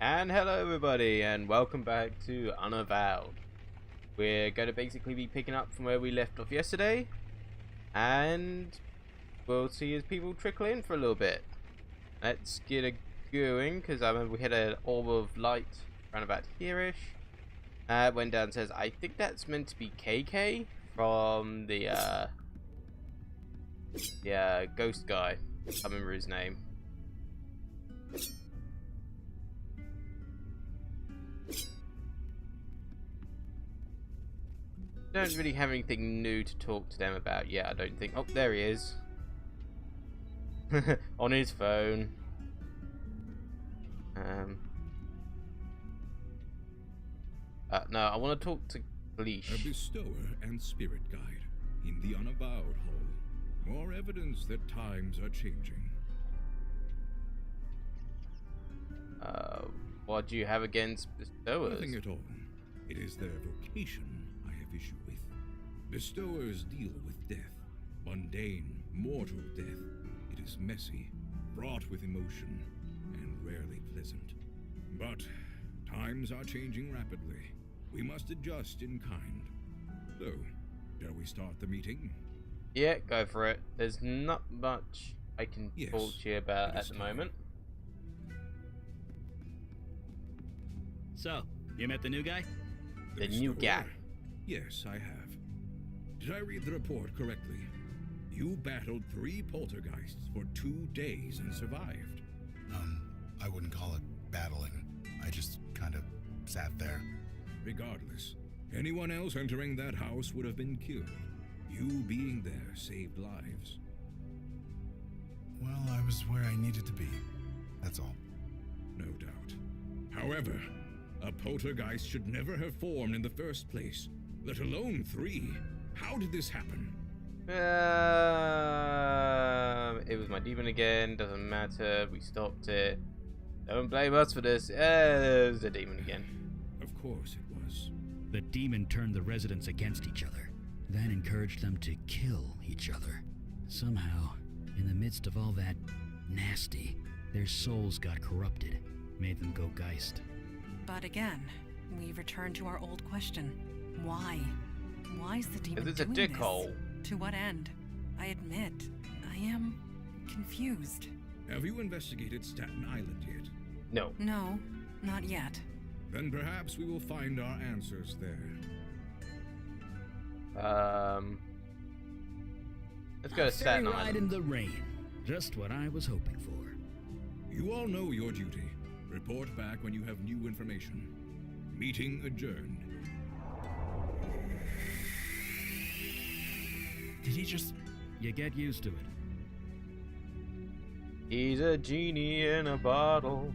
And hello everybody, and welcome back to Unavowed. We're going to basically be picking up from where we left off yesterday, and we'll see as people trickle in for a little bit. Let's get it going, because I remember we had an orb of light around about here-ish. Went down and says, I think that's meant to be KK from the ghost guy. I can't remember his name. Don't really have anything new to talk to them about yet, I don't think. Oh, there he is. On his phone. No, I want to talk to Leash. A bestower and spirit guide in the Unavowed Hall. More evidence that times are changing. What do you have against bestowers? Nothing at all. It is their vocation I have issue with. Bestowers deal with death. Mundane, mortal death. It is messy, fraught with emotion, and rarely pleasant. But times are changing rapidly. We must adjust in kind. So, shall we start the meeting? Yeah, go for it. There's not much I can talk to you about at the moment. So, you met the new guy? The new guy. Yes, I have. Did I read the report correctly? You battled 3 poltergeists for 2 days and survived. I wouldn't call it battling. I just kind of sat there. Regardless, anyone else entering that house would have been killed. You being there saved lives. Well, I was where I needed to be. That's all. No doubt. However, a poltergeist should never have formed in the first place, let alone 3. How did this happen? It was my demon again. Doesn't matter. We stopped it. Don't blame us for this. It was the demon again. Of course it was. The demon turned the residents against each other, then encouraged them to kill each other. Somehow, in the midst of all that nasty, their souls got corrupted, made them go geist. But again, we return to our old question. Why? Why is the demon It's a doing dick this? hole. To what end? I admit, I am confused. Have you investigated Staten Island yet? No. No, not yet. Then perhaps we will find our answers there. Let's go to Staten Ferry ride Island. in the rain. Just what I was hoping for. You all know your duty. Report back when you have new information. Meeting adjourned. Did he just... You get used to it. He's a genie in a bottle.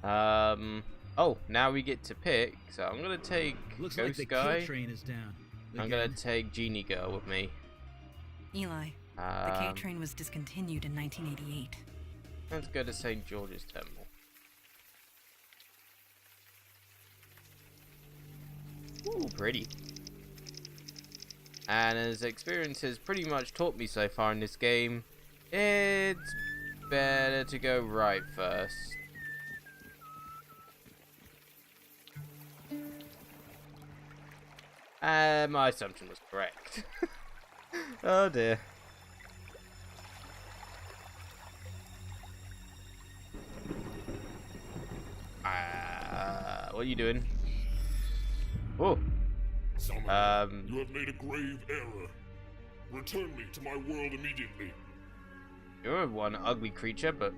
Oh, now we get to pick. So I'm gonna take Looks like Ghost the Guy. kill train is down. I'm gonna take Genie Girl with me. Eli, the K-train was discontinued in 1988. Let's go to St. George's Temple. Ooh, pretty. And as experience has pretty much taught me so far in this game, it's better to go right first. My assumption was correct. Oh dear. What are you doing? Oh. Summoner, you have made a grave error. Return me to my world immediately. You're one ugly creature, but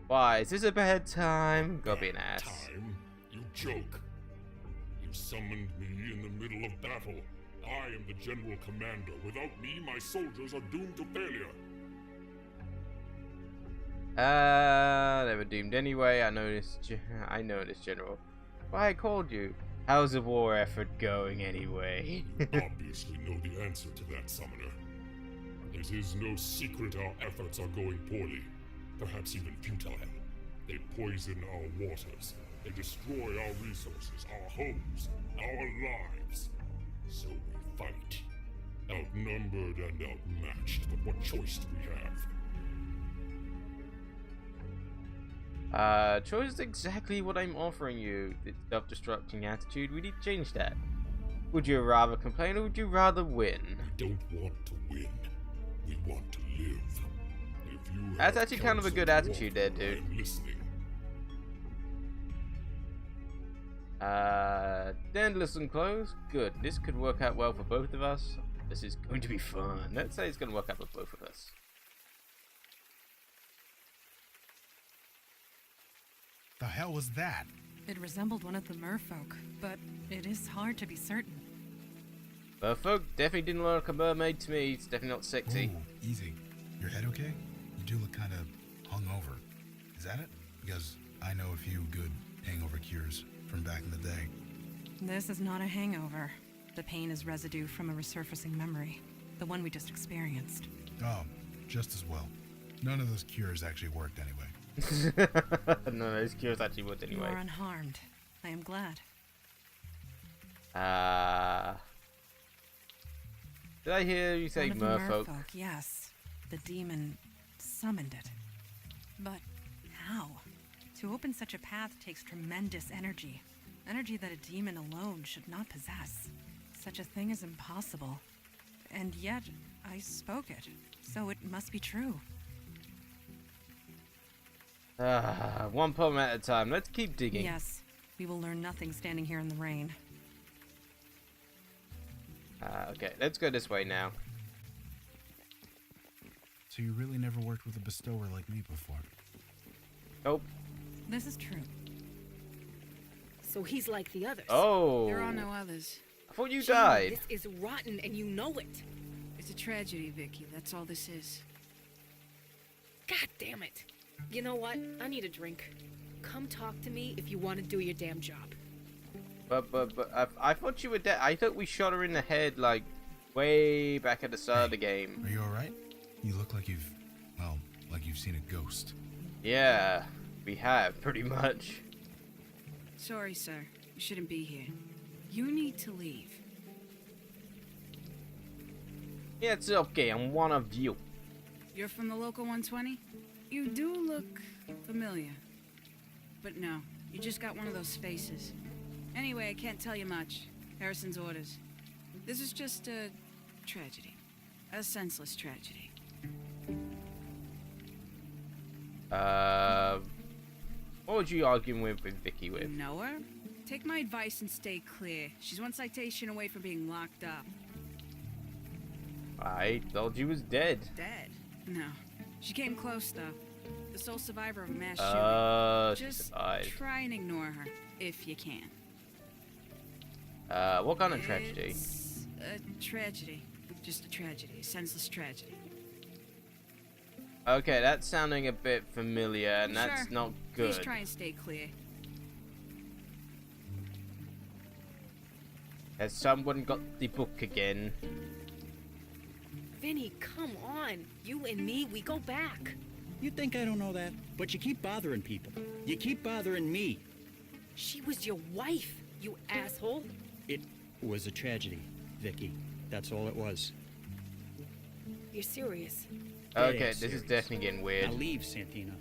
why is this a bad time? Gotta be an ass. Time? You joke. You summoned me in the middle of battle. I am the general commander. Without me, my soldiers are doomed to failure. They were doomed anyway. I noticed, General. Why I called you? How's the war effort going anyway? Obviously know the answer to that, Summoner. It is no secret our efforts are going poorly. Perhaps even futile. They poison our waters. They destroy our resources, our homes, our lives. So we fight. Outnumbered and outmatched, but what choice do we have? Choice is exactly what I'm offering you. The self-destructing attitude, we need to change that. Would you rather complain or would you rather win? We don't want to win. We want to live. If you That's have actually kind of a counsel good to attitude there, offer, dude. I'm listening. Then listen close. Good. This could work out well for both of us. This is going to be fun. Let's say it's going to work out for both of us. The hell was that? It resembled one of the merfolk, but it is hard to be certain. Merfolk definitely didn't look like a mermaid to me. It's definitely not sexy. Ooh, easy. Your head okay? You do look kind of hungover. Is that it? Because I know a few good hangover cures from back in the day. This is not a hangover. The pain is residue from a resurfacing memory. The one we just experienced. Oh, just as well. None of those cures actually worked anyway. No, those cures actually worked You anyway. are unharmed. I am glad. Did I hear you say One of the merfolk? merfolk, yes. The demon summoned it. But how? To open such a path takes tremendous energy. Energy that a demon alone should not possess. Such a thing is impossible. And yet, I spoke it. So it must be true. One problem at a time. Let's keep digging. Yes. We will learn nothing standing here in the rain. Okay, let's go this way now. So you really never worked with a bestower like me before? Nope. This is true. So he's like the others. Oh. There are no others. I thought you Gee, died. This is rotten and you know it. It's a tragedy, Vicky. That's all this is. God damn it. You know what? I need a drink. Come talk to me if you want to do your damn job. But I thought you were dead. I thought we shot her in the head like way back at the start of the game. Are you alright? You look like you've, well, like you've seen a ghost. Yeah, we have pretty much. Sorry, sir. You shouldn't be here. You need to leave. It's okay. I'm one of you. You're from the local 120? You do look familiar. But no, you just got one of those faces. Anyway, I can't tell you much. Harrison's orders. This is just a tragedy. A senseless tragedy. What would you arguing with Vicky You with? know her? Take my advice and stay clear. She's one citation away from being locked up. I thought you was dead. Dead? No. She came close, though. The sole survivor of a mass shooting. She Just survived. try and ignore her, if you can. What kind of tragedy? It's a tragedy. Just a tragedy. A senseless tragedy. Okay, that's sounding a bit familiar, and that's Sure. not Please good. try and stay clear. Has someone got the book again? Vinny, come on. You and me, we go back. You think I don't know that? But you keep bothering people. You keep bothering me. She was your wife, you asshole. It was a tragedy, Vicky. That's all it was. You're serious? Okay, Dead this is serious. definitely getting weird. Now leave, Santina.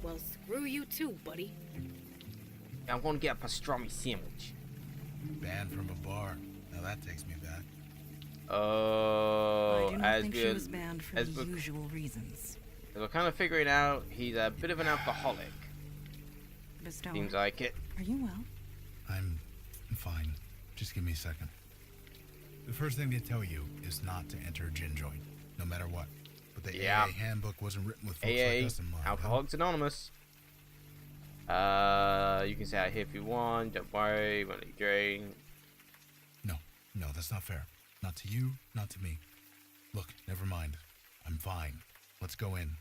Well, screw you too, buddy. I want to get a pastrami sandwich. Banned from a bar. Now that takes me back. Oh, I do not as think we she are- was banned for as the we- usual reasons. we're kind of figuring out he's a bit of an alcoholic. Bestower, Seems like it. are you well? I'm fine. Just give me a second. The first thing they tell you is not to enter a gin joint, no matter what. But the Yeah. AA handbook wasn't written with folks AA, like us in mind. huh? Alcoholics Anonymous. You can say out here if you want. Don't worry, when you drink. No, that's not fair. Not to you, not to me. Look, never mind. I'm fine. Let's go in.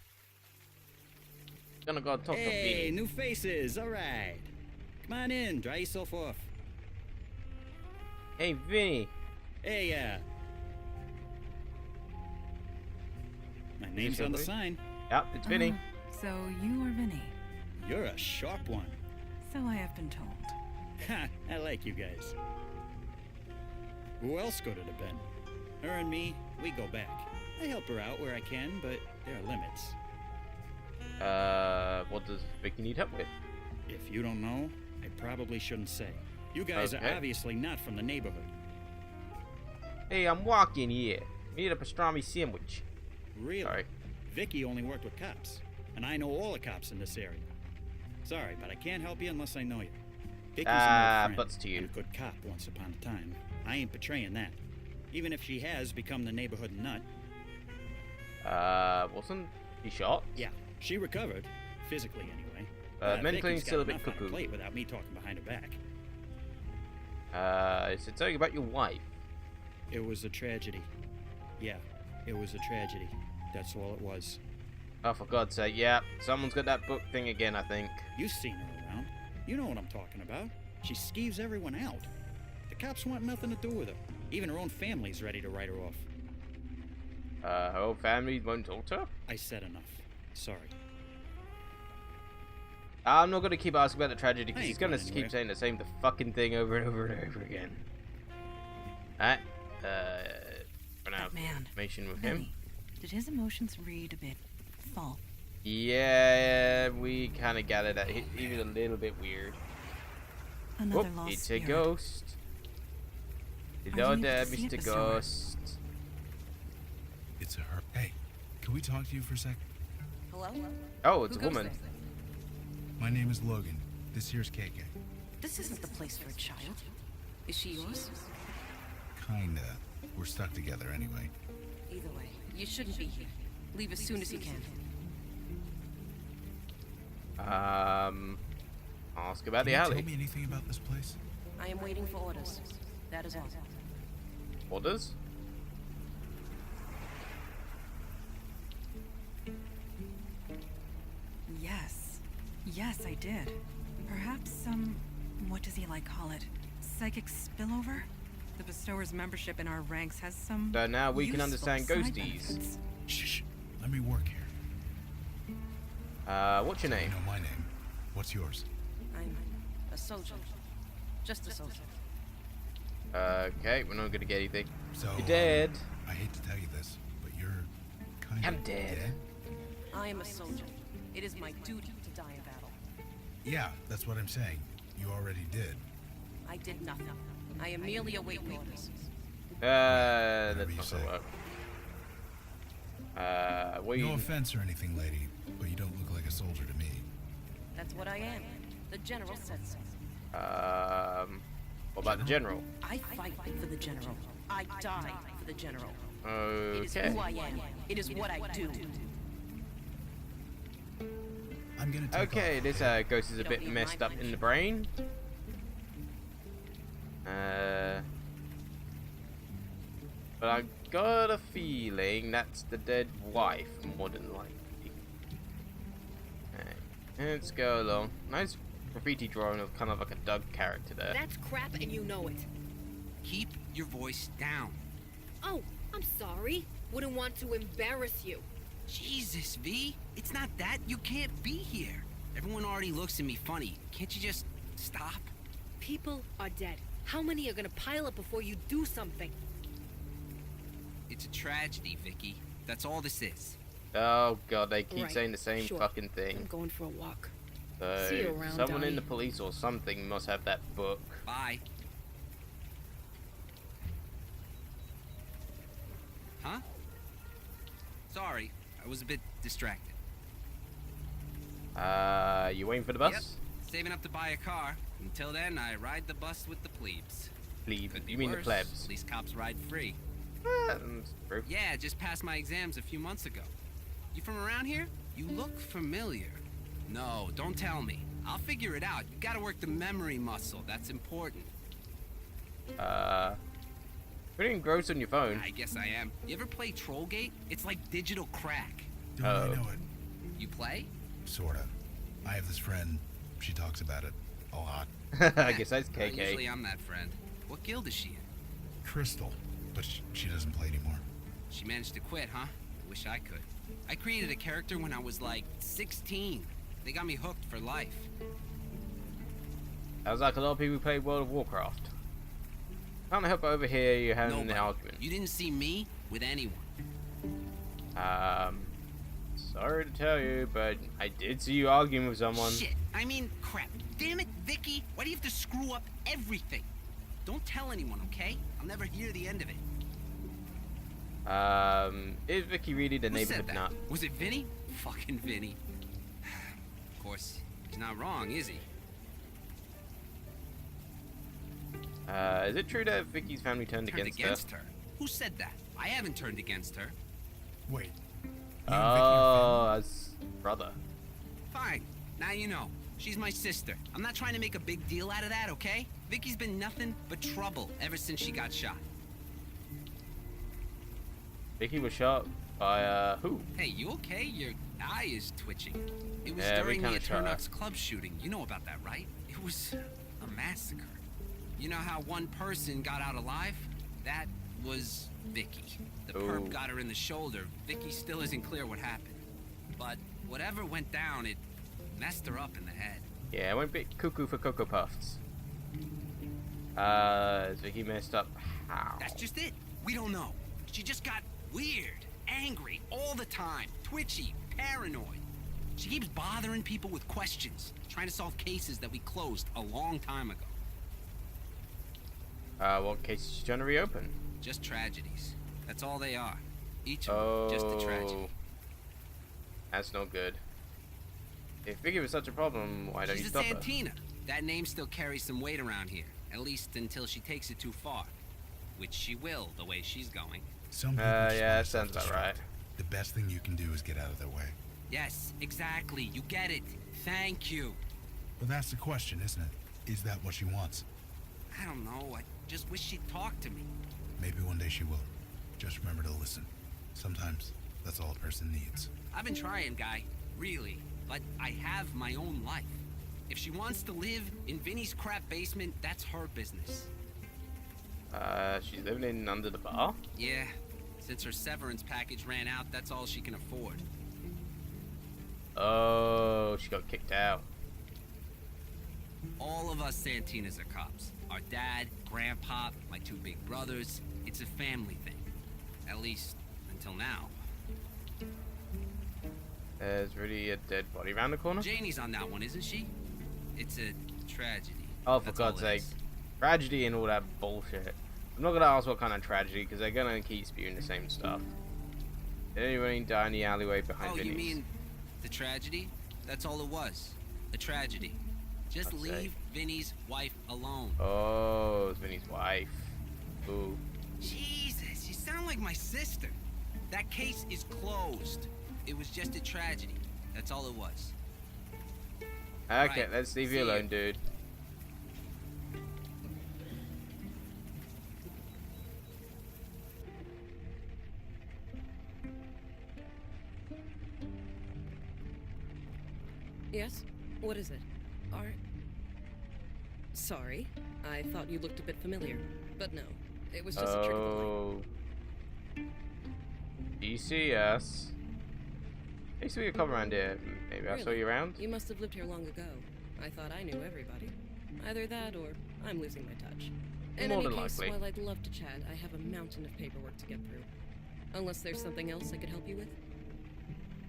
Gonna go talk to Hey, Vinny. new faces. All right. Come on in. Dry yourself off. Hey, Vinny. Hey, my name's on the sign. Yep, it's Vinny. So you are Vinny. You're a sharp one. So I have been told. Ha! I like you guys. Who else could it have been? Her and me, we go back. I help her out where I can, but there are limits. What does Vicky need help with? If you don't know, I probably shouldn't say. You guys Okay. are obviously not from the neighborhood. Hey, I'm walking here. Need a pastrami sandwich. Really? Sorry. Vicky only worked with cops, and I know all the cops in this area. Sorry, but I can't help you unless I know you. Vicky's an old friend butts to you. and a good cop once upon a time. I ain't betraying that. Even if she has become the neighborhood nut. Wasn't he shot? Yeah, she recovered. Physically, anyway. Mentally Vicky's still a got bit enough on her cuckoo. plate without me talking behind her back. Is it something about your wife? It was a tragedy. Yeah, it was a tragedy. That's all it was. Oh, for God's sake, yeah. Someone's got that book thing again, I think. You've seen her around. You know what I'm talking about. She skeeves everyone out. The cops want nothing to do with her. Even her own family's ready to write her off. Her whole family won't talk to her? I said enough. Sorry. I'm not gonna keep asking about the tragedy because I he's ain't gonna going keep anywhere. saying the same fucking thing over and over and over again. Alright. Run out That of man, information with him. Benny, did his emotions read a bit full? Yeah, we kind of gathered that he was a little bit weird. Another Whoop, lost it's spirit. a ghost. Are Hello you able there, to see it, Mr. Mr. Ghost. It's a her. Hey, can we talk to you for a sec? Hello? Oh, it's Who a goes woman. there? My name is Logan. This here's KK. This isn't the place for a child. Is she yours? Kinda. We're stuck together anyway. Either way, you shouldn't be here. Leave as soon as you can. Ask about the Can you alley. tell me anything about this place? I am waiting for orders. That is all. Orders? Yes. Yes, I did. Perhaps some, what does Eli call it? Psychic spillover? The bestower's membership in our ranks has some. So now we can useful understand side ghosties. benefits. Shh. Let me work here. What's your You name? know my name. What's yours? I'm a soldier. Just a soldier. Okay, we're not gonna get anything. So You're dead. I hate to tell you this, but you're kind I'm of dead. I am a soldier. It is my duty to die in battle. Yeah, that's what I'm saying. You already did. I did nothing. I am merely awaiting orders. That's you not say. gonna work. What No you... offense or anything, lady, but you don't look like a soldier to me. That's what I am. The general said so. What about the general? I fight for the general. I die for the general. It is Okay. who I am. It is what I do. I'm gonna take Okay, off, this ghost is a Don't bit need messed my up in the brain. But I got a feeling that's the dead wife, more than likely. Alright, let's go along. Nice graffiti drawing of kind of like a Doug character there. That's crap and you know it. Keep your voice down. Oh, I'm sorry. Wouldn't want to embarrass you. Jesus, V. It's not that. You can't be here. Everyone already looks at me funny. Can't you just stop? People are dead. How many are gonna pile up before you do something? It's a tragedy, Vicky. That's all this is. Oh god, they keep Right, saying the same sure. fucking I'm thing. going for a walk. So See you around, someone in Donnie. the police or something must have that book. Bye. Huh? Sorry, I was a bit distracted. You waiting for the bus? Yep. Saving up to buy a car. Until then, I ride the bus with the plebes. Plebe. Could be You mean the worse. plebs? At least cops ride free. That's true. Yeah, just passed my exams a few months ago. You from around here? You look familiar. No, don't tell me. I'll figure it out. You gotta work the memory muscle. That's important. Putting gross on your phone. I guess I am. You ever play Trollgate? It's like digital crack. Don't I Oh. know it? You play? Sorta. I have this friend. She talks about it a lot. I guess that's Usually KK. I'm that friend. What guild is she in? Crystal, but she doesn't play anymore. She managed to quit, huh? I wish I could. I created a character when I was like 16. They got me hooked for life. Sounds like a lot of people play World of Warcraft. Can't help but overhear you having an Nobody. argument. You didn't see me with anyone. Sorry to tell you, but I did see you arguing with someone. Shit. I mean, crap. Damn it, Vicky. Why do you have to screw up everything? Don't tell anyone, okay? I'll never hear the end of it. Is Vicky really the neighborhood nut? Was it Vinny? Fucking Vinny. Of course, he's not wrong, is he? Is it true that Vicky's family turned against her? Who said that? I haven't turned against her. Wait. Oh, that's brother. Fine. Now you know. She's my sister. I'm not trying to make a big deal out of that, okay? Vicky's been nothing but trouble ever since she got shot. Vicky was shot by, who? Hey, you okay? Your eye is twitching. It was Yeah, during the shot her. Eternux club shooting. You know about that, right? It was a massacre. You know how one person got out alive? That was Vicky. The Ooh. perp got her in the shoulder. Vicky still isn't clear what happened. But whatever went down, it messed her up in the head. Yeah, I went a bit cuckoo for Cocoa Puffs. Is Vicky messed up? How? That's just it. We don't know. She just got weird, angry all the time, twitchy, paranoid. She keeps bothering people with questions, trying to solve cases that we closed a long time ago. What case is she trying to reopen? Just tragedies. That's all they are. Each of them, just a tragedy. That's no good. If Vicky was such a problem, why don't you She's a stop her? Santina. That name still carries some weight around here, at least until she takes it too far. Which she will, the way she's going. Some people Yeah, just that want sounds about self-destruct. right. The best thing you can do is get out of their way. Yes, exactly. You get it. Thank you. Well, that's the question, isn't it? Is that what she wants? I don't know. I just wish she'd talk to me. Maybe one day she will. Just remember to listen. Sometimes that's all a person needs. I've been trying, Guy. Really. But I have my own life. If she wants to live in Vinny's crap basement, that's her business. She's living in under the bar? Yeah. Since her severance package ran out, that's all she can afford. Oh, she got kicked out. All of us Santinas are cops. Our dad, grandpa, my two big brothers. It's a family thing. At least, until now. There's really a dead body around the corner? Janie's on that one, isn't she? It's a tragedy. Oh, for That's God's all it sake. is. Tragedy and all that bullshit. I'm not gonna ask what kind of tragedy, because they're gonna keep spewing the same stuff. Did anyone die in the alleyway behind Oh, Vinny's? you mean the tragedy? That's all it was. A tragedy. Just God's leave sake. Vinny's wife alone. Oh, it's Vinny's wife. Ooh. Jesus, you sound like my sister. That case is closed. It was just a tragedy. That's all it was. Okay, Right, let's leave see you you. alone, dude. Yes? What is it? Sorry. I thought you looked a bit familiar. But no. It was just a trick of the light. Oh. DCS. I used to be a cop around here. Maybe I saw Really? you around? You must have lived here long ago. I thought I knew everybody. Either that or I'm losing my touch. In More any than case, likely. while I'd love to chat, I have a mountain of paperwork to get through. Unless there's something else I could help you with?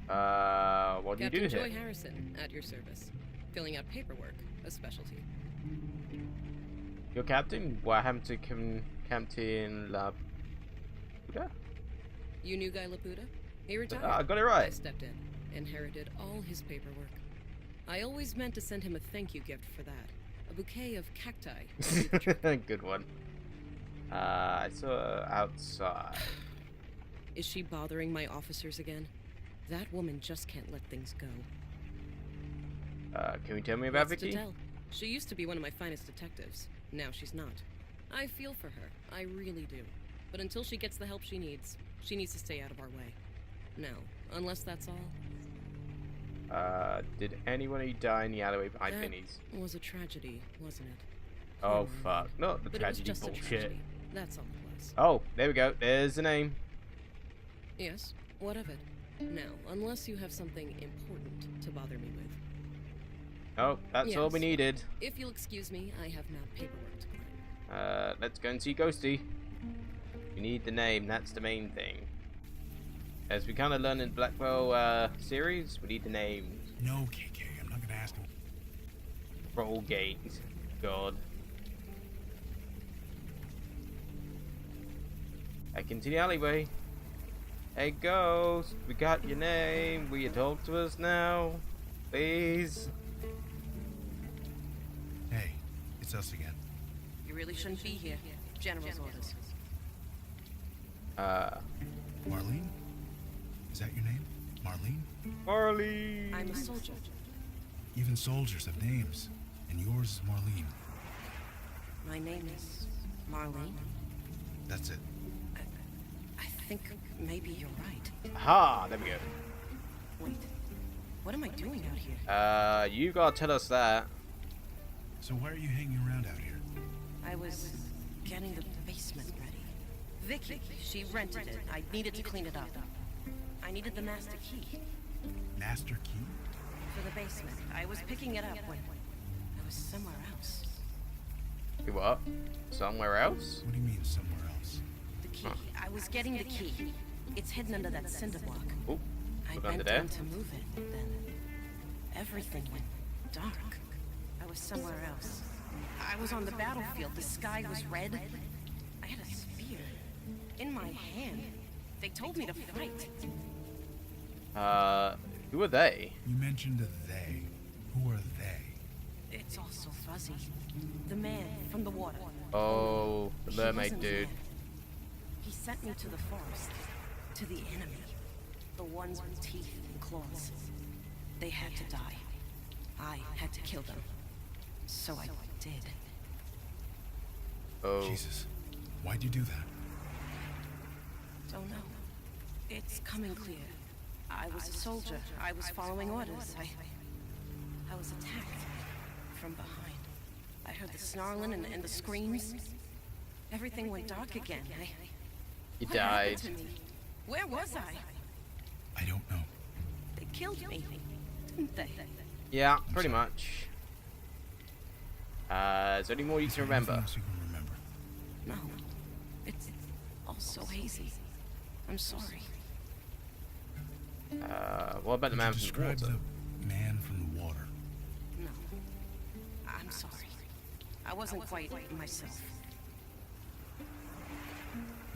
What do you Captain do Joy here? Harrison, at your service. Filling out paperwork, a specialty. Your captain? What happened to Captain Laputa? You knew Guy Laputa? He retired. I got it I right. stepped in, inherited all his paperwork. I always meant to send him a thank you gift for that. A bouquet of cacti. would do the trick. Good one. I saw her outside. Is she bothering my officers again? That woman just can't let things go. Can you tell me about What's to Vicky? tell? She used to be one of my finest detectives. Now she's not. I feel for her. I really do. But until she gets the help she needs to stay out of our way. Now, unless that's all, Did anyone die in the alleyway behind that Vinny's? was a tragedy, wasn't it? Oh, Poor fuck. Not the But it was tragedy just a bullshit. tragedy. That's all it was. Oh, there we go. There's the name. Yes, what of it? Now, unless you have something important to bother me with. Oh, that's all we Yes. needed. If you'll excuse me, I have now paperwork to climb. Let's go and see Ghosty. We need the name, that's the main thing. As we kind of learned in Blackwell series, we need the names. No, KK, I'm not gonna ask him. Rollgate. God. Back into the alleyway. Hey, ghost, we got your name. Will you talk to us now? Please? Hey, it's us again. You really shouldn't be here. General's orders. Marlene? Is that your name? Marlene? Marley! I'm a soldier. Even soldiers have names, and yours is Marlene. My name is Marlene. That's it. I think maybe you're right. Aha! There we go. Wait, what am I doing out here? You gotta tell us that. So why are you hanging around out here? I was getting the basement ready. Vicky, she rented it. I needed to clean it up. I needed the master key Master key? for the basement. I was picking it up when I was somewhere else. You what? Somewhere else? What do you mean somewhere else? The key. I was getting the key. It's hidden under that cinder block. Oh, I look under bent there. down to move it, then everything went dark. I was somewhere else. I was on the battlefield. The sky was red. I had a spear in my hand. They told me to fight. Who are they? You mentioned a they. Who are they? It's all so fuzzy. The man from the water. Oh, the He mermaid wasn't dude. man. He sent me to the forest, to the enemy. The ones with teeth and claws. They had to die. I had to kill them. So I did. Oh. Jesus. Why'd you do that? Don't know. It's coming clear. I was a soldier. I was following orders. I was attacked from behind. I heard the snarling and the screams. Everything went dark again. You What died. happened to me? Where was I? I don't know. They killed me, didn't they? Yeah, pretty much. Is there any more you Is can there anything remember? else you can remember? No. It's all so hazy. I'm sorry. What about the Would man you from the describe water? the man from the water? No. I'm sorry. I wasn't quite myself.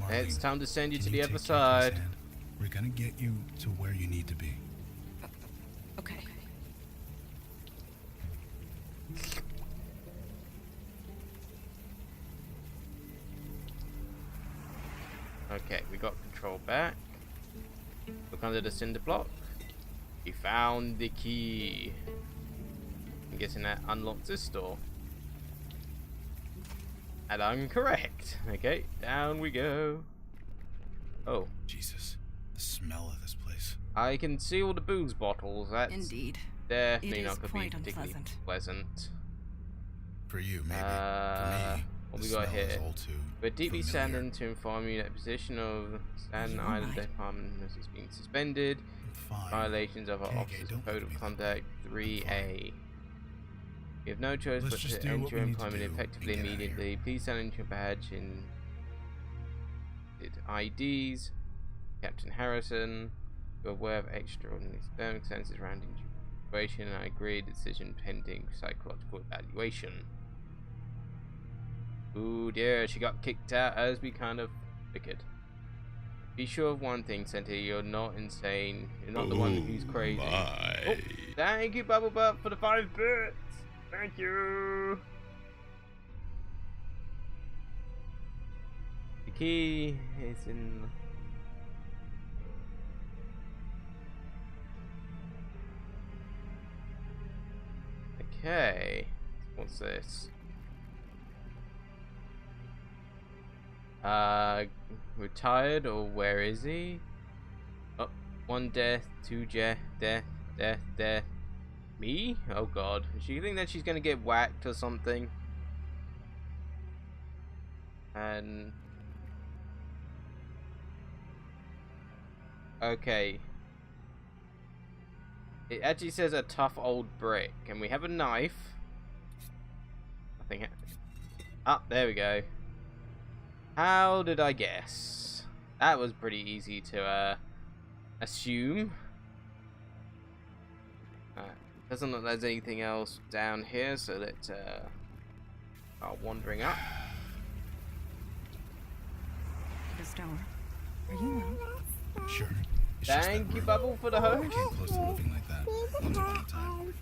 Marlene, It's time to send you can to the take other Kathy's side. hand? We're gonna get you to where you need to be. Okay. Okay, we got control back. Look under the cinder block. We found the key. I'm guessing that unlocks this door. And I'm correct. Okay, down we go. Oh, Jesus, the smell of this place. I can see all the booze bottles. That's Indeed. definitely It not is going to be quite particularly unpleasant. pleasant. For you, maybe. For me, What the we got smell is here? all too We're deeply familiar. saddened to inform you that position of Staten You're Island right. Department has been suspended. Fine. Violations of our KK, Officer's don't Code look of at me that Conduct way. 3A. You have no choice Let's but just to do end what your we need to employment do and effectively get outta here. immediately. Please challenge your badge in IDs. Captain Harrison, you're aware of extraordinary circumstances surrounding your situation, and I agree. Decision pending psychological evaluation. Ooh dear, she got kicked out as we kind of figured. Be sure of one thing, Senti, you're not insane. You're not the one who's crazy. Oh, thank you, Bubble Butt, for the 5 bits. Thank you. The key is in. Okay. What's this? Retired, or where is he? Oh, 1 death, 2 death. Me? Oh god. Does she think that she's gonna get whacked or something? And... okay. It actually says a tough old brick, and we have a knife. I think... ah, there we go. How did I guess? That was pretty easy to assume. Doesn't look like there's anything else down here, so let's start wandering up. Bestower, are you well? Sure. It's just Thank that you, we're- Bubble, for the host. I came close to living like that once upon a time.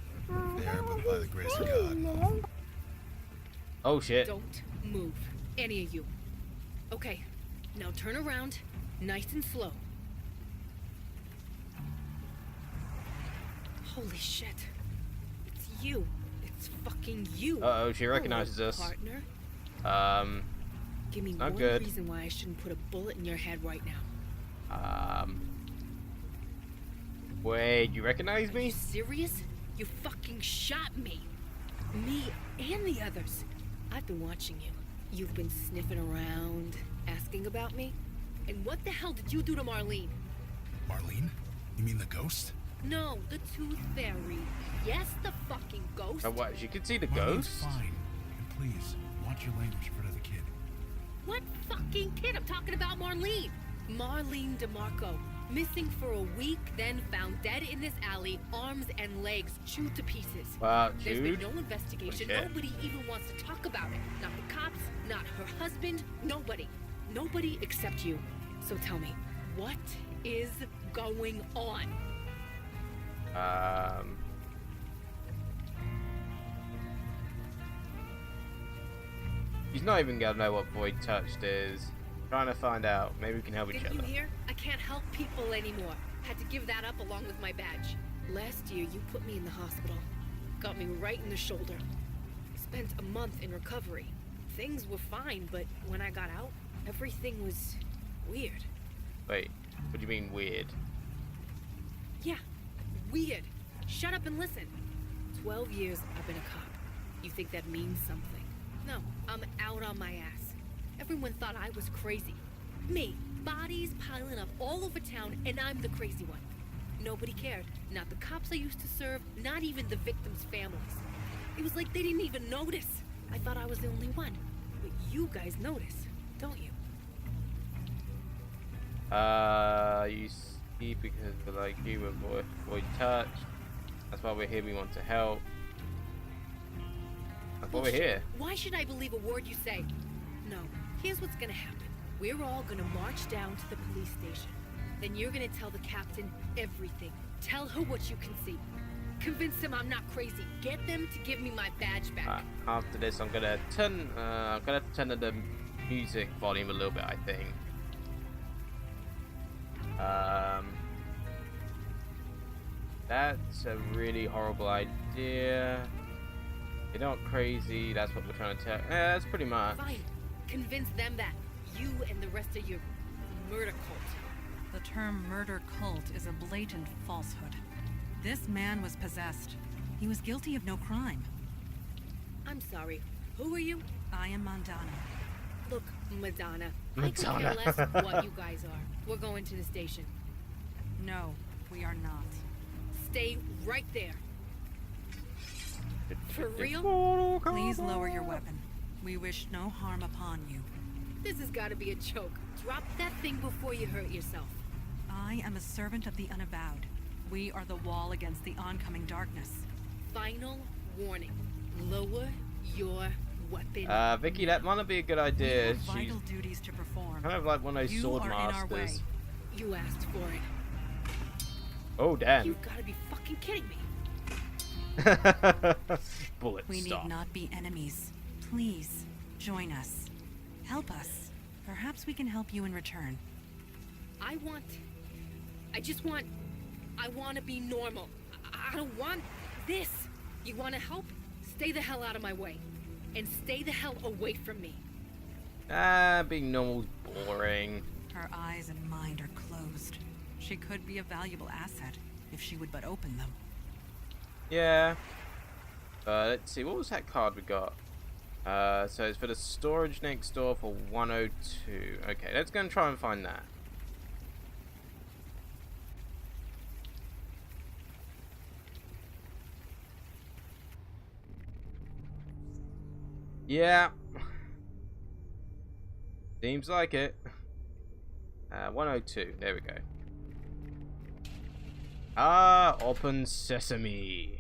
There, but by the grace of God. Oh shit. Don't move, any of you. Okay, now turn around, nice and slow. Holy shit. It's you. It's fucking you. Uh-oh, she recognizes Hello, us. Partner. Give me not one good. reason why I shouldn't put a bullet in your head right now. Wait, you recognize Are you me? serious? You fucking shot me. Me and the others. I've been watching you. You've been sniffing around, asking about me. And what the hell did you do to Marlene? Marlene? You mean the ghost? No, the Tooth Fairy. Yes, the fucking ghost. Oh, what? She could see the Marlene's ghost? fine. And please, watch your language for the kid. What fucking kid? I'm talking about Marlene. Marlene DeMarco. Missing for a week, then found dead in this alley, arms and legs chewed to pieces. Wow, There's been dude. no investigation. Okay. Nobody even wants to talk about it. Not the cops, not her husband, nobody. Nobody except you. So tell me, what is going on? He's not even gonna know what Void Touched is. Trying to find out. Maybe we can help each Didn't other. you hear? I can't help people anymore. Had to give that up along with my badge. Last year, you put me in the hospital. Got me right in the shoulder. Spent a month in recovery. Things were fine, but when I got out, everything was weird. Wait, what do you mean weird? Yeah, weird. Shut up and listen. 12 years I've been a cop. You think that means something? No, I'm out on my ass. Everyone thought I was crazy. Me, bodies piling up all over town, and I'm the crazy one. Nobody cared. Not the cops I used to serve, not even the victims' families. It was like they didn't even notice. I thought I was the only one. But you guys notice, don't you? You see, because we're like you, we're Void Touched. That's why we're here, we want to help. That's why we're here. Why should I believe a word you say? No, here's what's gonna happen. We're all gonna march down to the police station. Then you're gonna tell the captain everything. Tell her what you can see. Convince him I'm not crazy. Get them to give me my badge back. After this, I'm gonna turn the music volume a little bit, I think. That's a really horrible idea. You're not crazy, that's what we're trying to tell. Yeah, that's pretty much. Fine. Convince them that. You and the rest of your murder cult. The term murder cult is a blatant falsehood. This man was possessed. He was guilty of no crime. I'm sorry. Who are you? I am Mandana. Look, Madonna. I could care Madonna. less what you guys are. We're going to the station. No, we are not. Stay right there. For real? Please lower your weapon. We wish no harm upon you. This has got to be a joke. Drop that thing before you hurt yourself. I am a servant of the Unavowed. We are the wall against the oncoming darkness. Final warning. Lower your weapon. Vicky, that might not be a good We idea. have She's vital duties to perform. kind of like one of those You sword are in our way. masters. You asked for it. Oh, damn. You've got to be fucking kidding me. Bullet We stop. need not be enemies. Please, join us. Help us. Perhaps we can help you in return. I want to be normal. I don't want this. You want to help? Stay the hell out of my way. And stay the hell away from me. Being normal's boring. Her eyes and mind are closed. She could be a valuable asset if she would but open them. Yeah. Let's see, what was that card we got? So it's for the storage next door for 102. Okay, let's go and try and find that. Yeah. Seems like it. 102, there we go. Ah, open sesame.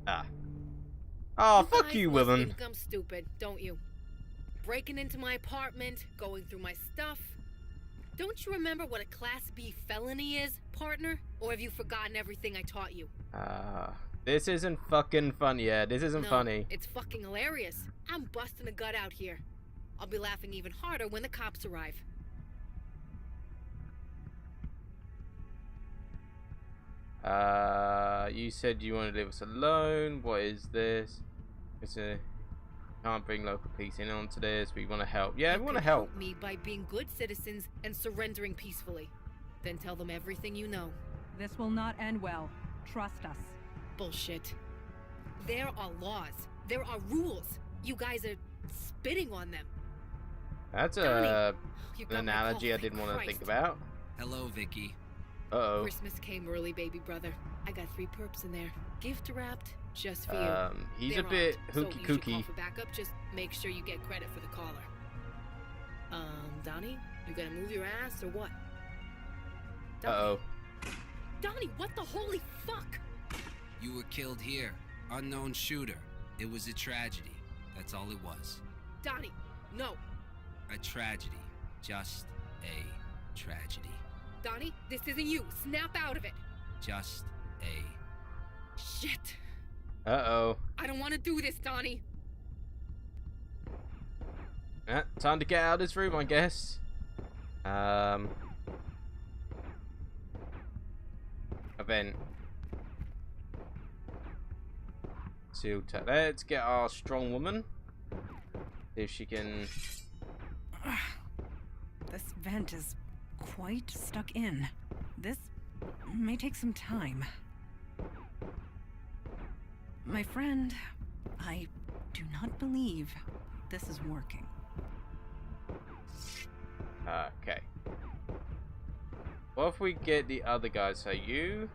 Ah. Oh, fuck guys you, must woman. think I'm stupid, don't you? Breaking into my apartment, going through my stuff. Don't you remember what a Class B felony is, partner? Or have you forgotten everything I taught you? This isn't fucking funny. Yeah, this isn't No, funny. it's fucking hilarious. I'm busting a gut out here. I'll be laughing even harder when the cops arrive. You said you wanted to leave us alone. What is this? It's a can't bring local police in onto this. We want to help. Yeah, we want to help. Me by being good citizens and surrendering peacefully. Then tell them everything you know. This will not end well. Trust us. Bullshit. There are laws. There are rules. You guys are spitting on them. That's Donnie, you an got my analogy call, I didn't thank want to think Christ. about. Hello, Vicky. Uh-oh. Christmas came early, baby brother. I got 3 perps in there. Gift wrapped, just for you. He's They're a bit armed, so hooky you should call kooky. for backup. Just make sure you get credit for the caller. Donnie, you gonna move your ass or what? Donnie, Uh-oh. Donnie, what the holy fuck? You were killed here. Unknown shooter. It was a tragedy. That's all it was. Donnie, no. A tragedy. Just a tragedy. Donnie, this isn't you. Snap out of it. Just a... Shit. Uh-oh. I don't want to do this, Donnie. Time to get out of this room, I guess. Event. Let's get our strong woman. See if she can... This vent is quite stuck in. This may take some time. My friend, I do not believe this is working. Okay. What if we get the other guys? So you...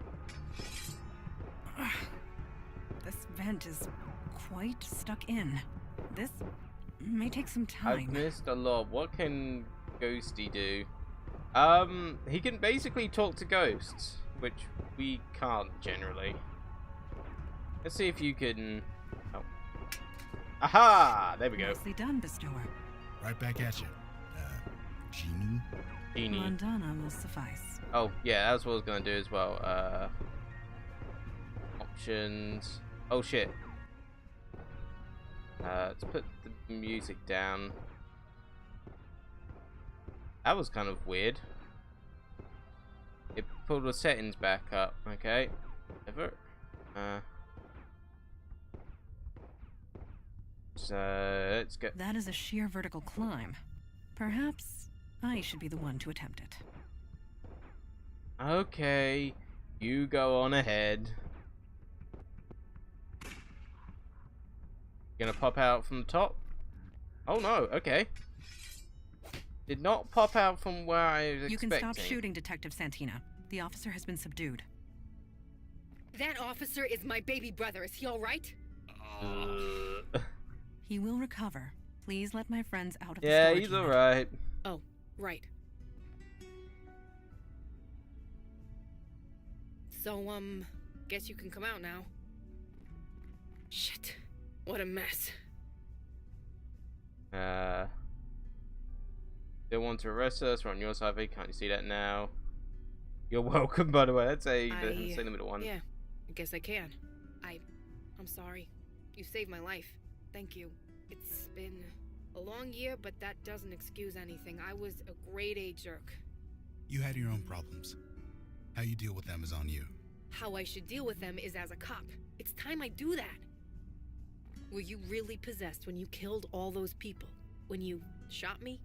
This vent is quite stuck in. This may take some I've time. missed a lot. What can Ghosty do? He can basically talk to ghosts, which we can't generally. Let's see if you can... Oh. Aha! There we go. Nicely done, Bestower. Right back at you. Genie? Genie. Mondana will suffice. Oh, yeah, that's what I was going to do as well. Options. Oh, shit. Let's put the music down. That was kind of weird. It pulled the settings back up. Okay. Ever. So, let's go. That is a sheer vertical climb. Perhaps I should be the one to attempt it. Okay. You go on ahead. Gonna pop out from the top? Oh no, okay. Did not pop out from where I was You can expecting. stop shooting, Detective Santina. The officer has been subdued. That officer is my baby brother. Is he all right? He will recover. Please let my friends out of the Yeah, storage he's unit. alright. Oh, right. So, guess you can come out now. Shit. What a mess. They want to arrest us. We're on your side. Can't you see that now? You're welcome, by the way. That's say the middle one. Yeah, I guess I can. I'm sorry. You saved my life. Thank you. It's been a long year, but that doesn't excuse anything. I was a grade A jerk. You had your own problems. How you deal with them is on you. How I should deal with them is as a cop. It's time I do that. Were you really possessed when you killed all those people? When you shot me?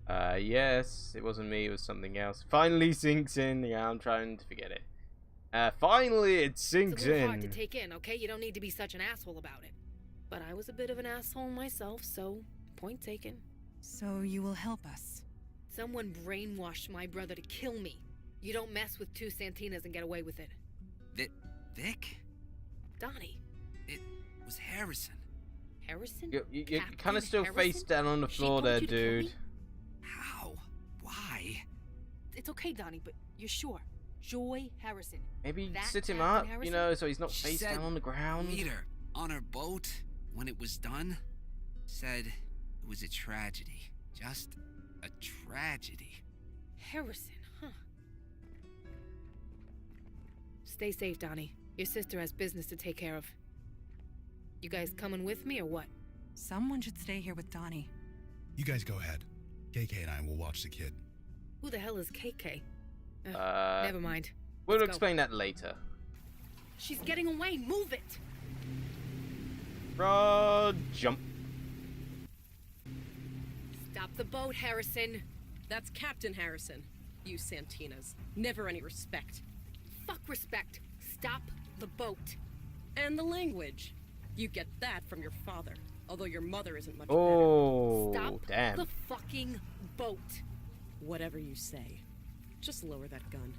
Yes. It wasn't me. It was something else. Finally sinks in. Yeah, I'm trying to forget it. Finally it sinks It's a little in. hard to take in, okay? You don't need to be such an asshole about it. But I was a bit of an asshole myself, so point taken. So you will help us. Someone brainwashed my brother to kill me. You don't mess with 2 Santinas and get away with it. Vic? Donnie. It was Harrison. Harrison? You're kind Captain of still Harrison? face down on the She floor told there, you to kill dude. me? How? It's okay, Donnie, but you're sure? Joy Harrison. Maybe That sit him Captain up, Harrison? you know, so he's not She face said down on the ground. meet her on her boat when it was done. Said it was a tragedy. Just a tragedy. Harrison, huh? Stay safe, Donnie. Your sister has business to take care of. You guys coming with me or what? Someone should stay here with Donnie. You guys go ahead. KK and I will watch the kid. Who the hell is KK? Uh, Never mind. We'll Let's go. explain that later. She's getting away. Move it. Jump. Stop the boat, Harrison. That's Captain Harrison. You Santinas. Never any respect. Fuck respect. Stop the boat. And the language. You get that from your father. Although your mother isn't much Oh, better. Stop damn. the fucking boat. better. Whatever you say. Just lower that gun.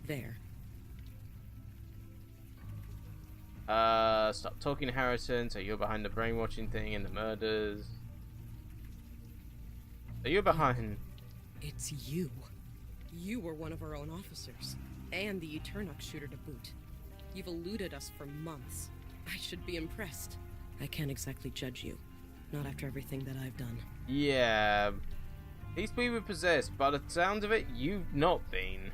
There. Stop talking, Harrison. So you're behind the brainwashing thing and the murders. So you're behind. It's you. You were one of our own officers. And the Eternux shooter to boot. You've eluded us for months. I should be impressed. I can't exactly judge you. Not after everything that I've done. Yeah. These people were possessed. By the sound of it, you've not been.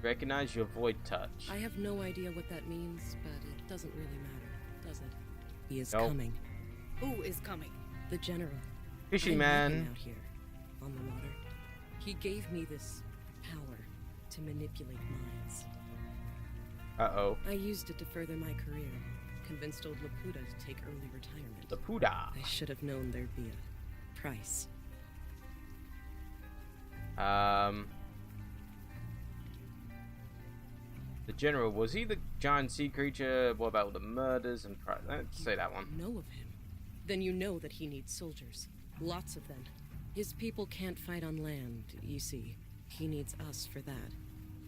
Recognize your void touch. I have no idea what that means, but it doesn't really matter, does it? He is Nope. coming. Who is coming? The General. Fishy I met man. him out here, on the water. He gave me this power to manipulate minds. Uh-oh. I used it to further my career. Convinced old Laputa to take early retirement. Laputa. I should have known there'd be a price. The General, was he the giant sea creature? What about the murders and let's say that one. Know of him? Then you know that he needs soldiers. Lots of them. His people can't fight on land, you see. He needs us for that.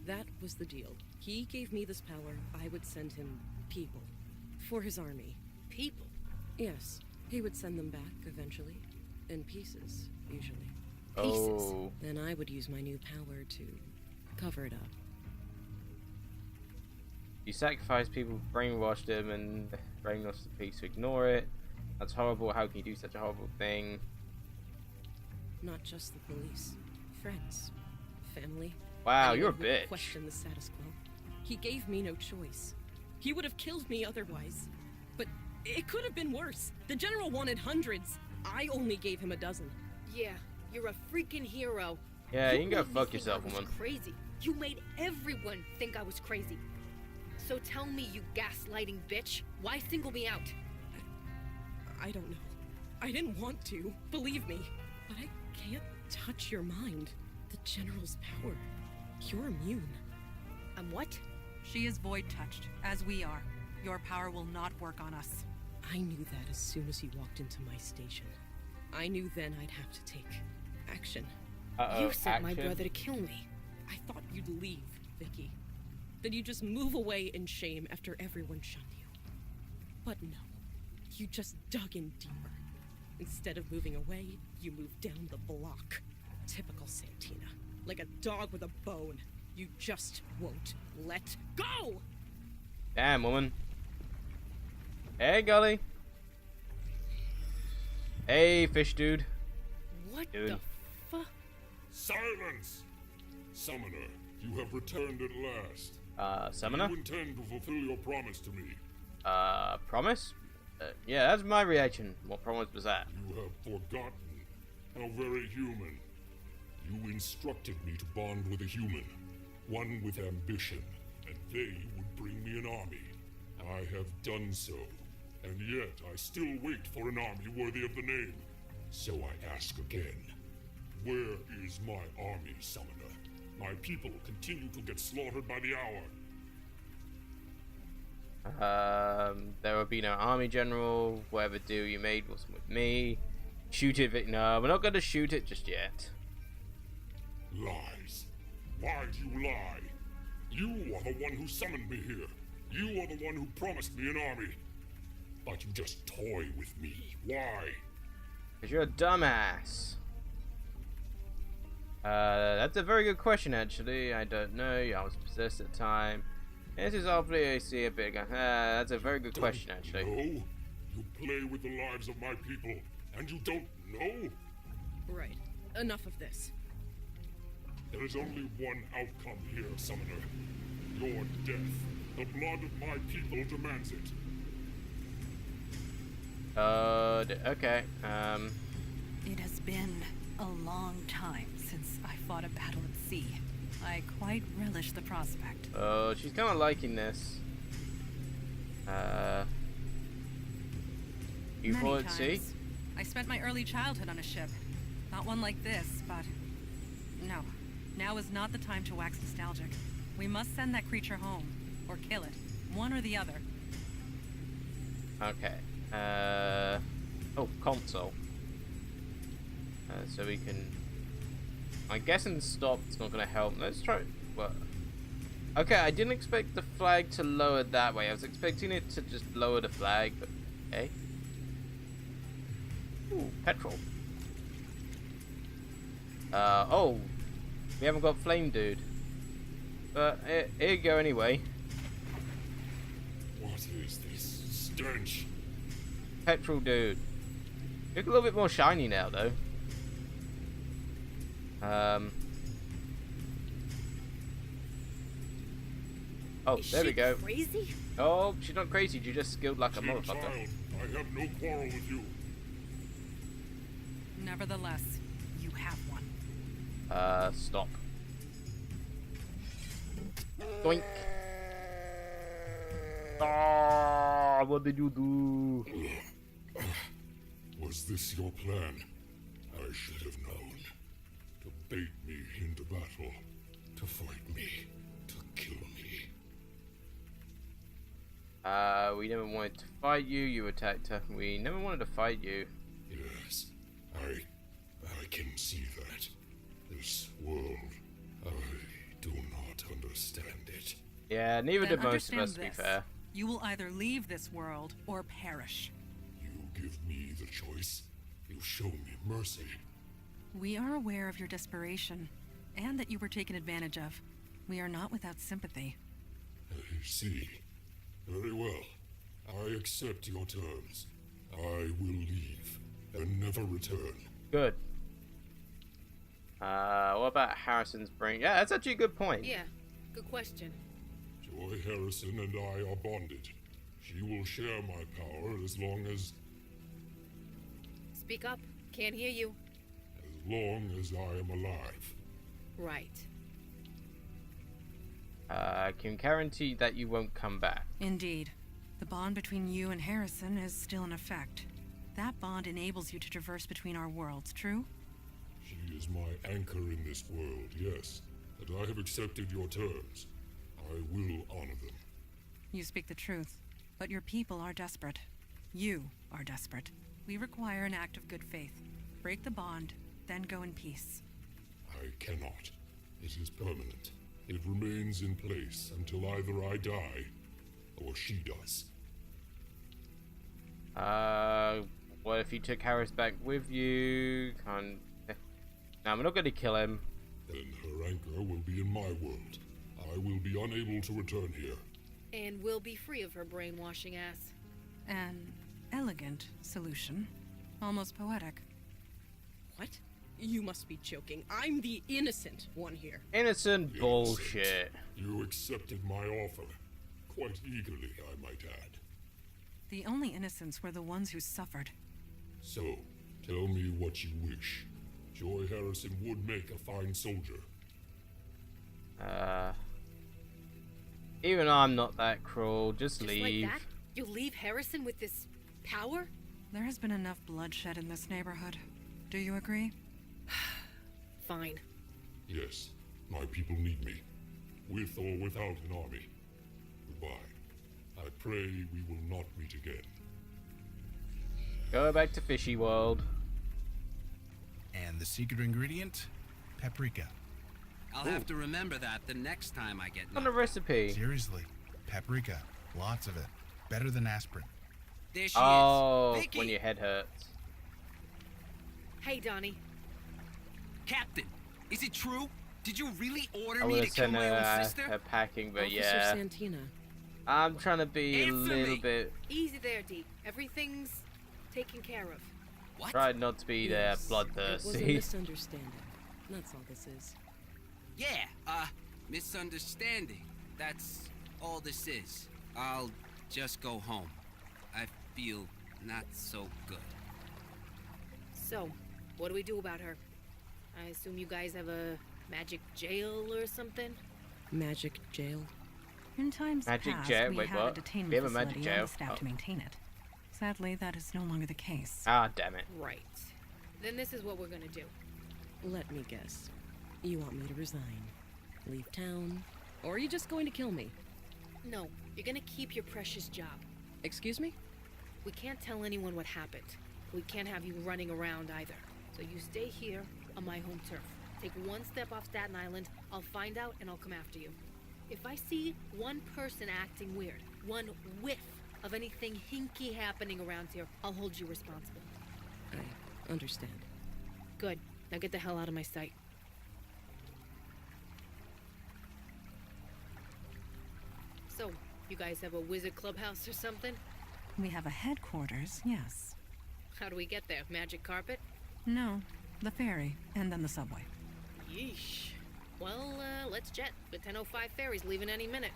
That was the deal. He gave me this power. I would send him people. For his army. People. Yes. He would send them back, eventually. In pieces, usually. Oh. Then I would use my new power to cover it up. You sacrificed people, brainwashed them, and brainwashed the police to ignore it. That's horrible. How can you do such a horrible thing? Not just the police. Friends. Family. Wow, Anyone you're a who would bitch. question the status quo. He gave me no choice. He would have killed me otherwise. But it could have been worse. The General wanted hundreds. I only gave him a dozen. Yeah, you're a freaking hero. Yeah, you can go made me fuck think yourself, I was woman. Crazy. You made everyone think I was crazy. So tell me, you gaslighting bitch, why single me out? I don't know. I didn't want to, believe me. But I can't touch your mind. The General's power. You're immune. I'm what? She is void touched, as we are. Your power will not work on us. I knew that as soon as you walked into my station. I knew then I'd have to take action. Uh-oh, You sent my action. brother to kill me. I thought you'd leave, Vicky. That you'd just move away in shame after everyone shunned you. But no. You just dug in deeper. Instead of moving away, you moved down the block. Typical Santina. Like a dog with a bone. You just won't let go! Damn, woman. Hey, Gully. Hey, fish dude. What Dude. the fuck? Silence! Summoner, you have returned at last. Summoner? You intend to fulfill your promise to me. Promise? Yeah, that's my reaction. What promise was that? You have forgotten. How very human. You instructed me to bond with a human, one with ambition, and they would bring me an army. I have done so, and yet I still wait for an army worthy of the name. So I ask again, where is my army, Summoner? My people continue to get slaughtered by the hour. There will be no army general. Whatever deal you made wasn't with me. Shoot it, Vic. No, we're not going to shoot it just yet. Lies. Why do you lie? You are the one who summoned me here. You are the one who promised me an army. but you just toy with me. Why? Because you're a dumbass. That's a very good question, actually. I don't know. I was possessed at the time. This is obviously I see a bigger. That's a very good question, actually. No, you play with the lives of my people, and you don't know? Right. Enough of this. There is only one outcome here, Summoner. Your death. The blood of my people demands it. Okay. It has been a long time since I fought a battle at sea. I quite relish the prospect. Oh, she's kind of liking this. You Many fought at sea? times. I spent my early childhood on a ship. Not one like this, but... No. Now is not the time to wax nostalgic. We must send that creature home. Or kill it. One or the other. Okay. Oh, console. So we can... I'm guessing stop is not going to help. Let's try... Well... Okay, I didn't expect the flag to lower that way. I was expecting it to just lower the flag, but... Okay. Ooh, petrol. Oh. We haven't got flame dude. But here you go anyway. What is this stench? Petrol dude. Look a little bit more shiny now though. Oh, Is there we she go. Crazy? Oh, she's not crazy. She's just skilled like a Dear motherfucker. child, I have no quarrel with you. Nevertheless, you have one. Stop. Doink. Ah, what did you do? Was this your plan? I should have known. To bait me into battle. To fight me. To kill me. We never wanted to fight you. You attacked her. We never wanted to fight you. Yes, I can see that. This world, I do not understand it. Yeah, neither Then did most of understand us, to be this. fair. You will either leave this world or perish. You give me the choice. You show me mercy. We are aware of your desperation, and that you were taken advantage of. We are not without sympathy. I see. Very well. I accept your terms. I will leave and never return. Good. What about Harrison's brain? Yeah, that's actually a good point. Yeah, good question. Joy Harrison and I are bonded. She will share my power as long as Speak up. Can't hear you. I am alive. Right. I can guarantee that you won't come back. Indeed. The bond between you and Harrison is still in effect. That bond enables you to traverse between our worlds, true? She is my anchor in this world, yes. And I have accepted your terms. I will honor them. You speak the truth. But your people are desperate. You are desperate. We require an act of good faith. Break the bond, then go in peace. I cannot. It is permanent. It remains in place until either I die, or she does. What if you took Harris back with you? Can't... No, I'm not going to kill him. Then her anchor will be in my world. I will be unable to return here. And we'll be free of her brainwashing ass. An elegant solution. Almost poetic. What? You must be joking. I'm the innocent one here. Innocent Yes, bullshit. You accepted my offer. Quite eagerly, I might add. The only innocents were the ones who suffered. So, tell me what you wish. Joy Harrison would make a fine soldier. Even I'm not that cruel. Just Just leave. like that? You'll leave Harrison with this power? There has been enough bloodshed in this neighborhood. Do you agree? Fine. Yes, my people need me. With or without an army. Goodbye. I pray we will not meet again. Go back to Fishy World. And the secret ingredient? Paprika. I'll have to remember that the next time I get On a knocked. recipe. Seriously, paprika. Lots of it. Better than aspirin. There she Oh, is. Vicky! when your head hurts. Hey, Donnie. Captain, is it true? Did you really order I me would to have kill sent my own her, sister? her packing, but Officer yeah. Santina. I'm trying to be a Answer little me. bit. Easy there, Dee. Everything's taken care of. What? Try not to be there Yes, It was a bloodthirsty. misunderstanding. That's all this is. Yeah, misunderstanding. That's all this is. I'll just go home. I feel not so good. So, what do we do about her? I assume you guys have a magic jail or something? Magic jail. In times Magic past, jail? we Wait, had what? a detainment We have a facility magic and jail? the staff Oh. to maintain it. Sadly, that is no longer the case. Ah, damn it. Right. Then this is what we're gonna do. Let me guess. You want me to resign, leave town, or are you just going to kill me? No, you're gonna keep your precious job. Excuse me? We can't tell anyone what happened. We can't have you running around either. So you stay here on my home turf. Take one step off Staten Island, I'll find out and I'll come after you. If I see one person acting weird, one whiff of anything hinky happening around here, I'll hold you responsible. I understand. Good. Now get the hell out of my sight. So, you guys have a wizard clubhouse or something? We have a headquarters, yes. How do we get there? Magic carpet? No, the ferry, and then the subway. Yeesh. Well, let's jet. The 10:05 ferry's leaving any minute.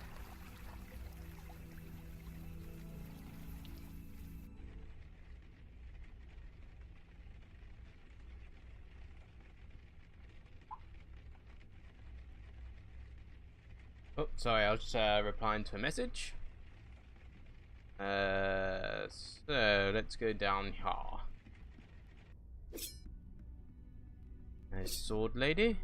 Oh, sorry, I was just replying to a message. So let's go down here. Nice sword lady.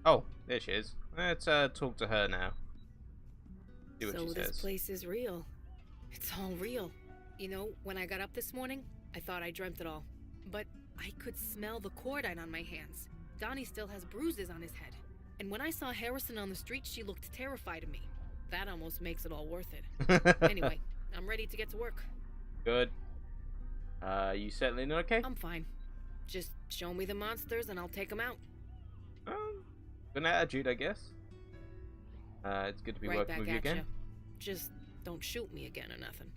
Oh, there she is. Let's talk to her now. See what So she this says. place is real. It's all real. You know, when I got up this morning, I thought I dreamt it all. But I could smell the cordite on my hands. Donnie still has bruises on his head. And when I saw Harrison on the street, she looked terrified of me. That almost makes it all worth it. Anyway, I'm ready to get to work. Good. You settling okay? I'm fine. Just show me the monsters and I'll take them out. Good attitude, I guess. It's good to be Right working back with you at again. ya. Just don't shoot me again or nothing.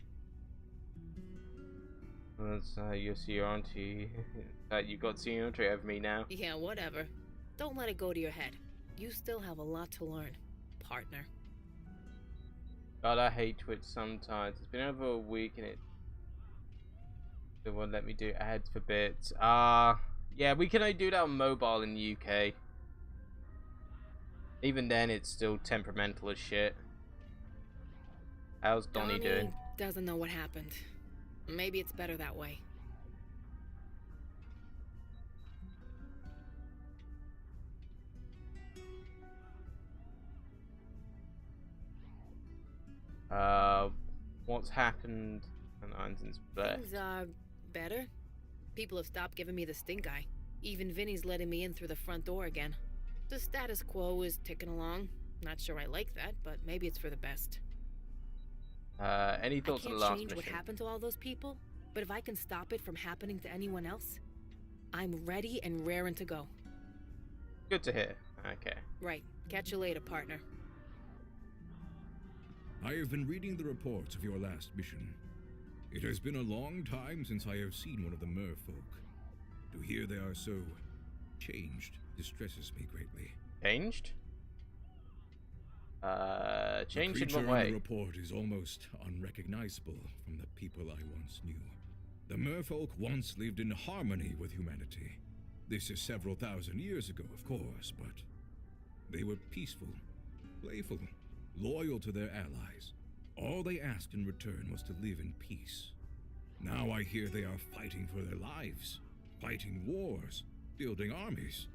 That's you see your auntie. You got seniority over me now. Yeah, whatever. Don't let it go to your head. You still have a lot to learn, partner. God, I hate Twitch sometimes. It's been over a week and it won't let me do ads for bits. Yeah, we can only do that on mobile in the UK. Even then, it's still temperamental as shit. How's Donnie doing? Doesn't know what happened. Maybe it's better that way. What's happened? And since Things are better. People have stopped giving me the stink eye. Even Vinny's letting me in through the front door again. The status quo is ticking along. Not sure I like that, but maybe it's for the best. Any thoughts I on can't the last change what mission? happened to all those people, but if I can stop it from happening to anyone else, I'm ready and raring to go. Good to hear. Okay. Right. Catch you later, partner. I have been reading the reports of your last mission. It has been a long time since I have seen one of the merfolk. To hear they are so changed distresses me greatly. Changed? Changed The in creature what way? in the report is almost unrecognizable from the people I once knew. The merfolk once lived in harmony with humanity. This is several thousand years ago, of course, but they were peaceful, playful, loyal to their allies. All they asked in return was to live in peace. Now I hear they are fighting for their lives, fighting wars, building armies.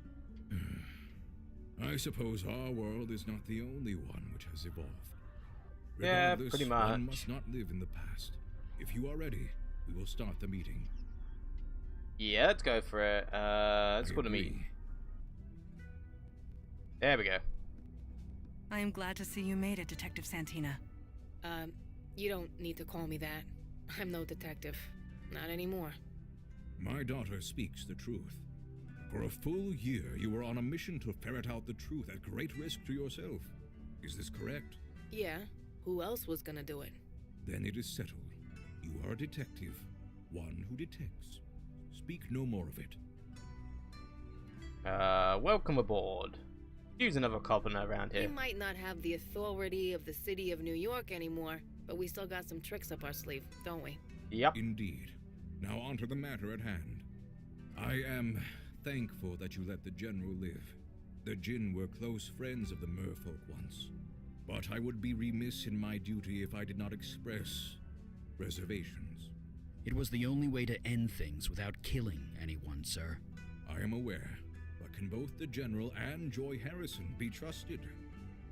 I suppose our world is not the only one which has evolved. Yeah, Regardless, pretty one much. must not live in the past. If you are ready, we will start the meeting. Yeah, let's go for it. Let's I go to agree. meeting. There we go. I am glad to see you made it, Detective Santina. You don't need to call me that. I'm no detective. Not anymore. My daughter speaks the truth. For a full year, you were on a mission to ferret out the truth at great risk to yourself. Is this correct? Yeah. Who else was gonna do it? Then it is settled. You are a detective, one who detects. Speak no more of it. Welcome aboard. Use another cobbler around We here. might not have the authority of the city of New York anymore, but we still got some tricks up our sleeve, don't we? Yep. Indeed. Now on to the matter at hand. I am thankful that you let the General live. The Jinn were close friends of the merfolk once. But I would be remiss in my duty if I did not express reservations. It was the only way to end things without killing anyone, sir. I am aware, but can both the General and Joy Harrison be trusted?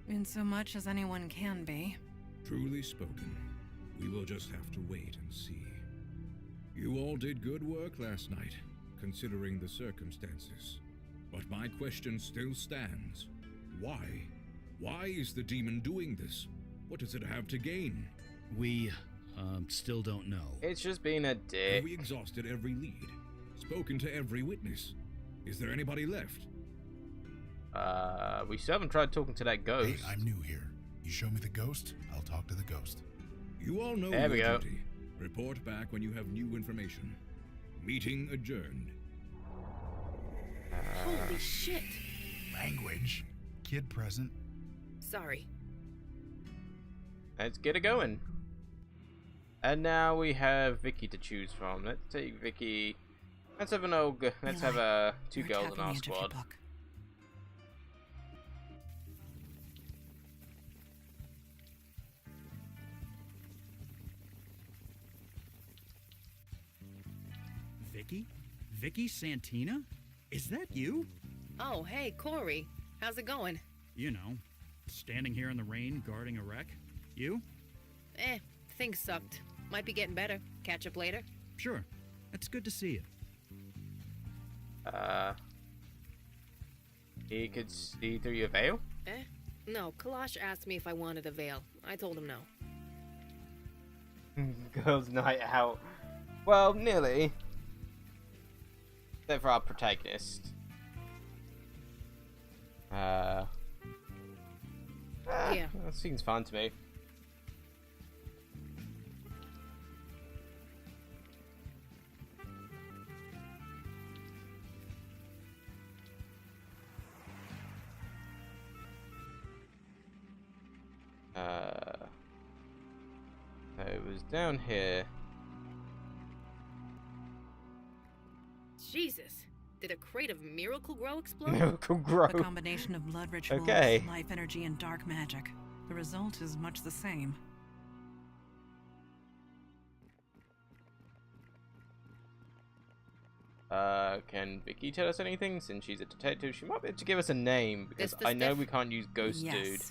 In so much as anyone can be. Truly spoken. We will just have to wait and see. You all did good work last night, considering the circumstances. But my question still stands. Why? Why is the demon doing this? What does it have to gain? We, still don't know. It's just being a dick. Have we exhausted every lead? Spoken to every witness? Is there anybody left? We still haven't tried talking to that ghost. Hey, I'm new here. You show me the ghost, I'll talk to the ghost. You all know There we your go. duty. Report back when you have new information. Meeting adjourned. Holy shit! Language. Kid present. Sorry. Let's get it going. And now we have Vicky to choose from. Let's take Vicky. Let's have an old. Let's have two You're girls in tapping our the edge of your squad. book. Vicky? Vicky Santina? Is that you? Oh, hey, Corey. How's it going? You know, standing here in the rain guarding a wreck. You? Things sucked. Might be getting better. Catch up later. Sure. It's good to see you. He could see through your veil. No, Kalash asked me if I wanted a veil. I told him no. Girls' night out. Well, nearly. Except for our protagonist. Yeah. That seems fun to me. It was down here. Jesus. Did a crate of Miracle Grow explode? Miracle Grow. A combination of blood rituals, Okay. life energy, and dark magic. The result is much the same. Can Vicky tell us anything? Since she's a detective, she might be able to give us a name, because This the I know stiff? we can't use Ghost Yes. Dude.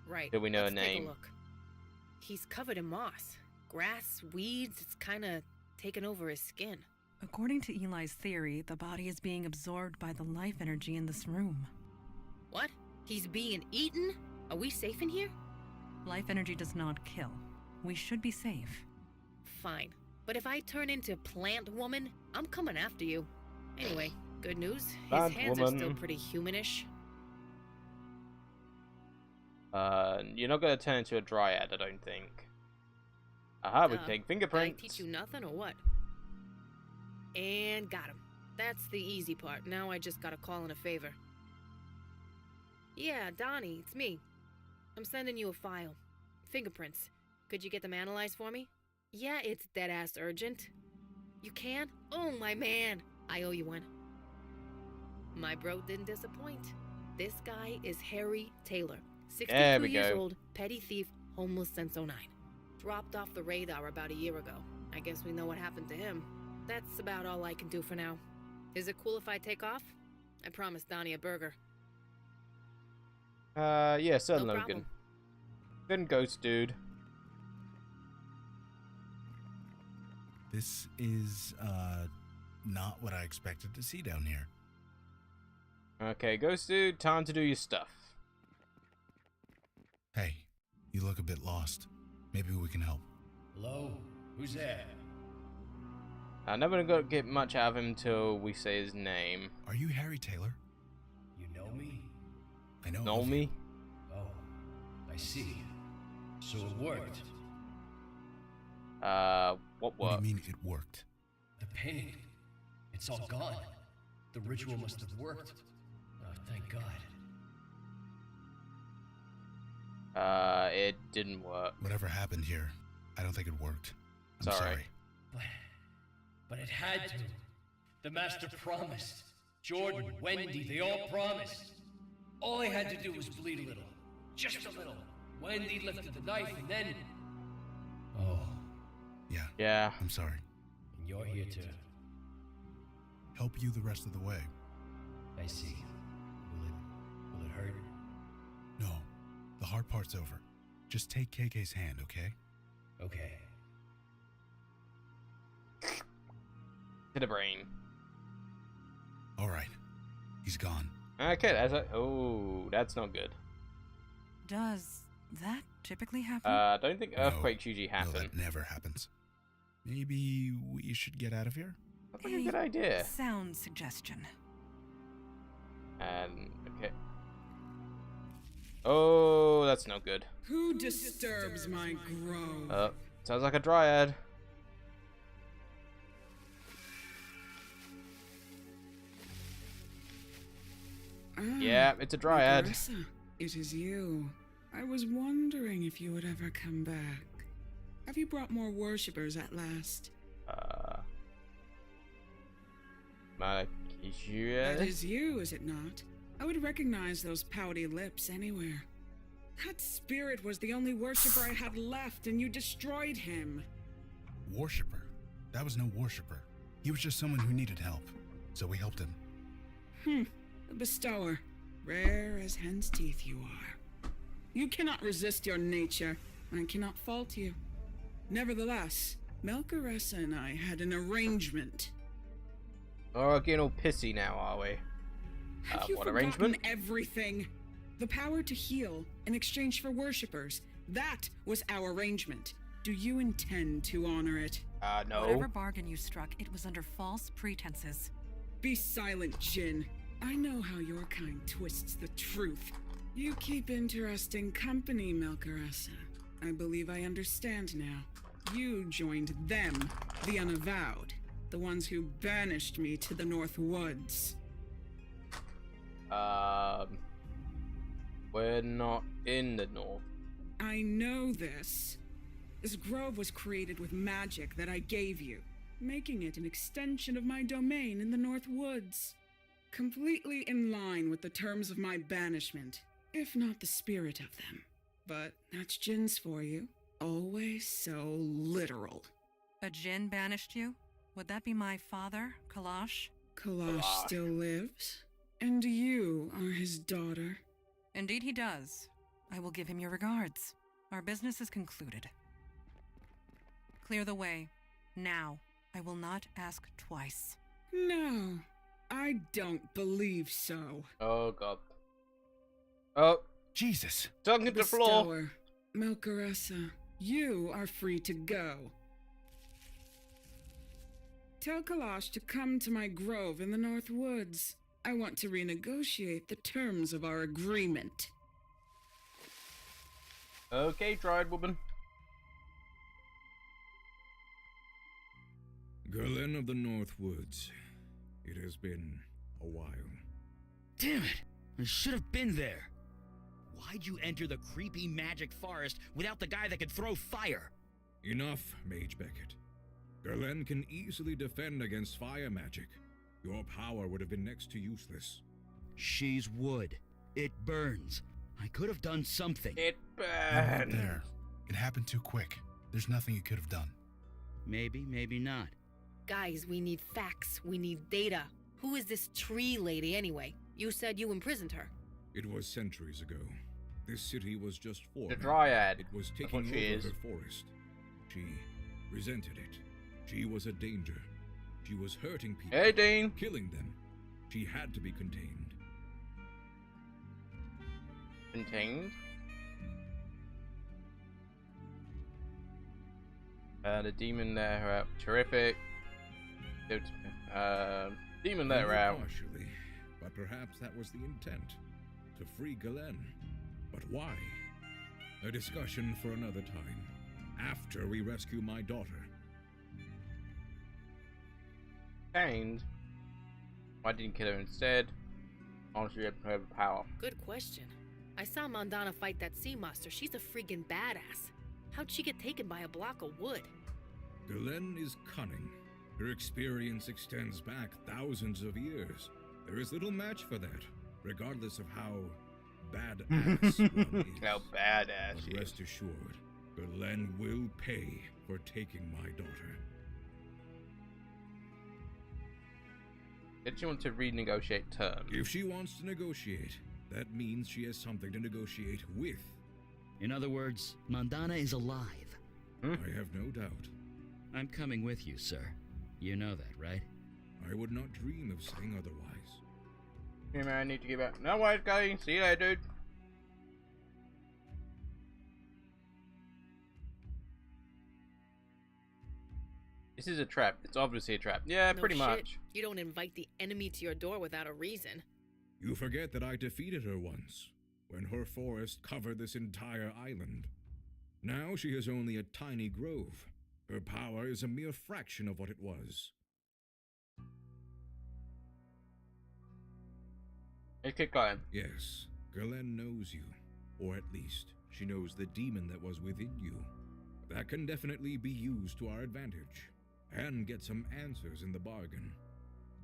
Right. Do we know Let's a take name? look. He's covered in moss. Grass, weeds, it's kinda taken over his skin. According to Eli's theory, the body is being absorbed by the life energy in this room. What? He's being eaten? Are we safe in here? Life energy does not kill. We should be safe. Fine. But if I turn into Plant Woman, I'm coming after you. Anyway, good news. His Plant hands are Woman. still pretty humanish. You're not gonna turn into a dryad, I don't think. Aha, we can take Did I fingerprints. teach you nothing or what? And got him. That's the easy part. Now I just gotta call in a favor. Yeah, Donnie, it's me. I'm sending you a file. Fingerprints. Could you get them analyzed for me? Yeah, it's dead-ass urgent. You can? Oh, my man. I owe you one. My bro didn't disappoint. This guy is Harry Taylor. 62 years go. old, petty thief, homeless since '09. Dropped off the radar about a year ago. I guess we know what happened to him. That's about all I can do for now. Is it cool if I take off? I promised Donnie a burger. Yeah, Sir No Logan. problem. Good Ghost Dude. This is, not what I expected to see down here. Okay, Ghost Dude, time to do your stuff. You look a bit lost. Maybe we can help. Hello? Who's there? I'm never gonna get much out of him till we say his name. Are you Harry Taylor? You know me? I know. Know of me? you. Oh, I see. So it worked. What What do you mean it worked? The painting. It's all gone. The ritual must have worked. Oh, thank God. It didn't work. Whatever happened here, I don't think it worked. I'm Sorry. But it had to. The Master promised. Jordan, Wendy, they all promised. All I had to do was bleed a little. Just a little. Wendy lifted the knife and then... Oh, Yeah. Yeah. I'm sorry. and you're here to... Help you the rest of the way. I see. Will it hurt? No. The hard part's over. Just take KK's hand, okay? Okay. To the brain. All right. He's gone. Okay, oh, that's not good. Does that typically happen? I don't think No. earthquakes usually No, happen. that never happens. Maybe we should get out of here? That's like a good idea. Sound suggestion. And okay. Oh, that's no good. Who disturbs my grove? Sounds like a dryad. Yeah, it's a dryad. Margaressa, it is you. I was wondering if you would ever come back. Have you brought more worshippers at last? That That is you, is it not? I would recognize those pouty lips anywhere. That spirit was the only worshipper I had left, and you destroyed him. Worshipper? That was no worshipper. He was just someone who needed help. So we helped him. A bestower. Rare as hen's teeth you are. You cannot resist your nature. I cannot fault you. Nevertheless, Melcaressa and I had an arrangement. Oh, we're getting all pissy now, are we? Have you what forgotten arrangement? everything? The power to heal in exchange for worshippers. That was our arrangement. Do you intend to honor it? No. Whatever bargain you struck, it was under false pretenses. Be silent, Jin. I know how your kind twists the truth. You keep interesting company, Melcaressa. I believe I understand now. You joined them, the Unavowed, the ones who banished me to the North Woods. We're not in the north. I know this. This grove was created with magic that I gave you, making it an extension of my domain in the North Woods. Completely in line with the terms of my banishment, if not the spirit of them. But that's Jin's for you. Always so literal. A Jinn banished you? Would that be my father, Kalash? Kalash still lives, and you are his daughter. Indeed he does. I will give him your regards. Our business is concluded. Clear the way. Now. I will not ask twice. No, I don't believe so. Oh, God. Oh, Jesus. talking to the floor. Bestower, Melcaressa, you are free to go. Tell Kalash to come to my grove in the North Woods. I want to renegotiate the terms of our agreement. Okay, dryad woman. Gerlen of the North Woods. It has been a while. Damn it! I should have been there. Why'd you enter the creepy magic forest without the guy that could throw fire? Enough, Mage Beckett. Gerlen can easily defend against fire magic. Your power would have been next to useless. She's wood. It burns. I could have done something. It You're right burned. there. It happened too quick. There's nothing you could have done. Maybe, maybe not. Guys, we need facts. We need data. Who is this tree lady anyway? You said you imprisoned her. It was centuries ago. This city was just formed. The dryad. It was That's what taking she over is. her forest. She resented it. She was a danger. She was hurting people. Hey, Dean. Killing them. She had to be contained. Contained. The demon let her out. Terrific. Demon let her Only out. partially, but perhaps that was the intent. To free Galen. But why? A discussion for another time. After we rescue my daughter. And why didn't you kill her instead? Honestly, had her power. Good question. I saw Mandana fight that sea monster. She's a freaking badass. How'd she get taken by a block of wood? Galen is cunning. Her experience extends back thousands of years. There is little match for that, regardless of how badass one is. How badass But she is. rest assured, Galen will pay for taking my daughter. Did she want to renegotiate terms? If she wants to negotiate, that means she has something to negotiate with. In other words, Mandana is alive. I have no doubt. I'm coming with you, sir. You know that, right? I would not dream of saying otherwise. Hey man, I need to give up. No worries, guys. See you later, dude. This is a trap. It's obviously a trap. Yeah, No pretty shit. much. You don't invite the enemy to your door without a reason. You forget that I defeated her once, when her forest covered this entire island. Now she has only a tiny grove. Her power is a mere fraction of what it was. Let's keep going. Yes, Galen knows you. Or at least, she knows the demon that was within you. That can definitely be used to our advantage. And get some answers in the bargain.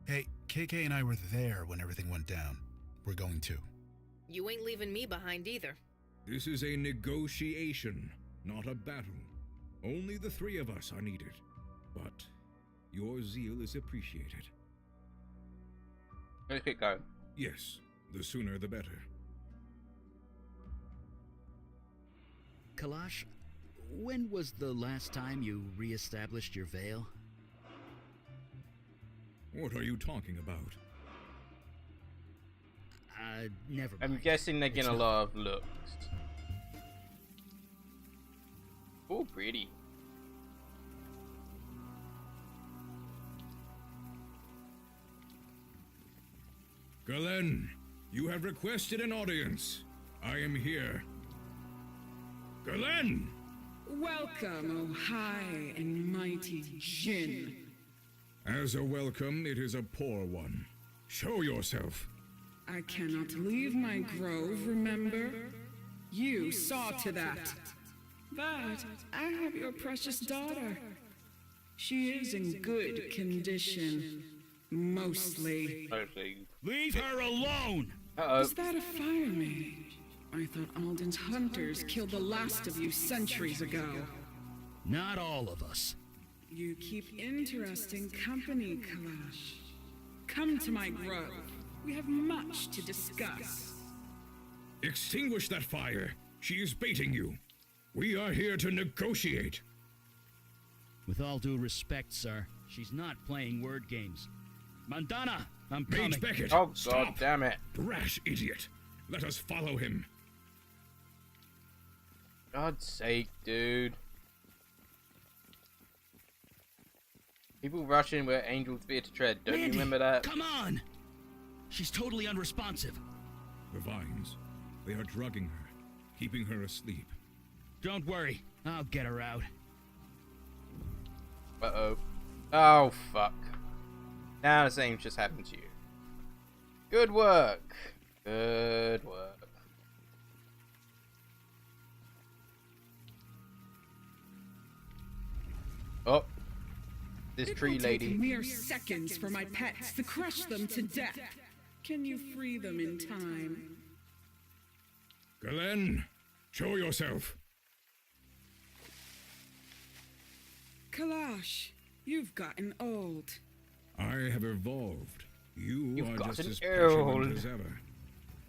Hey, KK and I were there when everything went down. We're going too. You ain't leaving me behind either. This is a negotiation, not a battle. Only the three of us are needed. But your zeal is appreciated. Let's keep going. Yes, the sooner the better. Kalash, when was the last time you re-established your veil? What are you talking about? Never mind. I'm guessing they're It's getting a not- lot of looks. Oh, pretty. Galen, you have requested an audience. I am here. Galen! Welcome, O high and mighty Jinn. As a welcome, it is a poor one. Show yourself. I cannot leave my grove, remember? You saw to that. But I have your precious daughter. She is in good condition. Mostly. Mostly. Leave her alone! Uh-oh. Is that a fire mage? I thought Alden's hunters killed the last of you centuries ago. Not all of us. You keep interesting company, Kalash. Come to my grove. We have much to discuss. Extinguish that fire. She is baiting you. We are here to negotiate. With all due respect, sir, she's not playing word games. Mandana, I'm coming. Mage Beckett, Oh, stop! God damn it. Rash idiot. Let us follow him. God's sake, dude. People rush in where angels fear to tread. Don't you Mandy, remember that? Come on! She's totally unresponsive. The vines. They are drugging her, keeping her asleep. Don't worry, I'll get her out. Uh-oh. Oh, fuck. Now the same just happened to you. Good work. Good work. Oh. This It tree will take lady. mere seconds for my pets to crush them to death. Can you free them in time? Galen, show yourself. Kalash, you've gotten old. I have evolved. You are just gotten as petulant old. as ever.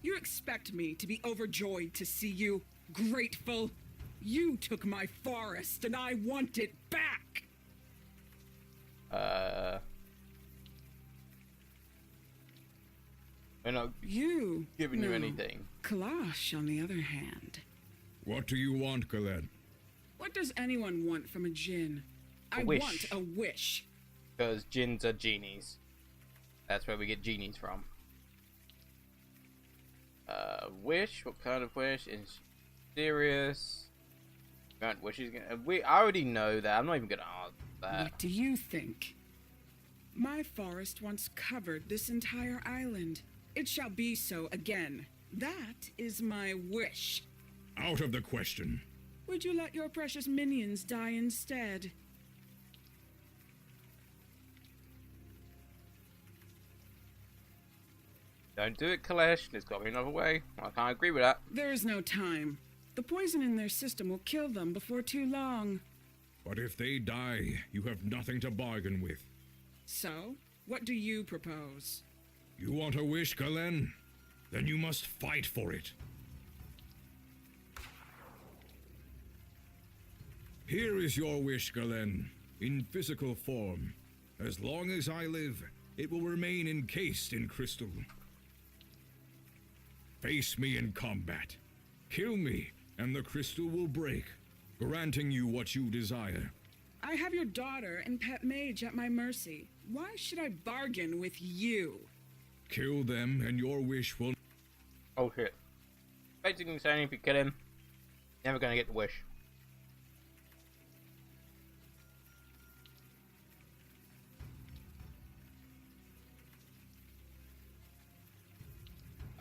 You expect me to be overjoyed to see you, grateful? You took my forest and I want it back! We're not You? giving you No. anything. Kalash, on the other hand. What do you want, Galen? What does anyone want from a djinn? I wish. want a wish. Because djinns are genies. That's where we get genies from. Wish? What kind of wish? Is serious? Grant wishes. I already know that. I'm not even gonna ask that. What do you think? My forest once covered this entire island. It shall be so again. That is my wish. Out of the question. Would you let your precious minions die instead? Don't do it, Kalesh. There's got to be another way. I can't agree with that. There is no time. The poison in their system will kill them before too long. But if they die, you have nothing to bargain with. So, what do you propose? You want a wish, Galen? Then you must fight for it. Here is your wish, Galen, in physical form. As long as I live, it will remain encased in crystal. Face me in combat. Kill me, and the crystal will break, granting you what you desire. I have your daughter and pet mage at my mercy. Why should I bargain with you? Kill them, and your wish will... Oh shit. Basically saying if you kill him, never gonna get the wish.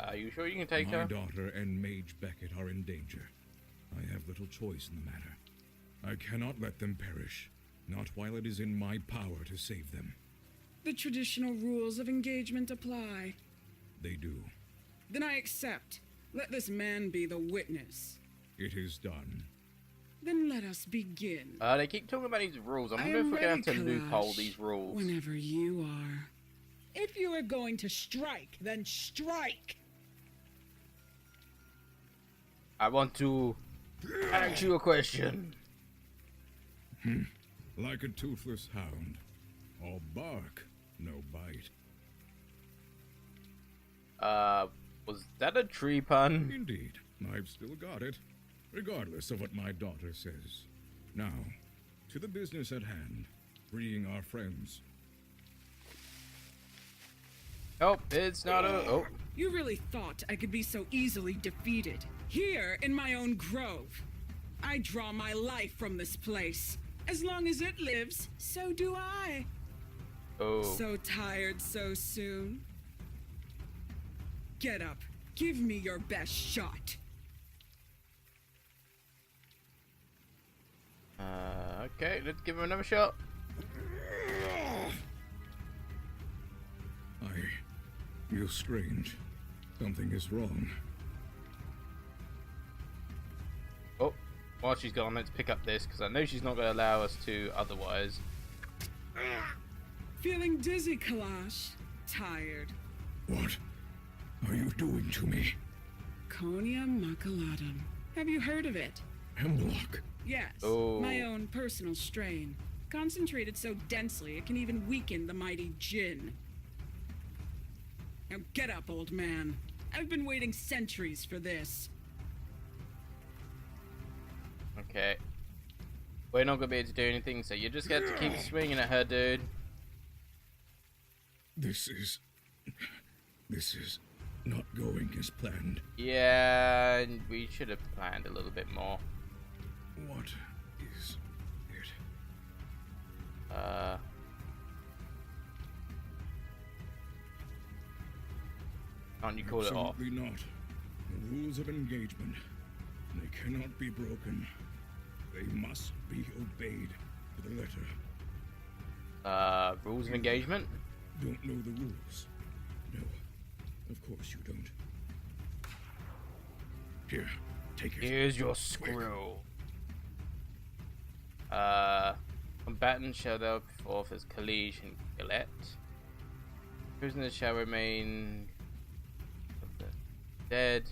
Are you sure you can take her? My daughter and Mage Beckett are in danger. I have little choice in the matter. I cannot let them perish, not while it is in my power to save them. The traditional rules of engagement apply. They do. Then I accept. Let this man be the witness. It is done. Then let us begin. They keep talking about these rules. I wonder if we're going to have to loophole these rules. Whenever you are. If you are going to strike, then strike! I want to ask you a question. Like a toothless hound. All bark, no bite. Was that a tree pun? Indeed. I've still got it, regardless of what my daughter says. Now, to the business at hand, freeing our friends. Oh, it's not a... Oh. You really thought I could be so easily defeated? Here, in my own grove. I draw my life from this place. As long as it lives, so do I. Oh. So tired so soon? Get up. Give me your best shot. Okay, let's give him another shot. I feel strange. Something is wrong. Oh, while she's gone, let's pick up this, because I know she's not going to allow us to otherwise. Feeling dizzy, Kalash? Tired. What are you doing to me? Konia Makalatum. Have you heard of it? Hemlock. Yes, Oh. my own personal strain. Concentrated so densely it can even weaken the mighty Jinn. Now get up, old man. I've been waiting centuries for this. Okay. We're not going to be able to do anything, so you just got to keep swinging at her, dude. This is not going as planned. Yeah, we should have planned a little bit more. What is it? Can't you call it off? Absolutely not. The rules of engagement. They cannot be broken. They must be obeyed to the letter. Rules of engagement? Don't know the rules. No, of course you don't. Here, take it. Here's your screw. Combatants shall go forth as Kalish and Gillette. Prisoners shall remain dead.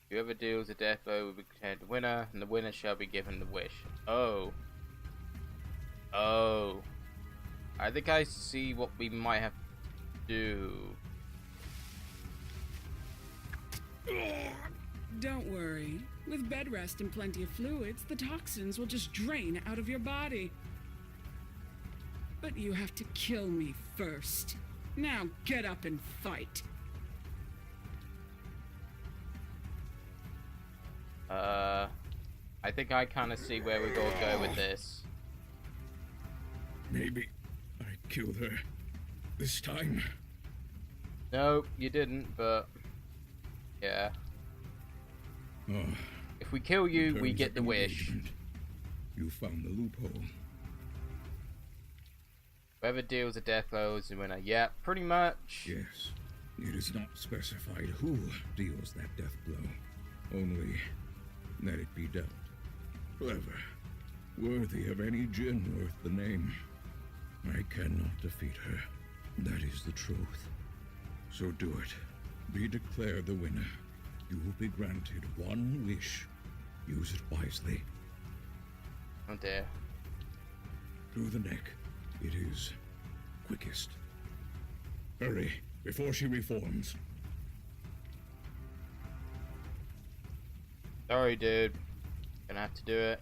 Whoever deals a death blow will be declared the winner, and the winner shall be given the wish. Oh. Oh. I think I see what we might have to do. Don't worry. With bed rest and plenty of fluids, the toxins will just drain out of your body. But you have to kill me first. Now get up and fight. I think I kind of see where we're going to go with this. Maybe I killed her this time. No, you didn't, but yeah. Oh, if we kill you, we get the wish. You found the loophole. Whoever deals the death blow is the winner. Yeah, pretty much. Yes. It is not specified who deals that death blow. Only that it be dealt. Clever. Worthy of any djinn worth the name. I cannot defeat her. That is the truth. So do it. Be declared the winner. You will be granted one wish. Use it wisely. Oh dear. Through the neck. It is quickest. Hurry, before she reforms. Sorry, dude. Gonna have to do it.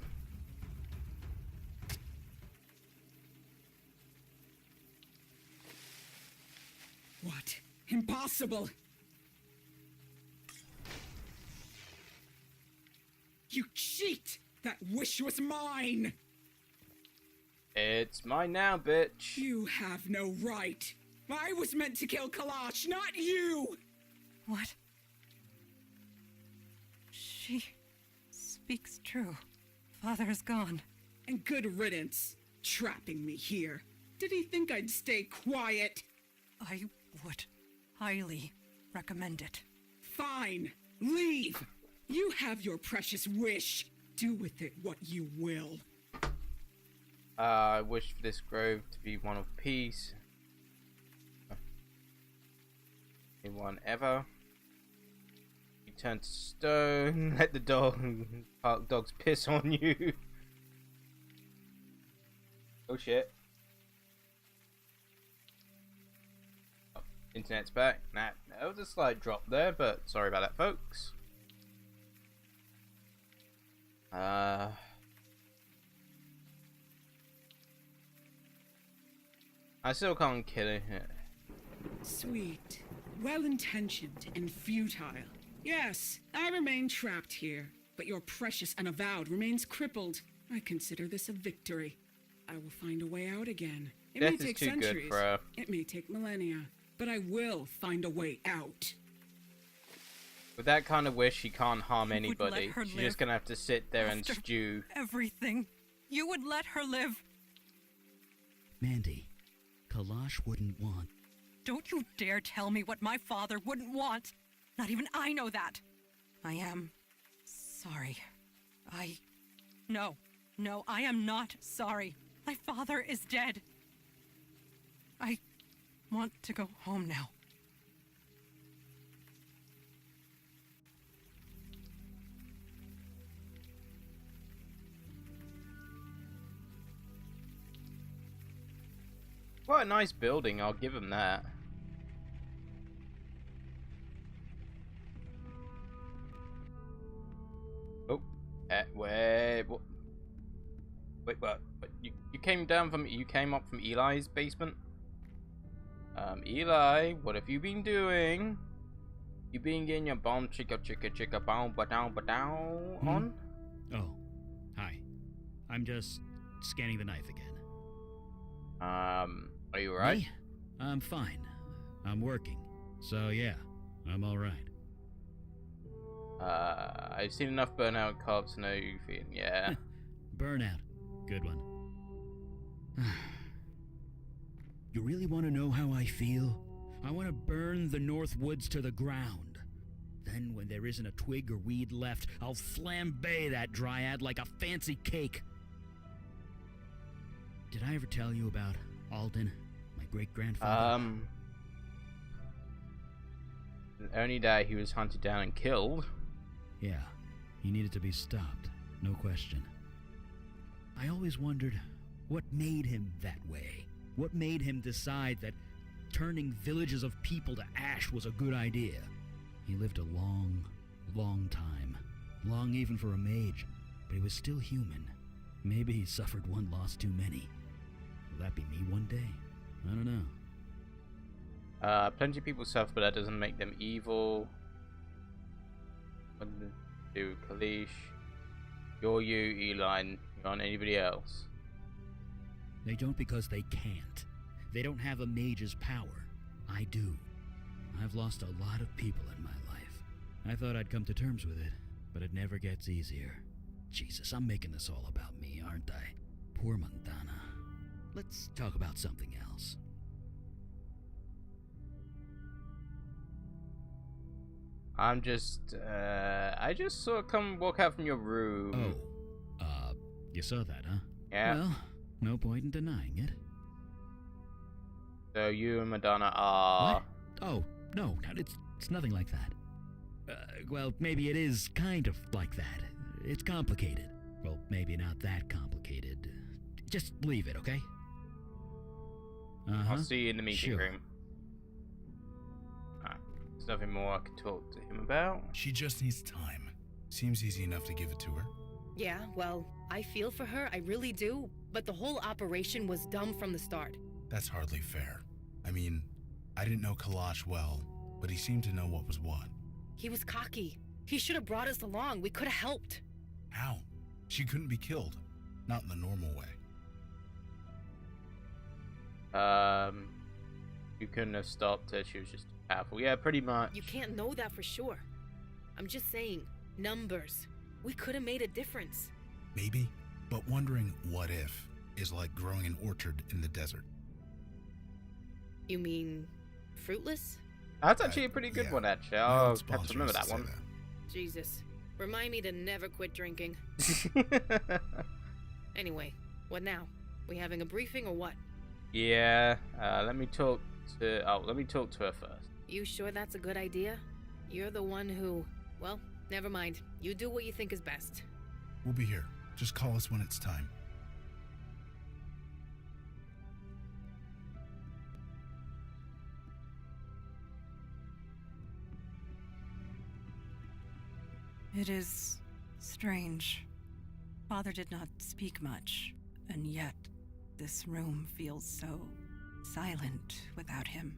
What? Impossible! You cheat! That wish was mine! It's mine now, bitch. You have no right. I was meant to kill Kalash, not you! What? She speaks true. Father is gone. And good riddance, trapping me here. Did he think I'd stay quiet? I would highly recommend it. Fine, leave! You have your precious wish. Do with it what you will. I wish for this grove to be one of peace. Anyone ever. You turn to stone, let the park dogs piss on you. Oh shit. Oh, internet's back. Nah, there was a slight drop there, but sorry about that, folks. I still can't kill it. Sweet, well-intentioned, and futile. Yes, I remain trapped here, but your precious Unavowed remains crippled. I consider this a victory. I will find a way out again. It may take centuries. It may take millennia, but I will find a way out. With that kind of wish, she can't harm anybody. She's just gonna have to sit there and stew. Everything. You would let her live. Mandy, Kalash wouldn't want. Don't you dare tell me what my father wouldn't want. Not even I know that. I am sorry. No, I am not sorry. My father is dead. I want to go home now. Quite a nice building, I'll give him that. Oh, wait, what? Wait, what? You came down from, you came up from Eli's basement? Eli, what have you been doing? You been getting your bomb chicka bow ba-dow on? Oh, hi. I'm just scanning the knife again. Are you alright? Me? I'm fine. I'm working. So yeah, I'm alright. I've seen enough burnout cops to know you feeling, yeah. Burnout. Good one. You really want to know how I feel? I want to burn the North Woods to the ground. Then when there isn't a twig or weed left, I'll flambe that dryad like a fancy cake. Did I ever tell you about Alden, my great-grandfather? The only day he was hunted down and killed. Yeah, he needed to be stopped, no question. I always wondered what made him that way. What made him decide that turning villages of people to ash was a good idea? He lived a long, long time. Long even for a mage, but he was still human. Maybe he suffered one loss too many. Will that be me one day? I don't know. Plenty of people suffer, but that doesn't make them evil. What did they do? Kalish. You're you, Eli, and you're on anybody else. They don't because they can't. They don't have a mage's power. I do. I've lost a lot of people in my life. I thought I'd come to terms with it, but it never gets easier. Jesus, I'm making this all about me, aren't I? Poor Montana. Let's talk about something else. I'm just, I just saw it come walk out from your room. Oh, you saw that, huh? Yeah. Well, no point in denying it. So you and Madonna are... What? Oh, no, it's nothing like that. Well, maybe it is kind of like that. It's complicated. Well, maybe not that complicated. Just leave it, okay? I'll see you in the meeting Sure. room. There's nothing more I can talk to him about. She just needs time. Seems easy enough to give it to her. Yeah, well, I feel for her, I really do. But the whole operation was dumb from the start. That's hardly fair. I mean, I didn't know Kalash well, but he seemed to know what was what. He was cocky. He should have brought us along. We could have helped. How? She couldn't be killed. Not in the normal way. You couldn't have stopped her. She was just powerful. Yeah, pretty much. You can't know that for sure. I'm just saying, numbers. We could have made a difference. Maybe, but wondering what if is like growing an orchard in the desert. You mean fruitless? That's actually a pretty good one, actually. I'll have to remember that one. Jesus. Remind me to never quit drinking. Anyway, what now? We having a briefing or what? Yeah, let me talk to her first. You sure that's a good idea? You're the one who... Well, never mind. You do what you think is best. We'll be here. Just call us when it's time. It is strange. Father did not speak much, and yet this room feels so silent without him.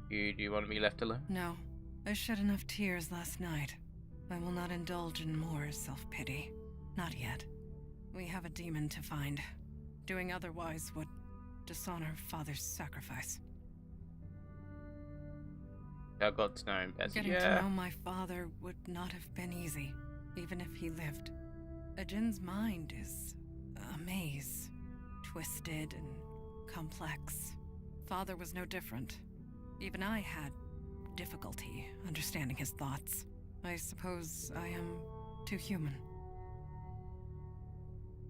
Do you want to be left alone? No, I shed enough tears last night. I will not indulge in more self-pity. Not yet. We have a demon to find. Doing otherwise would dishonor Father's sacrifice. I got to know him better. Getting to know my father would not have been easy, even if he lived. Ajin's mind is a maze, twisted and complex. Father was no different. Even I had difficulty understanding his thoughts. I suppose I am too human.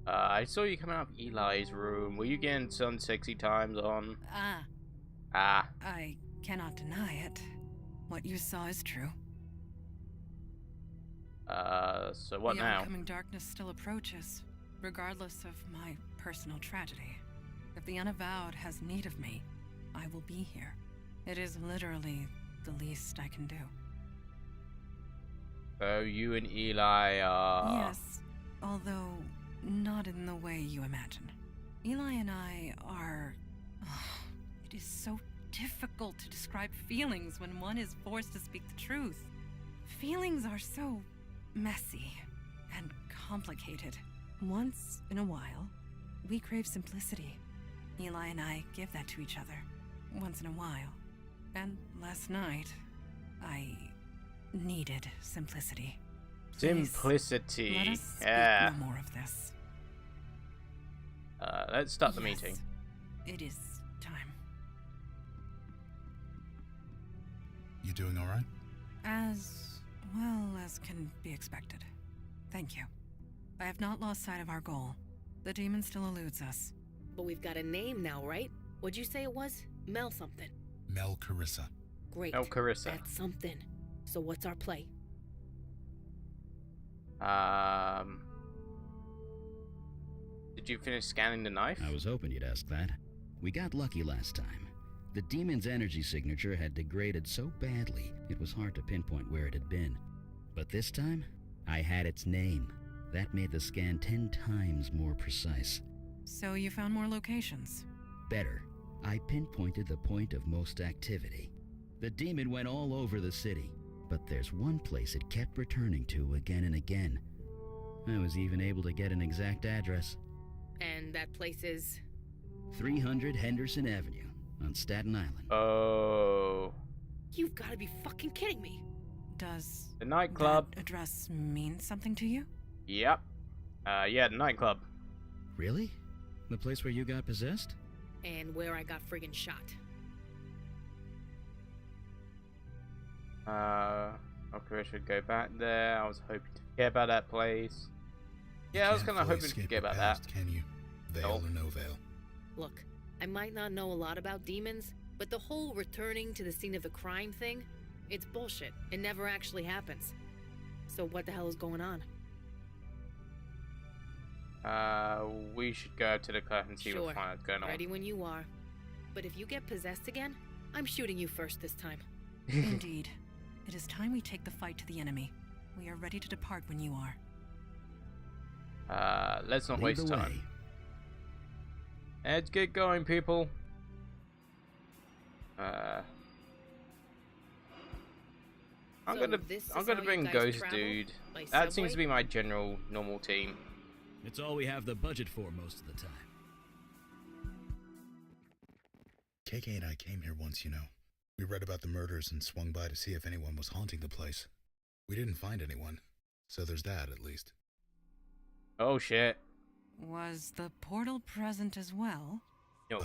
I saw you coming out of Eli's room. Were you getting some sexy times on? I cannot deny it. What you saw is true. So what the now? The oncoming darkness still approaches, regardless of my personal tragedy. If the Unavowed has need of me, I will be here. It is literally the least I can do. So you and Eli are... Yes, although not in the way you imagine. Eli and I are... it is so difficult to describe feelings when one is forced to speak the truth. Feelings are so messy and complicated. Once in a while, we crave simplicity. Eli and I give that to each other, once in a while. And last night, I needed simplicity. Simplicity. Let us speak no more of this. Let's start the meeting. It is time. You doing all right? As well as can be expected. Thank you. I have not lost sight of our goal. The demon still eludes us. But we've got a name now, right? What'd you say it was? Mel something. Mel Carissa. Great. Mel Carissa. That's something. So what's our play? Did you finish scanning the knife? I was hoping you'd ask that. We got lucky last time. The demon's energy signature had degraded so badly it was hard to pinpoint where it had been. But this time, I had its name. That made the scan 10 times more precise. So you found more locations? Better. I pinpointed the point of most activity. The demon went all over the city, but there's one place it kept returning to again and again. I was even able to get an exact address. And that place is? 300 Henderson Avenue on Staten Island. Oh. You've got to be fucking kidding me. Does The nightclub. that address mean something to you? Yep. Yeah, the nightclub. Really? The place where you got possessed? And where I got friggin' shot. Okay, I should go back there. I was hoping to forget about that place. Yeah, I was kind of hoping to forget about that. Can you? Veil or no veil? Look, I might not know a lot about demons, but the whole returning to the scene of the crime thing, it's bullshit. It never actually happens. So what the hell is going on? We should go to the club and see Sure. what's going on. Ready when you are. But if you get possessed again, I'm shooting you first this time. Indeed. It is time we take the fight to the enemy. We are ready to depart when you are. Let's not Lead waste the time. way. Let's get going, people. I'm So gonna this is I'm gonna how bring you guys Ghost travel? Dude. By That seems to subway? be my general normal team. It's all we have the budget for most of the time. KK and I came here once, you know. We read about the murders and swung by to see if anyone was haunting the place. We didn't find anyone, so there's that at least. Oh shit. Was the portal present as well? No.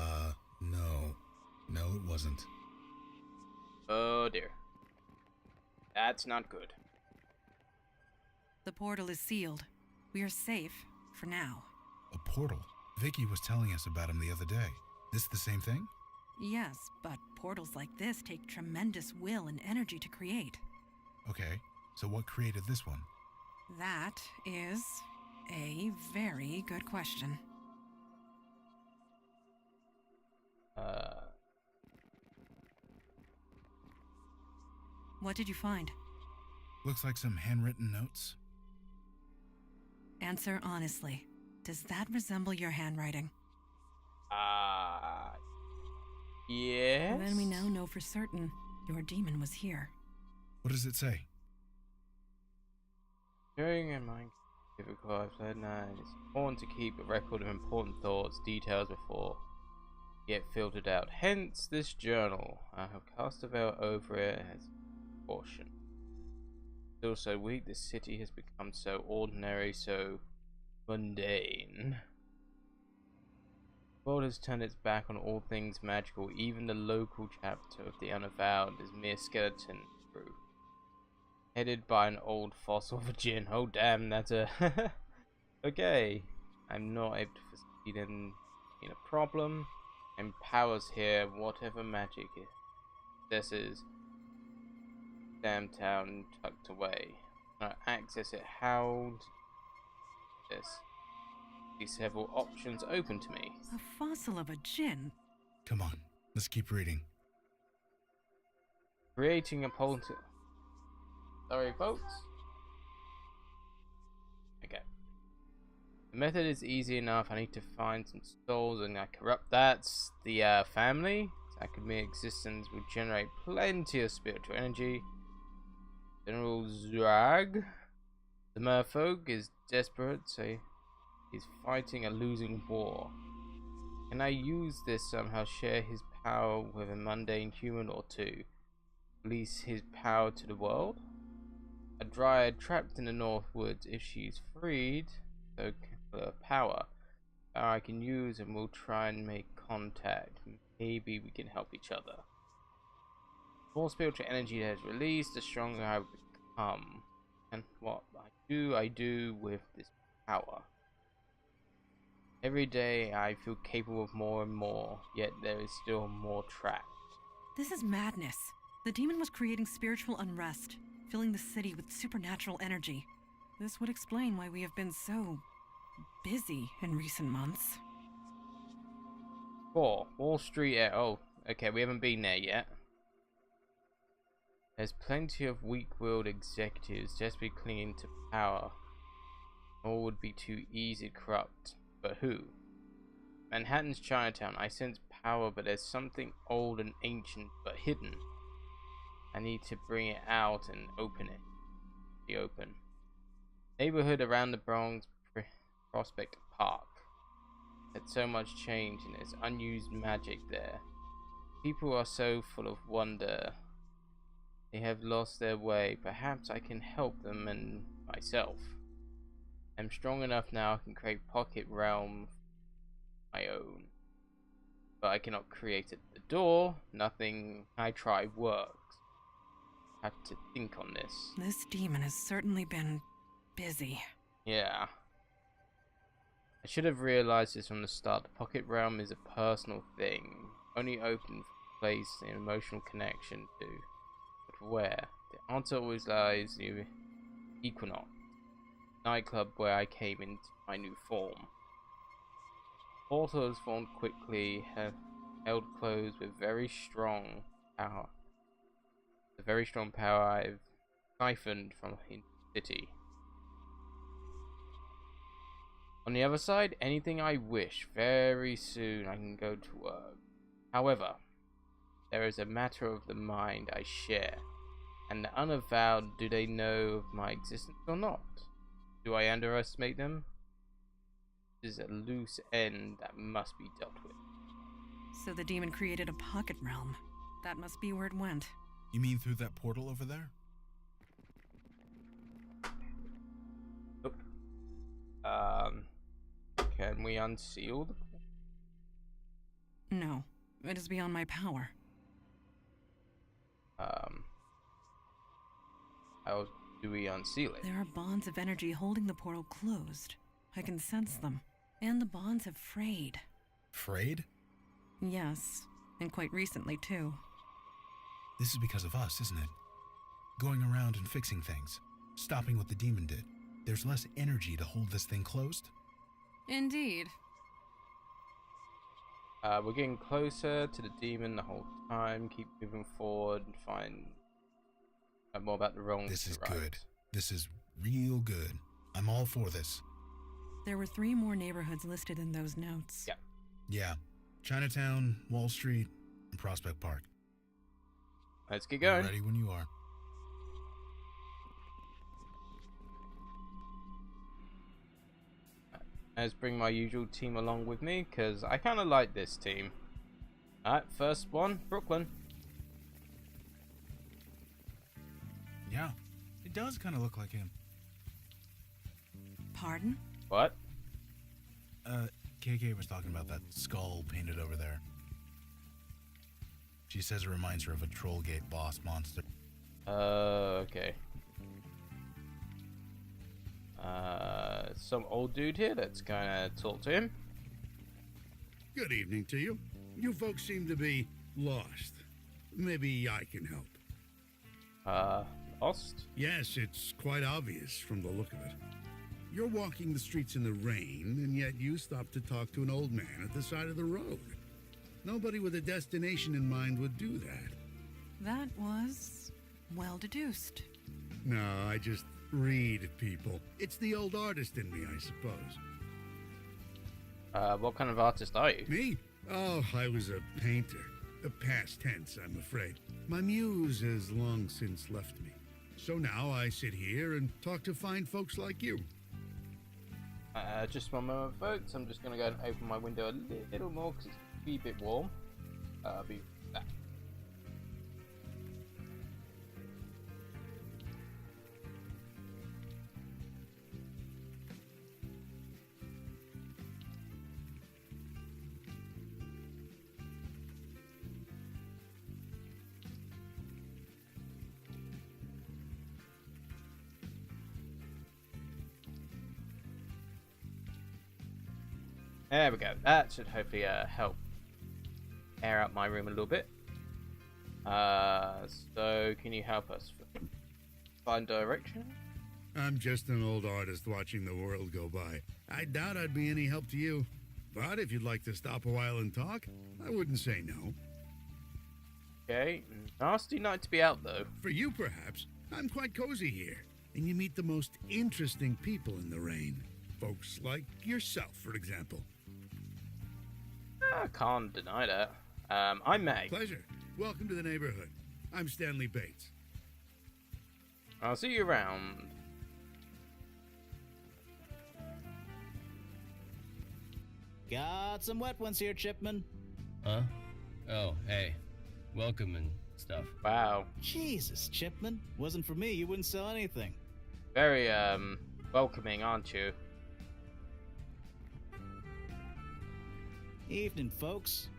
No. No, it wasn't. Oh dear. That's not good. The portal is sealed. We are safe, for now. A portal? Vicky was telling us about him the other day. This the same thing? Yes, but portals like this take tremendous will and energy to create. Okay, so what created this one? That is a very good question. What did you find? Looks like some handwritten notes. Answer honestly. Does that resemble your handwriting? Yes. Then we now know for certain your demon was here. What does it say? During a mind difficult I've led night, it's important to keep a record of important thoughts, details before get filtered out. Hence this journal. I have cast a veil over it as caution. Still so weak, this city has become so ordinary, so mundane. The world has turned its back on all things magical. Even the local chapter of the Unavowed is mere skeleton crew, headed by an old fossil virgin. Oh damn, that's a okay. I'm not able to foresee them being a problem. And powers here, whatever magic it possesses. Damn town tucked away. When I access it, how this? See several options open to me. A fossil of a djinn? Come on, let's keep reading. Creating a polter. Sorry, folks. Okay. The method is easy enough. I need to find some souls and I corrupt that. The family. That mere existence will generate plenty of spiritual energy. General Zurag, the merfolk, is desperate, so he's fighting a losing war. Can I use this somehow, share his power with a mundane human or two? Release his power to the world? A dryad trapped in the North Woods, if she's freed, so her power I can use, and we'll try and make contact. Maybe we can help each other. The more spiritual energy that is released, the stronger I become. And what I do with this power. Every day I feel capable of more and more, yet there is still more trapped. This is madness. The demon was creating spiritual unrest, filling the city with supernatural energy. This would explain why we have been so busy in recent months. 4. Wall Street. Okay, we haven't been there yet. There's plenty of weak-willed executives desperately clinging to power. All would be too easy to corrupt. But who? Manhattan's Chinatown. I sense power, but there's something old and ancient, but hidden. I need to bring it out and open it. The open. Neighborhood around the Bronx Prospect Park. Had so much change and there's unused magic there. People are so full of wonder. They have lost their way. Perhaps I can help them and myself. I'm strong enough now I can create pocket realm my own. But I cannot create it. The door, nothing I try works. Have to think on this. This demon has certainly been busy. Yeah. I should have realized this from the start. The pocket realm is a personal thing. Only open for place an emotional connection to. But where? The answer always lies in the Equinox. Nightclub where I came into my new form. Portals formed quickly, held closed with very strong power. The very strong power I've siphoned from the city. On the other side, anything I wish, very soon I can go to work. However, there is a matter of the mind I share, and the Unavowed, do they know of my existence or not? Do I underestimate them? This is a loose end that must be dealt with. So the demon created a pocket realm. That must be where it went. You mean through that portal over there? Can we unseal the... No, it is beyond my power. How do we unseal it? There are bonds of energy holding the portal closed. I can sense them. And the bonds have frayed. Frayed? Yes, and quite recently, too. This is because of us, isn't it? Going around and fixing things. Stopping what the demon did. There's less energy to hold this thing closed? Indeed. We're getting closer to the demon the whole time. Keep moving forward and find out more about the wrongs. This is to right. good. This is real good. I'm all for this. There were 3 more neighborhoods listed in those notes. Yeah. Yeah. Chinatown, Wall Street, and Prospect Park. Let's get going. Ready when you are. Let's bring my usual team along with me, because I kind of like this team. Alright, first one, Brooklyn. Yeah, it does kind of look like him. Pardon? What? KK was talking about that skull painted over there. She says it reminds her of a Trollgate boss monster. Okay. Some old dude here. Let's kind of talk to him. Good evening to you. You folks seem to be lost. Maybe I can help. Lost? Yes, it's quite obvious from the look of it. You're walking the streets in the rain, and yet you stop to talk to an old man at the side of the road. Nobody with a destination in mind would do that. That was well deduced. No, I just read people. It's the old artist in me, I suppose. What kind of artist are you? Me? Oh, I was a painter. A past tense, I'm afraid. My muse has long since left me. So now I sit here and talk to fine folks like you. Just one moment, folks. I'm just going to go and open my window a little more because it's a wee bit warm. I'll be back. There we go. That should hopefully help air out my room a little bit. So can you help us find direction? I'm just an old artist watching the world go by. I doubt I'd be any help to you. But if you'd like to stop a while and talk, I wouldn't say no. Okay, nasty night to be out though. For you, perhaps. I'm quite cozy here, and you meet the most interesting people in the rain. Folks like yourself, for example. I can't deny that. I'm Meg. Pleasure. Welcome to the neighborhood. I'm Stanley Bates. I'll see you around. Got some wet ones here, Chipman. Huh? Oh, hey. Welcome and stuff. Wow. Jesus, Chipman. Wasn't for me, you wouldn't sell anything. Very, welcoming, aren't you? Evening, folks.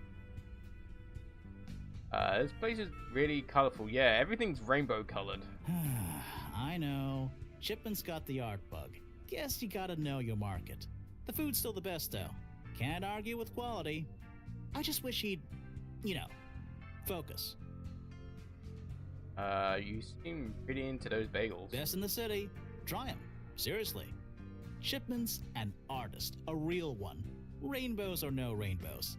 This place is really colorful. Yeah, everything's rainbow colored. I know. Chipman's got the art bug. Guess you gotta know your market. The food's still the best, though. Can't argue with quality. I just wish he'd, focus. You seem pretty into those bagels. Best in the city. Try 'em. Seriously. Chipman's an artist. A real one. Rainbows or no rainbows.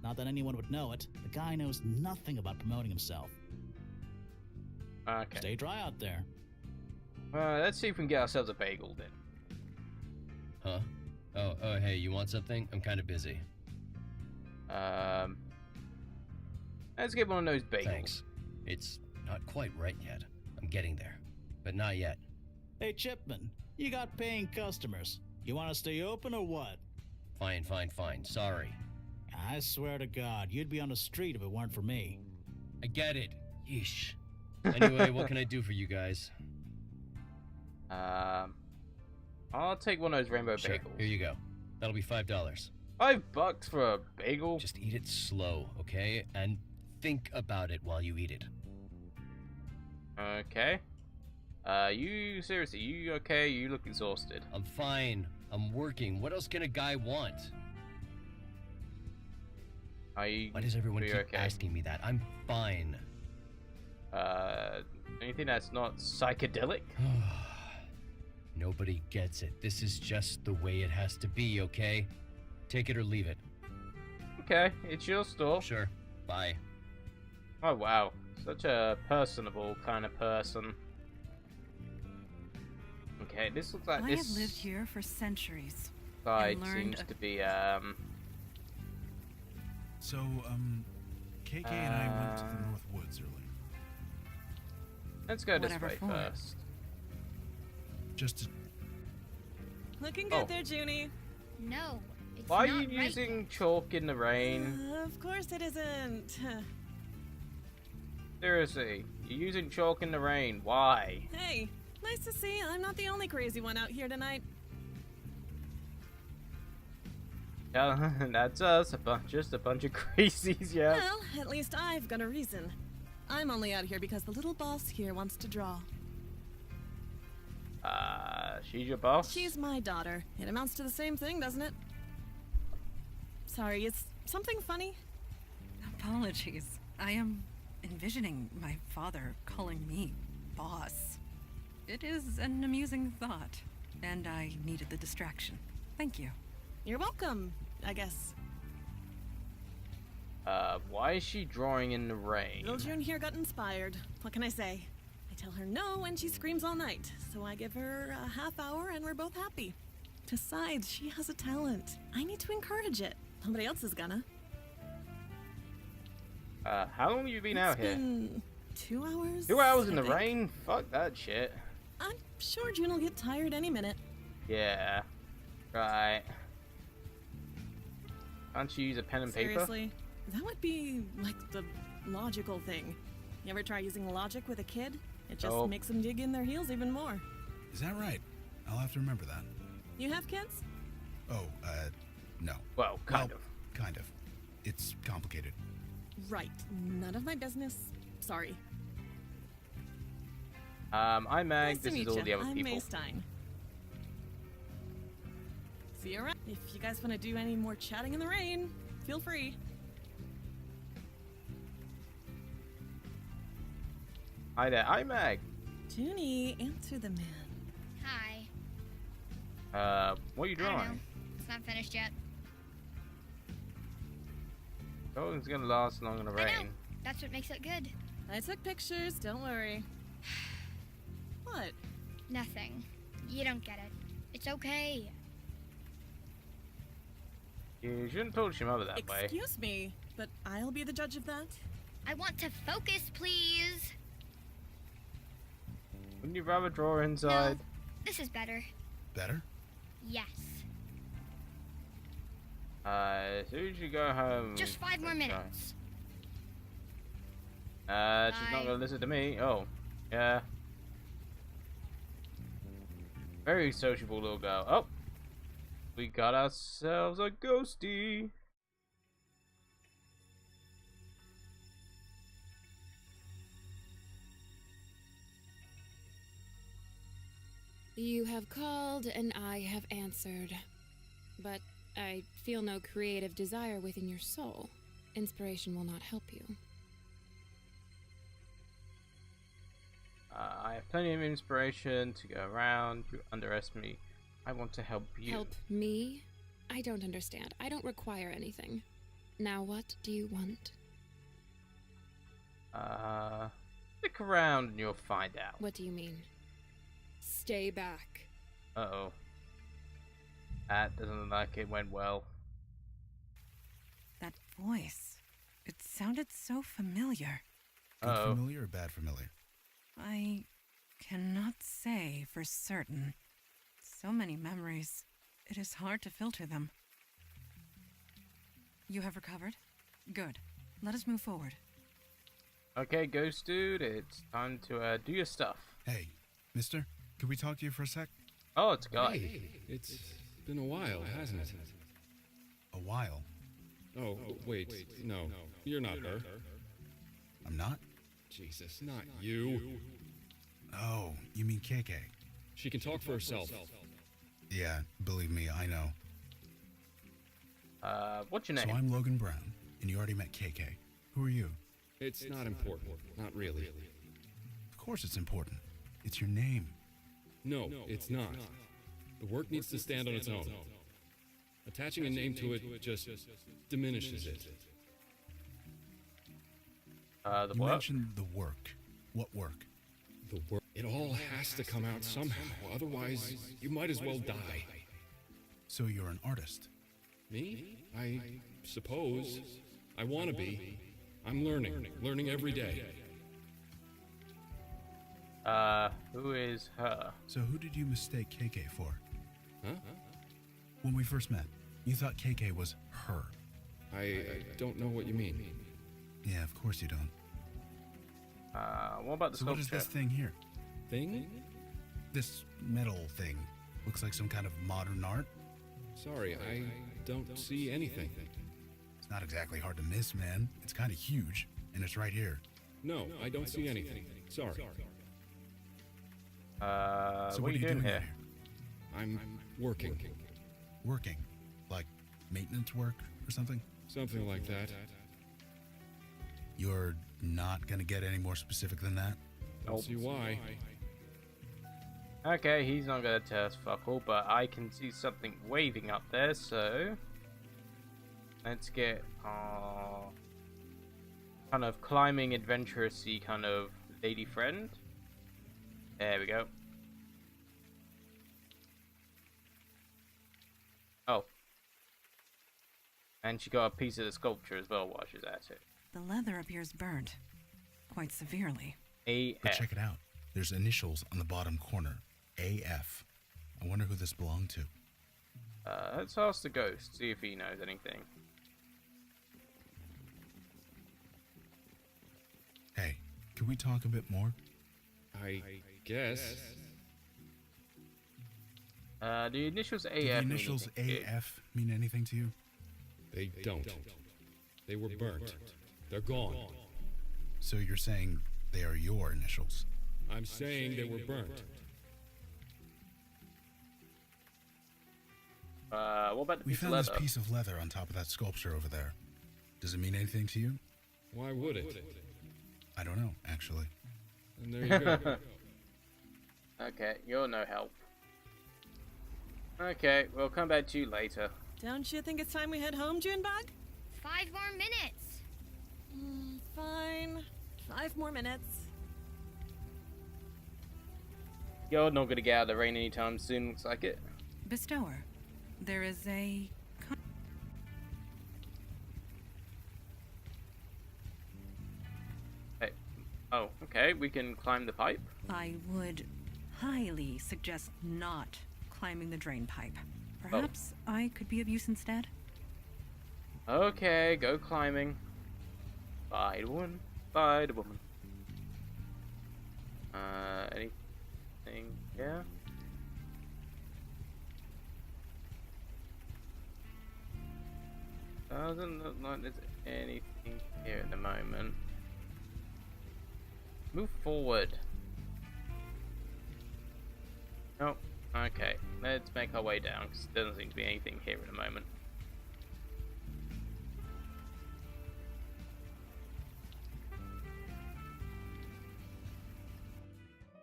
Not that anyone would know it. The guy knows nothing about promoting himself. Okay. Stay dry out there. Let's see if we can get ourselves a bagel then. Huh? Oh, hey, you want something? I'm kind of busy. Let's get one of those bagels. Thanks. It's not quite right yet. I'm getting there. But not yet. Hey, Chipman, you got paying customers. You want to stay open or what? Fine. Sorry. I swear to God, you'd be on the street if it weren't for me. I get it. Yeesh. Anyway, what can I do for you guys? I'll take one of those rainbow Sure, bagels. here you go. That'll be $5. $5 for a bagel? Just eat it slow, okay? And think about it while you eat it. Okay. You seriously, you okay? You look exhausted. I'm fine. I'm working. What else can a guy want? Why does everyone keep asking me that? I'm fine. Anything that's not psychedelic? Nobody gets it. This is just the way it has to be, okay? Take it or leave it. Okay, it's your store. Sure. Bye. Oh wow, such a personable kind of person. Okay, this looks like I this have lived here for centuries. side and learned seems to be So, KK and I went to the North Woods earlier. Let's go this Whatever way for. first. Just to... Looking good Oh. there, Junie. No, it's Why are not you right. using chalk in the rain? Of course it isn't. Seriously, you're using chalk in the rain. Why? Hey, nice to see. I'm not the only crazy one out here tonight. Yeah, that's us. Just a bunch of crazies, yeah. Well, at least I've got a reason. I'm only out here because the little boss here wants to draw. She's your boss? She's my daughter. It amounts to the same thing, doesn't it? Sorry, is something funny? Apologies. I am envisioning my father calling me boss. It is an amusing thought, and I needed the distraction. Thank you. You're welcome, I guess. Why is she drawing in the rain? Little June here got inspired. What can I say? I tell her no and she screams all night, so I give her a half hour and we're both happy. Besides, she has a talent. I need to encourage it. Nobody else is gonna. How long have you been out It's here? been 2 hours? 2 hours in I the think. rain? Fuck that shit. I'm sure June will get tired any minute. Yeah. Right. Can't you use a pen and paper? Seriously? That would be, like, the logical thing. You ever try using logic with a kid? It just Oh. makes them dig in their heels even more. Is that right? I'll have to remember that. You have kids? Oh, no. Well, kind of. Kind of. It's complicated. Right. None of my business. Sorry. I'm Mag. Nice to This is meet all ya. the other I'm people. May Stein. See you around. If you guys want to do any more chatting in the rain, feel free. Hi there. I'm Mag. Junie, answer the man. Hi. What are you I don't know. drawing? It's not finished yet. Oh, it's gonna last long in the I know. rain. That's what makes it good. I took pictures, don't worry. What? Nothing. You don't get it. It's okay. You shouldn't talk to your mother that way. Excuse me, but I'll be the judge of that. I want to focus, please. Wouldn't you rather draw inside? No, this is better. Better? Yes. As soon as you go home. Just 5 more minutes. She's not gonna listen to me. Oh, yeah. Very sociable little girl. Oh, we got ourselves a ghosty. You have called and I have answered. But I feel no creative desire within your soul. Inspiration will not help you. I have plenty of inspiration to go around. You underestimate me. I want to help you. Help me? I don't understand. I don't require anything. Now what do you want? Stick around and you'll find out. What do you mean? Stay back. Uh-oh. That doesn't look like it went well. That voice. It sounded so familiar. Good familiar or bad familiar? I cannot say for certain. So many memories. It is hard to filter them. You have recovered? Good. Let us move forward. Okay, Ghost Dude, it's time to do your stuff. Hey, mister, could we talk to you for a sec? Oh, it's a guy. Hey, it's been a while, hasn't it? A while? Oh, wait, no, you're not her. I'm not? Jesus, not you. Oh, you mean KK? She can talk for herself. Yeah, believe me, I know. What's your name? So I'm Logan Brown, and you already met KK. Who are you? It's not important, not really. Of course it's important. It's your name. No, it's not. The work needs to stand on its own. Attaching a name to it just diminishes it. You mentioned the work. What work? The work. It all has to come out somehow, otherwise you might as well die. So you're an artist? Me? I suppose. I want to be. I'm learning every day. Who is her? So who did you mistake KK for? Huh? When we first met, you thought KK was her. I don't know what you mean. Yeah, of course you don't. What about the So sculpture? what is this thing here? Thing? This metal thing. Looks like some kind of modern art. Sorry, I don't see anything. It's not exactly hard to miss, man. It's kind of huge, and it's right here. No, I don't see anything. Sorry. So what are you doing here? I'm working. Working? Like maintenance work or something? Something like that. You're not gonna get any more specific than that? Don't see why. Okay, he's not gonna tell us fuck all, but I can see something waving up there, so let's get our kind of climbing adventurous-y kind of lady friend. There we go. Oh. And she got a piece of the sculpture as well while she's at it. The leather appears burnt. Quite severely. AF. But check it out. There's initials on the bottom corner. AF. I wonder who this belonged to. Let's ask the ghost, see if he knows anything. Hey, can we talk a bit more? I guess. The initials AF. Do the initials AF mean anything to you? They don't. They were burnt. They're gone. So you're saying they are your initials? I'm saying they were burnt. What about the We piece of found leather? this piece of leather on top of that sculpture over there. Does it mean anything to you? Why would it? I don't know, actually. And there you go. Okay, you're no help. Okay, we'll come back to you later. Don't you think it's time we head home, Junebug? 5 more minutes. fine. 5 more minutes. You're not gonna get out of the rain anytime soon, looks like it. Bestower, there is a... Hey. Oh, okay, we can climb the pipe. I would highly suggest not climbing the drain pipe. Perhaps I could be of use instead? Okay, go climbing. Bye the woman. Bye the woman. Anything? Yeah. Doesn't look like there's anything here at the moment. Move forward. Nope. Okay, let's make our way down, because there doesn't seem to be anything here at the moment.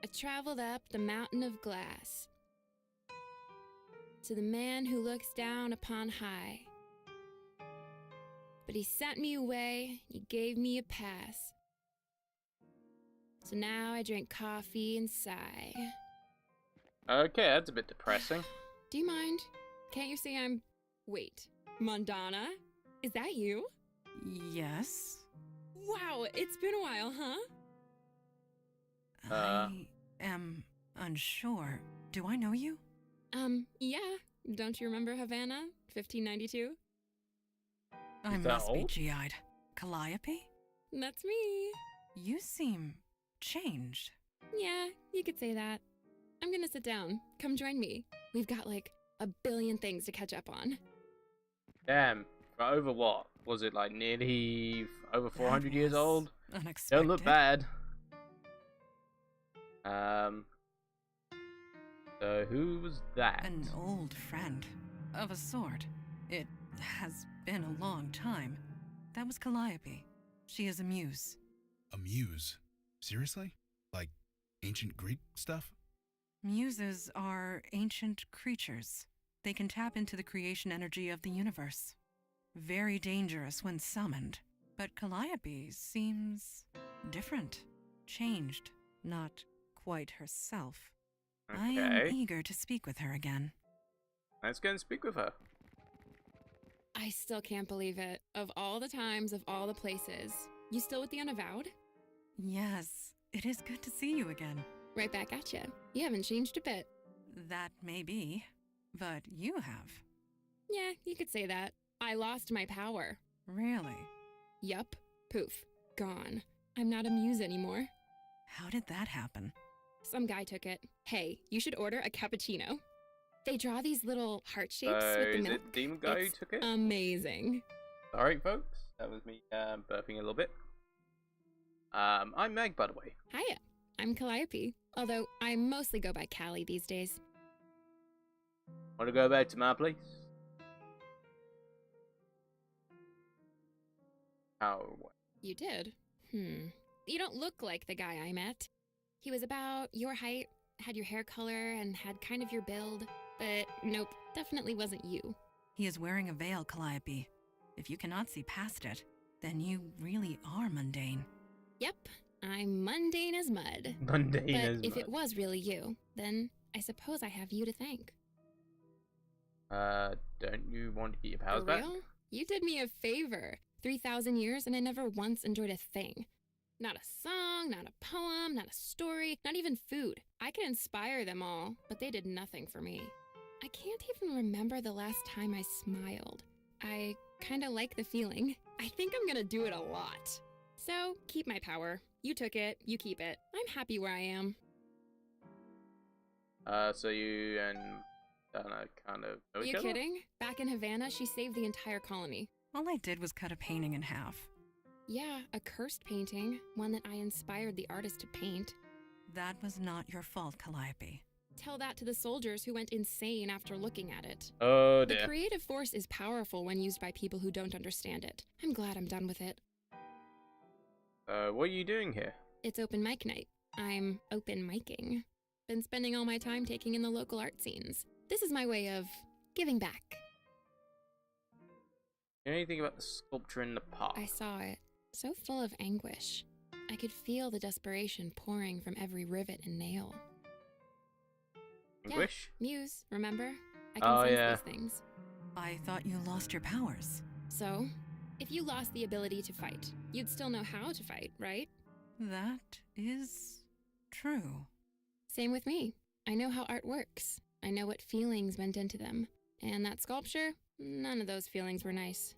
I traveled up the mountain of glass to the man who looks down upon high. But he sent me away, he gave me a pass. So now I drink coffee and sigh. Okay, that's a bit depressing. Do you mind? Can't you see I'm... Wait, Mondana? Is that you? Yes. Wow, it's been a while, huh? I am unsure. Do I know you? Yeah. Don't you remember Havana, 1592? I must be GI'd. Calliope? That's me. You seem changed. Yeah, you could say that. I'm gonna sit down. Come join me. We've got like a billion things to catch up on. Damn. For over what? Was it like nearly over 400 years old? Unexpected. Don't look bad. So who was that? An old friend. Of a sort. It has been a long time. That was Calliope. She is a muse. A muse? Seriously? Like ancient Greek stuff? Muses are ancient creatures. They can tap into the creation energy of the universe. Very dangerous when summoned. But Calliope seems different. Changed. Not quite herself. Okay. I am eager to speak with her again. Let's go and speak with her. I still can't believe it. Of all the times, of all the places. You still with the Unavowed? Yes, it is good to see you again. Right back at you. You haven't changed a bit. That may be, but you have. Yeah, you could say that. I lost my power. Really? Yup. Poof. Gone. I'm not a muse anymore. How did that happen? Some guy took it. Hey, you should order a cappuccino. They draw these little heart shapes So with the is milk. it Demon Guy who It's took it? amazing. Sorry, folks. That was me burping a little bit. I'm Meg, by the way. Hiya. I'm Calliope. Although I mostly go by Callie these days. Want to go back to my place? Oh, what? You did? You don't look like the guy I met. He was about your height, had your hair color, and had kind of your build. But nope, definitely wasn't you. He is wearing a veil, Calliope. If you cannot see past it, then you really are mundane. Yep, I'm mundane as mud. Mundane but as if mud. it was really you, then I suppose I have you to thank. Don't you want to get your powers For back? real? You did me a favor. 3,000 years and I never once enjoyed a thing. Not a song, not a poem, not a story, not even food. I could inspire them all, but they did nothing for me. I can't even remember the last time I smiled. I kinda like the feeling. I think I'm gonna do it a lot. So, keep my power. You took it, you keep it. I'm happy where I am. So you and Dana kind of know each You other? kidding? Back in Havana, she saved the entire colony. All I did was cut a painting in half. Yeah, a cursed painting, one that I inspired the artist to paint. That was not your fault, Calliope. Tell that to the soldiers who went insane after looking at it. Oh The dear. creative force is powerful when used by people who don't understand it. I'm glad I'm done with it. What are you doing here? It's open mic night. I'm open micing. Been spending all my time taking in the local art scenes. This is my way of giving back. You know anything about the sculpture in the park? I saw it. so full of anguish. I could feel the desperation pouring from every rivet and nail. Anguish? Yeah, Muse, remember? I can Oh, sense yeah. these things. I thought you lost your powers. So, if you lost the ability to fight, you'd still know how to fight, right? That is true. Same with me. I know how art works. I know what feelings went into them. And that sculpture, none of those feelings were nice.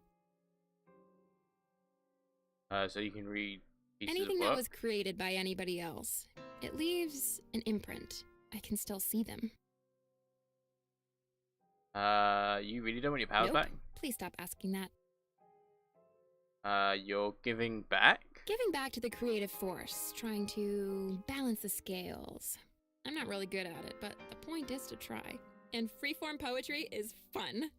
So you can read pieces Anything of that work? was created by anybody else, it leaves an imprint. I can still see them. You really don't want your powers Nope. back? Please stop asking that. You're giving back? Giving back to the creative force, trying to balance the scales. I'm not really good at it, but the point is to try. And freeform poetry is fun.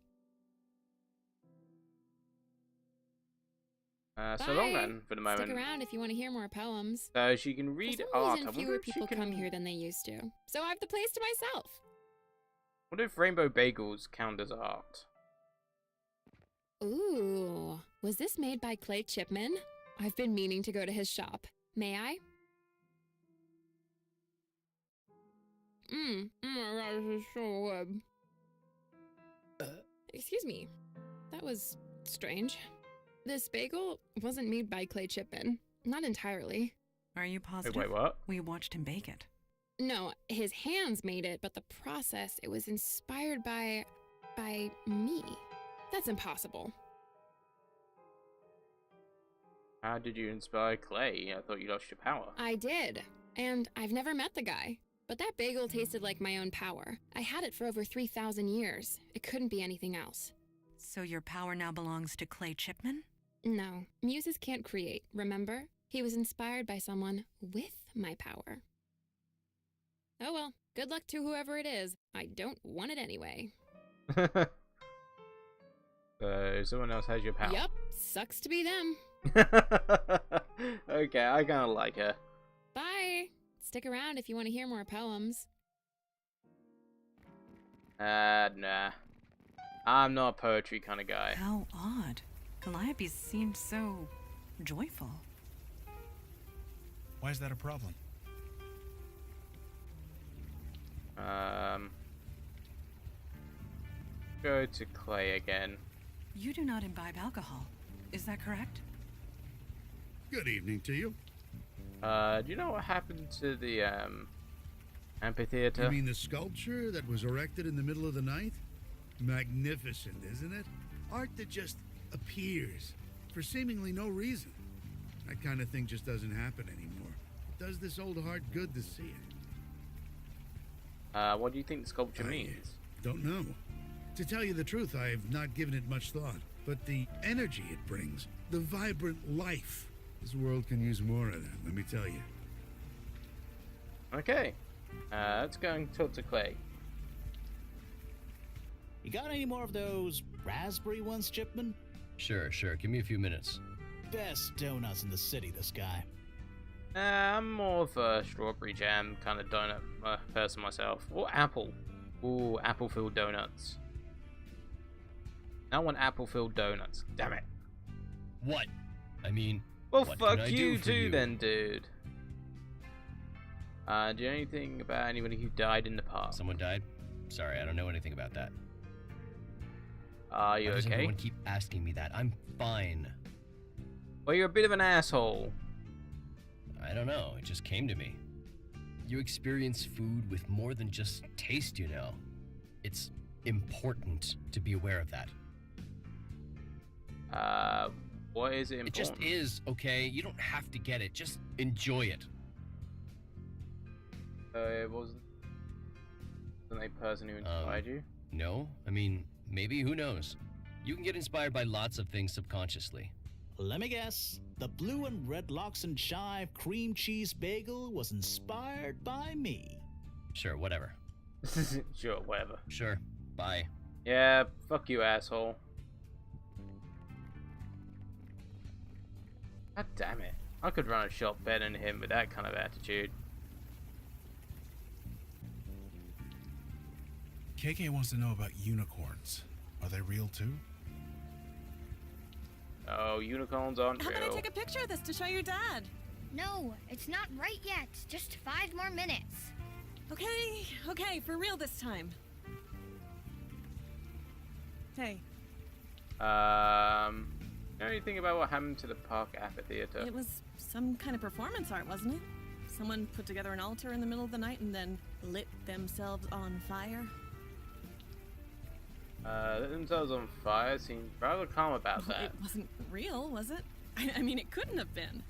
So long Bye. then, for the moment. Stick around if you want to hear more poems. So she can read For some art. reason, I wonder fewer if she people can... come here than they used to. So I have the place to myself. What if rainbow bagels count as art? Ooh, was this made by Clay Chipman? I've been meaning to go to his shop. May I? Oh my gosh, this is so good. Excuse me. That was strange. This bagel wasn't made by Clay Chipman. Not entirely. Are you positive? Wait, what? We watched him bake it. No, his hands made it, but the process, it was inspired by me. That's impossible. How did you inspire Clay? I thought you lost your power. I did, and I've never met the guy. But that bagel tasted like my own power. I had it for over 3,000 years. It couldn't be anything else. So your power now belongs to Clay Chipman? No, muses can't create, remember? He was inspired by someone with my power. Oh well, good luck to whoever it is. I don't want it anyway. So someone else has your power. Yup, sucks to be them. Okay, I kinda like her. Bye. Stick around if you want to hear more poems. Nah. I'm not a poetry kind of guy. How odd. Calliope seemed so joyful. Why is that a problem? Go to Clay again. You do not imbibe alcohol. Is that correct? Good evening to you. Do you know what happened to the, amphitheater? You mean the sculpture that was erected in the middle of the night? Magnificent, isn't it? Art that just appears for seemingly no reason. That kind of thing just doesn't happen anymore. It does this old heart good to see it. What do you think the sculpture means? Don't know. To tell you the truth, I have not given it much thought. But the energy it brings, the vibrant life, this world can use more of that, let me tell you. Okay. Let's go and talk to Clay. You got any more of those raspberry ones, Chipman? Sure. Give me a few minutes. Best donuts in the city, this guy. I'm more of a strawberry jam kind of donut person myself. Or apple. Ooh, apple-filled donuts. I want apple-filled donuts. Damn it. What? I mean, well, what fuck can I you do for too, you? then, dude. Do you know anything about anybody who died in the past? Someone died? Sorry, I don't know anything about that. Are you Why does okay? everyone keep asking me that? I'm fine. Well, you're a bit of an asshole. I don't know, it just came to me. You experience food with more than just taste, you know. It's important to be aware of that. What is it important? It just is, okay? You don't have to get it, just enjoy it. It wasn't a person who inspired you? No, I mean, maybe, who knows? You can get inspired by lots of things subconsciously. Let me guess. The blue and red lox and chive cream cheese bagel was inspired by me. Sure, whatever. Sure, whatever. Sure, bye. Yeah, fuck you, asshole. God damn it. I could run a shop better than him with that kind of attitude. KK wants to know about unicorns. Are they real too? Oh, unicorns aren't How real. about I take a picture of this to show your dad? No, it's not right yet. Just 5 more minutes. Okay, for real this time. Hey, Know anything about what happened to the park amphitheater? it was some kind of performance art, wasn't it? Someone put together an altar in the middle of the night and then lit themselves on fire. Lit themselves on fire. Seemed rather calm about Well, that. it wasn't real, was it? I mean, it couldn't have been.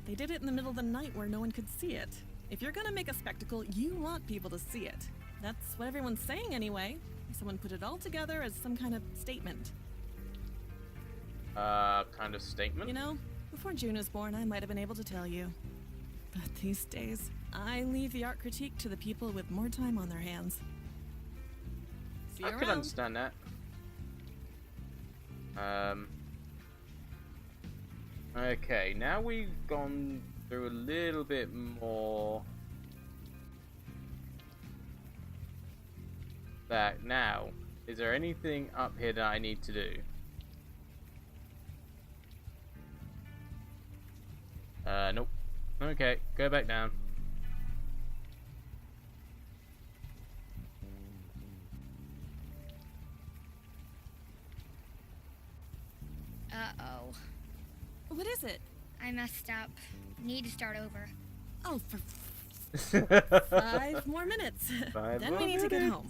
They did it in the middle of the night where no one could see it. If you're gonna make a spectacle, you want people to see it. That's what everyone's saying anyway. Someone put it all together as some kind of statement. Kind of statement? You know, before June was born, I might have been able to tell you. But these days, I leave the art critique to the people with more time on their hands. See you I could around. understand that. Okay, now we've gone through a little bit more. Back now, is there anything up here that I need to do? Nope. Okay, go back down. Uh-oh. What is it? I messed up. Need to start over. Oh, for 5 more minutes. Then we need to get home.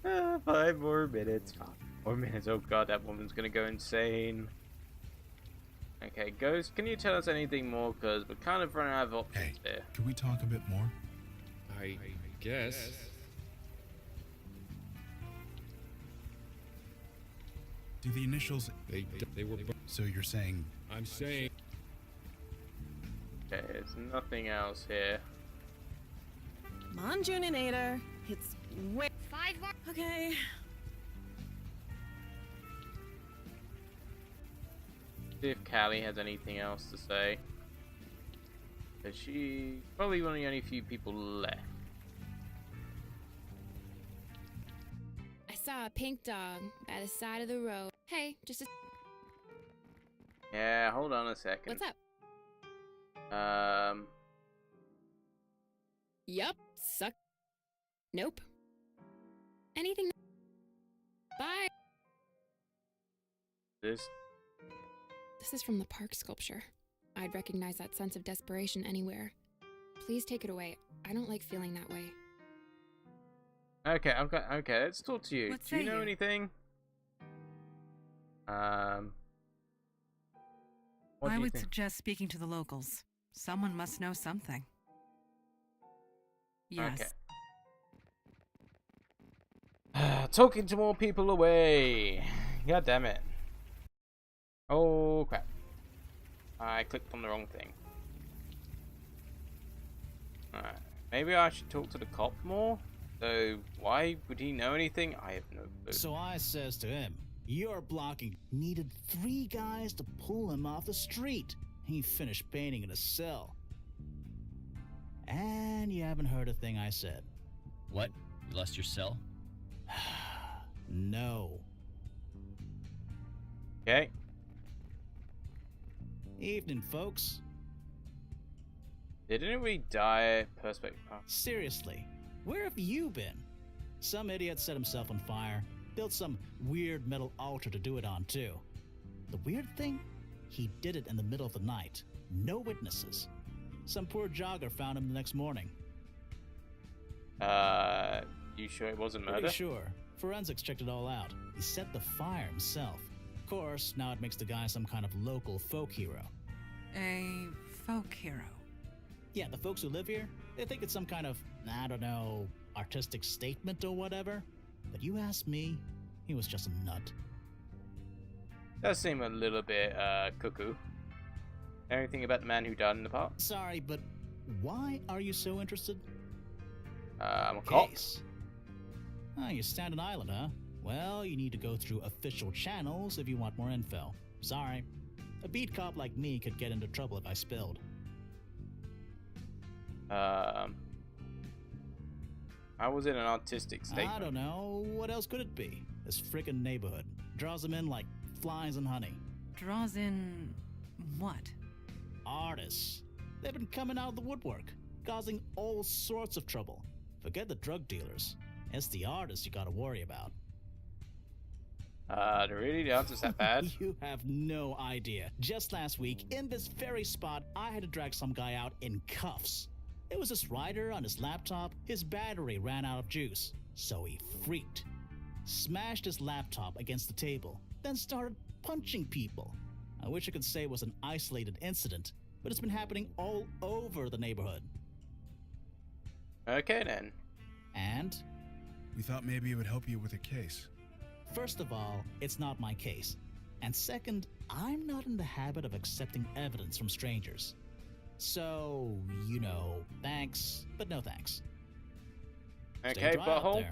5 more minutes. 5 more minutes. Oh god, that woman's gonna go insane. Okay, Ghost, can you tell us anything more? Because we're kind of running out of options here. Can we talk a bit more? I guess. Do the initials... They were... So you're saying... I'm saying... Okay, there's nothing else here. Come on, Juninator. It's way... 5 more... Okay. See if Callie has anything else to say. Because she's probably one of the only few people left. I saw a pink dog by the side of the road. Hey, just a... Yeah, hold on a second. What's up? Yup, suck. Nope. Anything... Bye. This... This is from the park sculpture. I'd recognize that sense of desperation anywhere. Please take it away. I don't like feeling that way. Okay, okay, let's talk to you. What Do you say know you? anything? What I do you would think? suggest speaking to the locals. Someone must know something. Yes. Okay. Talking to more people away. God damn it. Oh crap. I clicked on the wrong thing. Alright. Maybe I should talk to the cop more? So, why would he know anything? I have no clue. So I says to him, "You're blocking." Needed 3 guys to pull him off the street. He finished painting in a cell. And you haven't heard a thing I said. What? You lost your cell? No. Okay. Evening, folks. Did anybody die at Perspective Park? Seriously, where have you been? Some idiot set himself on fire, built some weird metal altar to do it on, too. The weird thing? He did it in the middle of the night. No witnesses. Some poor jogger found him the next morning. You sure it wasn't murder? Pretty sure. Forensics checked it all out. He set the fire himself. Of course, now it makes the guy some kind of local folk hero. A folk hero. Yeah, the folks who live here, they think it's some kind of, I don't know, artistic statement or whatever. But you ask me, he was just a nut. Does seem a little bit, cuckoo. Anything about the man who died in the park? Sorry, but why are you so interested? I'm a cop. Case. Ah, you Staten Island, huh? Well, you need to go through official channels if you want more info. Sorry. A beat cop like me could get into trouble if I spilled. I was in an artistic statement. I don't know. What else could it be? This frickin' neighborhood. Draws them in like flies and honey. draws in what? Artists. They've been coming out of the woodwork, causing all sorts of trouble. Forget the drug dealers. It's the artists you gotta worry about. Really? The answer's that bad? You have no idea. Just last week, in this very spot, I had to drag some guy out in cuffs. It was this writer on his laptop. His battery ran out of juice, so he freaked. Smashed his laptop against the table, then started punching people. I wish I could say it was an isolated incident, but it's been happening all over the neighborhood. Okay then. And? We thought maybe it would help you with your case. First of all, it's not my case. And second, I'm not in the habit of accepting evidence from strangers. So, you know, thanks, but no thanks. Okay, butthole.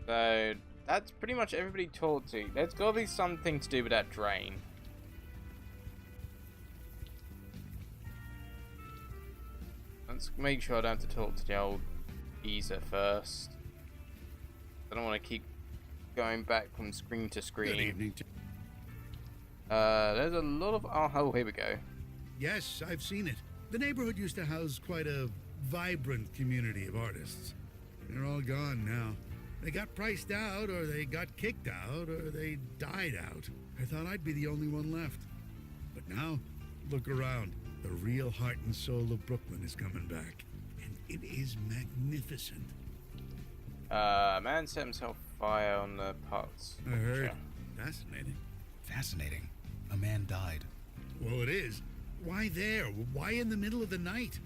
So, that's pretty much everybody talked to. There's gotta be something to do with that drain. Let's make sure I don't have to talk to the old geezer first. I don't want to keep going back from screen to screen. Good evening. There's a lot of... Oh, here we go. Yes, I've seen it. The neighborhood used to house quite a vibrant community of artists. They're all gone now. They got priced out, or they got kicked out, or they died out. I thought I'd be the only one left. But now, look around. The real heart and soul of Brooklyn is coming back. And it is magnificent. A man set himself fire on the parts. I heard. Fascinating. Fascinating. A man died. Well, it is. Why there? Why in the middle of the night?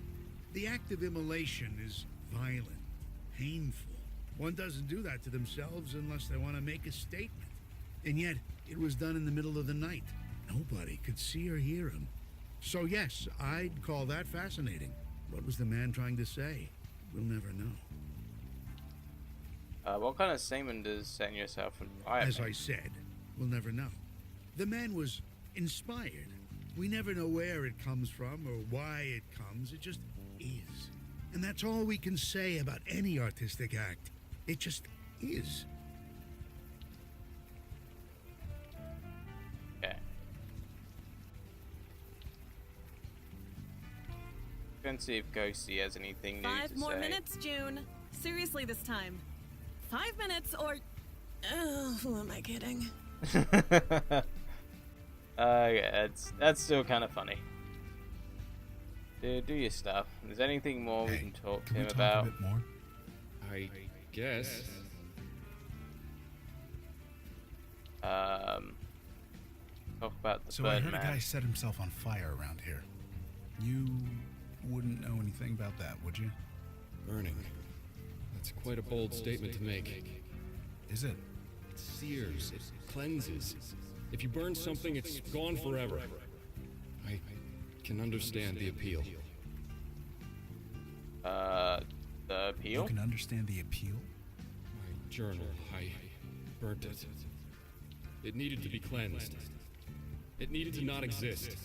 The act of immolation is violent, painful. One doesn't do that to themselves unless they want to make a statement. And yet, it was done in the middle of the night. Nobody could see or hear him. So yes, I'd call that fascinating. What was the man trying to say? We'll never know. What kind of statement does setting yourself on fire As make? I said, we'll never know. The man was inspired. We never know where it comes from or why it comes. It just is. And that's all we can say about any artistic act. It just is. Okay. Let's see if Ghosty has anything new to say. 5 more minutes, June. Seriously this time. 5 minutes or... Oh, who am I kidding? Yeah, that's still kind of funny. Do your stuff. Is there anything more we can talk to him about? A bit more? I guess. Talk about the So I bird heard man. a guy set himself on fire around here. You wouldn't know anything about that, would you? Burning. That's quite a bold statement to make. Is it? It sears, it cleanses. If you burn something, it's gone forever. I can understand the appeal. The appeal? You can understand the appeal? My journal, I burnt it. It needed to be cleansed. It needed to not exist.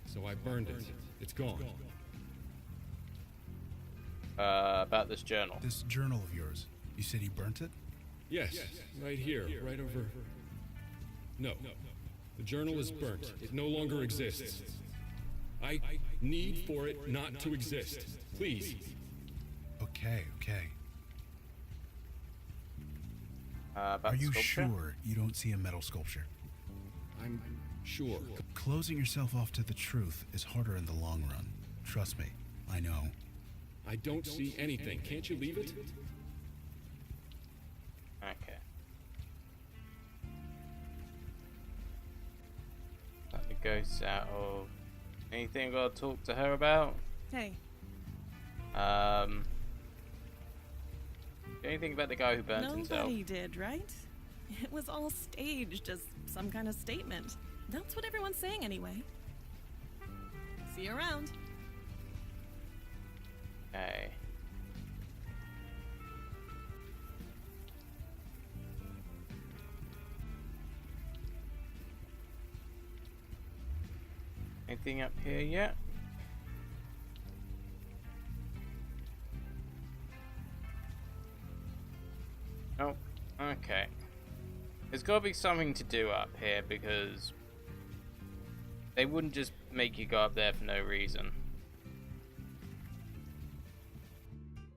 So I burned it. It's gone. About this journal. This journal of yours. You said he burnt it? Yes, right here, right over... No. The journal is burnt. It no longer exists. I need for it not to exist. Please. Okay. About Are you sculpture? sure you don't see a metal sculpture? I'm sure. Closing yourself off to the truth is harder in the long run. Trust me, I know. I don't see anything. Can't you leave it? Okay. Let the ghosts out of... Anything I've got to talk to her about? Hey, Anything about the guy who burnt himself? nobody did, right? It was all staged as some kind of statement. That's what everyone's saying anyway. See you around. Okay. Anything up here yet? Nope. Okay. There's got to be something to do up here because they wouldn't just make you go up there for no reason.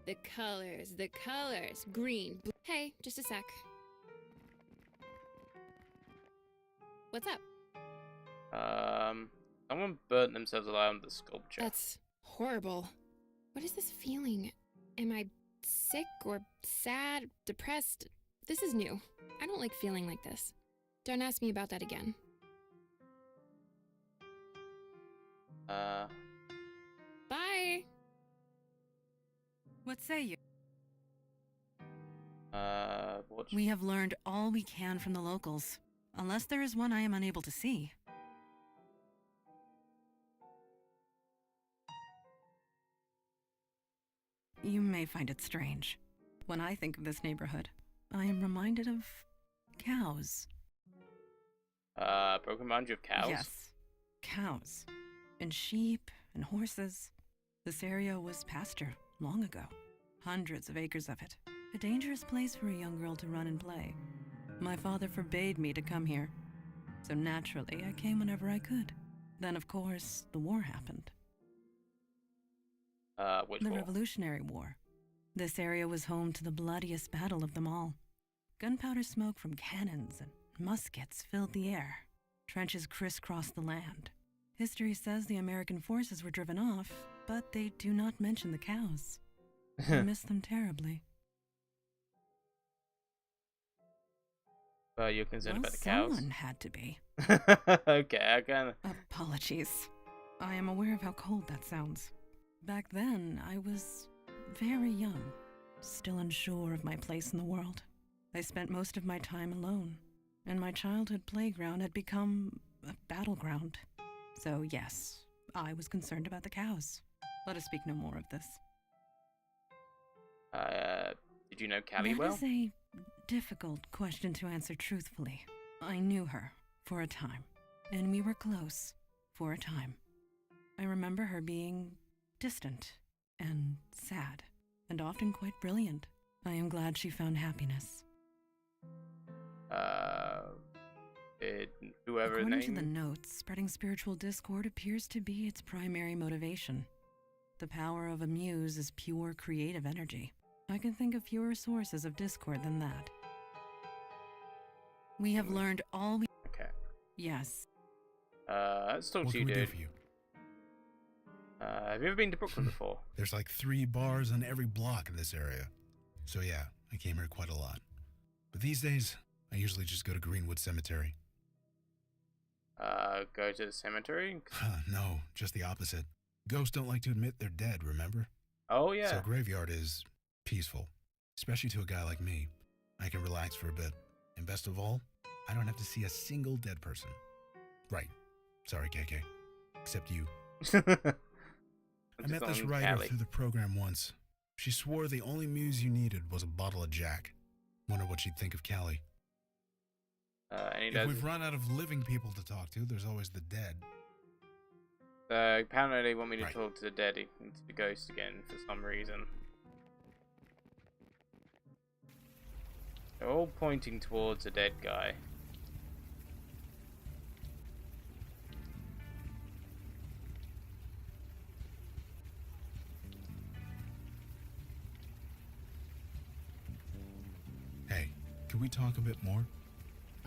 The colors. Green, blue. Hey, just a sec. What's up? Someone burnt themselves alive on the sculpture. That's horrible. What is this feeling? Am I sick or sad, depressed? This is new. I don't like feeling like this. Don't ask me about that again. Bye. What say you? What? We have learned all we can from the locals, unless there is one I am unable to see. You may find it strange. When I think of this neighborhood, I am reminded of cows. Broken boundary of cows? Yes, cows. And sheep and horses. This area was pasture long ago. Hundreds of acres of it. A dangerous place for a young girl to run and play. My father forbade me to come here. So naturally, I came whenever I could. Then, of course, the war happened. Which The war? Revolutionary War. This area was home to the bloodiest battle of them all. Gunpowder smoke from cannons and muskets filled the air. Trenches crisscrossed the land. History says the American forces were driven off, but they do not mention the cows. I miss them terribly. You're concerned Well, about the cows? someone had to be. Okay, I kinda... Apologies. I am aware of how cold that sounds. Back then, I was very young, still unsure of my place in the world. I spent most of my time alone, and my childhood playground had become a battleground. So yes, I was concerned about the cows. Let us speak no more of this. Did you know Callie well? That is a difficult question to answer truthfully. I knew her for a time, and we were close for a time. I remember her being distant and sad, and often quite brilliant. I am glad she found happiness. Did whoever According to named... the notes, spreading spiritual discord appears to be its primary motivation. The power of a muse is pure creative energy. I can think of fewer sources of discord than that. We have learned all we... Okay. Yes. Let's talk What to you, can we do dude. for you? Have you ever been to Brooklyn before? There's like 3 bars on every block in this area. So yeah, I came here quite a lot. But these days, I usually just go to Greenwood Cemetery. Go to the cemetery? No, just the opposite. Ghosts don't like to admit they're dead, remember? Oh, yeah. So graveyard is peaceful, especially to a guy like me. I can relax for a bit. And best of all, I don't have to see a single dead person. Right. Sorry, KK. Except you. I met this writer through the program once. She swore the only muse you needed was a bottle of Jack. Wonder what she'd think of Callie. If we've run out of living people to talk to, there's always the dead. Apparently they want me to talk to the dead, to the ghost again, for some reason. They're all pointing towards a dead guy. Hey, can we talk a bit more?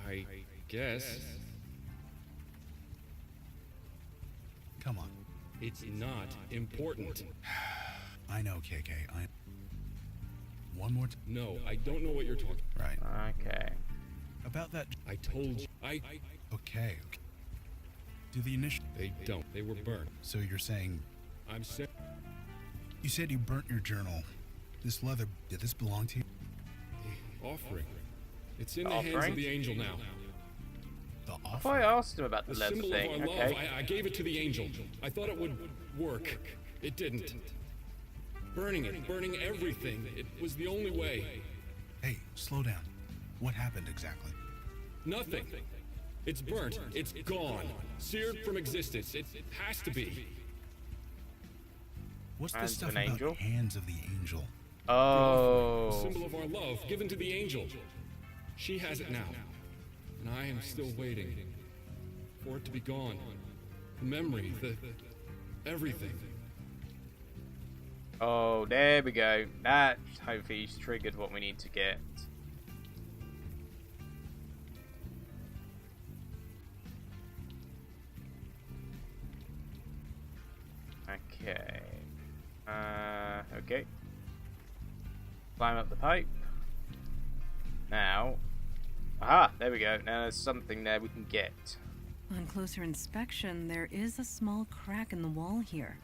I guess. Come on. It's not important. I know, KK. One more time. No, I don't know what you're talking. Right. Okay. About that. I told you. Okay. Do the initial. They don't. They were burnt. So you're saying. I'm saying. You said you burnt your journal. This leather. Did this belong to you? The offering. It's in the hands of the angel now. The I thought I asked him about the The leather symbol thing. of our Okay. love. I gave it to the angel. I thought it would work. It didn't. Burning it, burning everything. It was the only way. Hey, slow down. What happened exactly? Nothing. It's burnt. It's gone. Seared from existence. It has to be. What's Hands this of stuff an about angel? hands of the angel? The Oh. symbol of our love given to the angel. She has it now. And I am still waiting for it to be gone. The memory, everything. Oh, there we go. That hopefully triggered what we need to get. Okay. Okay. Climb up the pipe. Now. Aha! There we go. Now there's something there we can get. On closer inspection, there is a small crack in the wall here.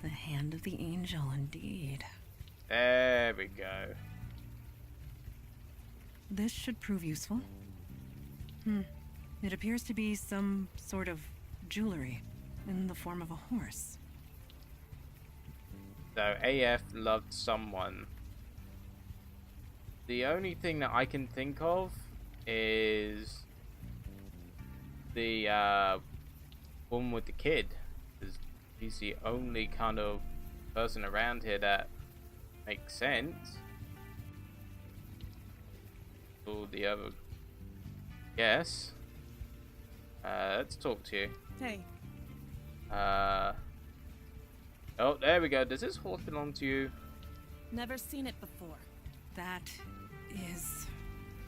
The hand of the angel, indeed. There we go. This should prove useful. It appears to be some sort of jewelry in the form of a horse. So AF loved someone. The only thing that I can think of is the woman with the kid. Because he's the only kind of person around here that makes sense. All the other, yes. Let's talk to you. Hey. Oh, there we go. Does this horse belong to you? Never seen it before. That is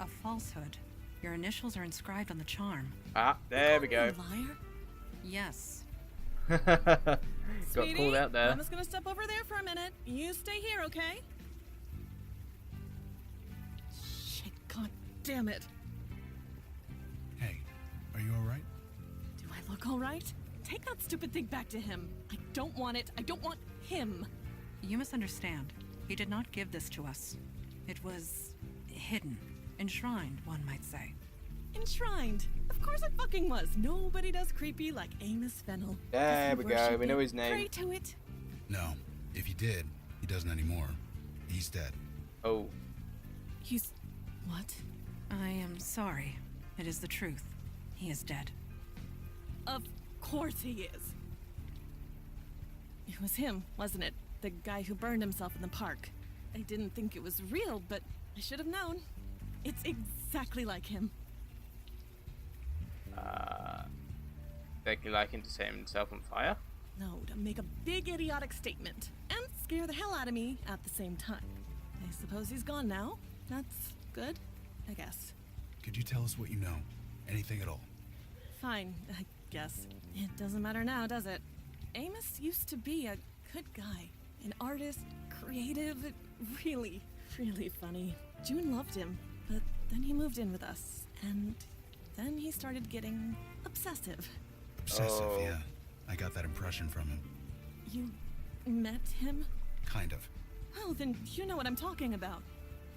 a falsehood. Your initials are inscribed on the charm. Ah, there we go. Liar? Yes. Got Sweetie, called out there. Mama's gonna step over there for a minute. You stay here, okay? Shit, god damn it. Hey, are you alright? Do I look alright? Take that stupid thing back to him. I don't want it. I don't want him. You misunderstand. He did not give this to us. It was hidden, enshrined, one might say. Enshrined. Of course it fucking was. Nobody does creepy like Amos Fennel. There we go. We know his name. Pray to it. No, if he did, he doesn't anymore. He's dead. Oh. He's... what? I am sorry. It is the truth. He is dead. Of course he is. It was him, wasn't it? The guy who burned himself in the park. I didn't think it was real, but I should have known. It's exactly like him. Exactly like him to set himself on fire? No, to make a big idiotic statement and scare the hell out of me at the same time. I suppose he's gone now. That's good, I guess. Could you tell us what you know? Anything at all? Fine, I guess. It doesn't matter now, does it? Amos used to be a good guy. An artist, creative, really, really funny. June loved him, but then he moved in with us, and then he started getting obsessive. Obsessive, yeah. I got that impression from him. You met him? Kind of. Oh, then you know what I'm talking about.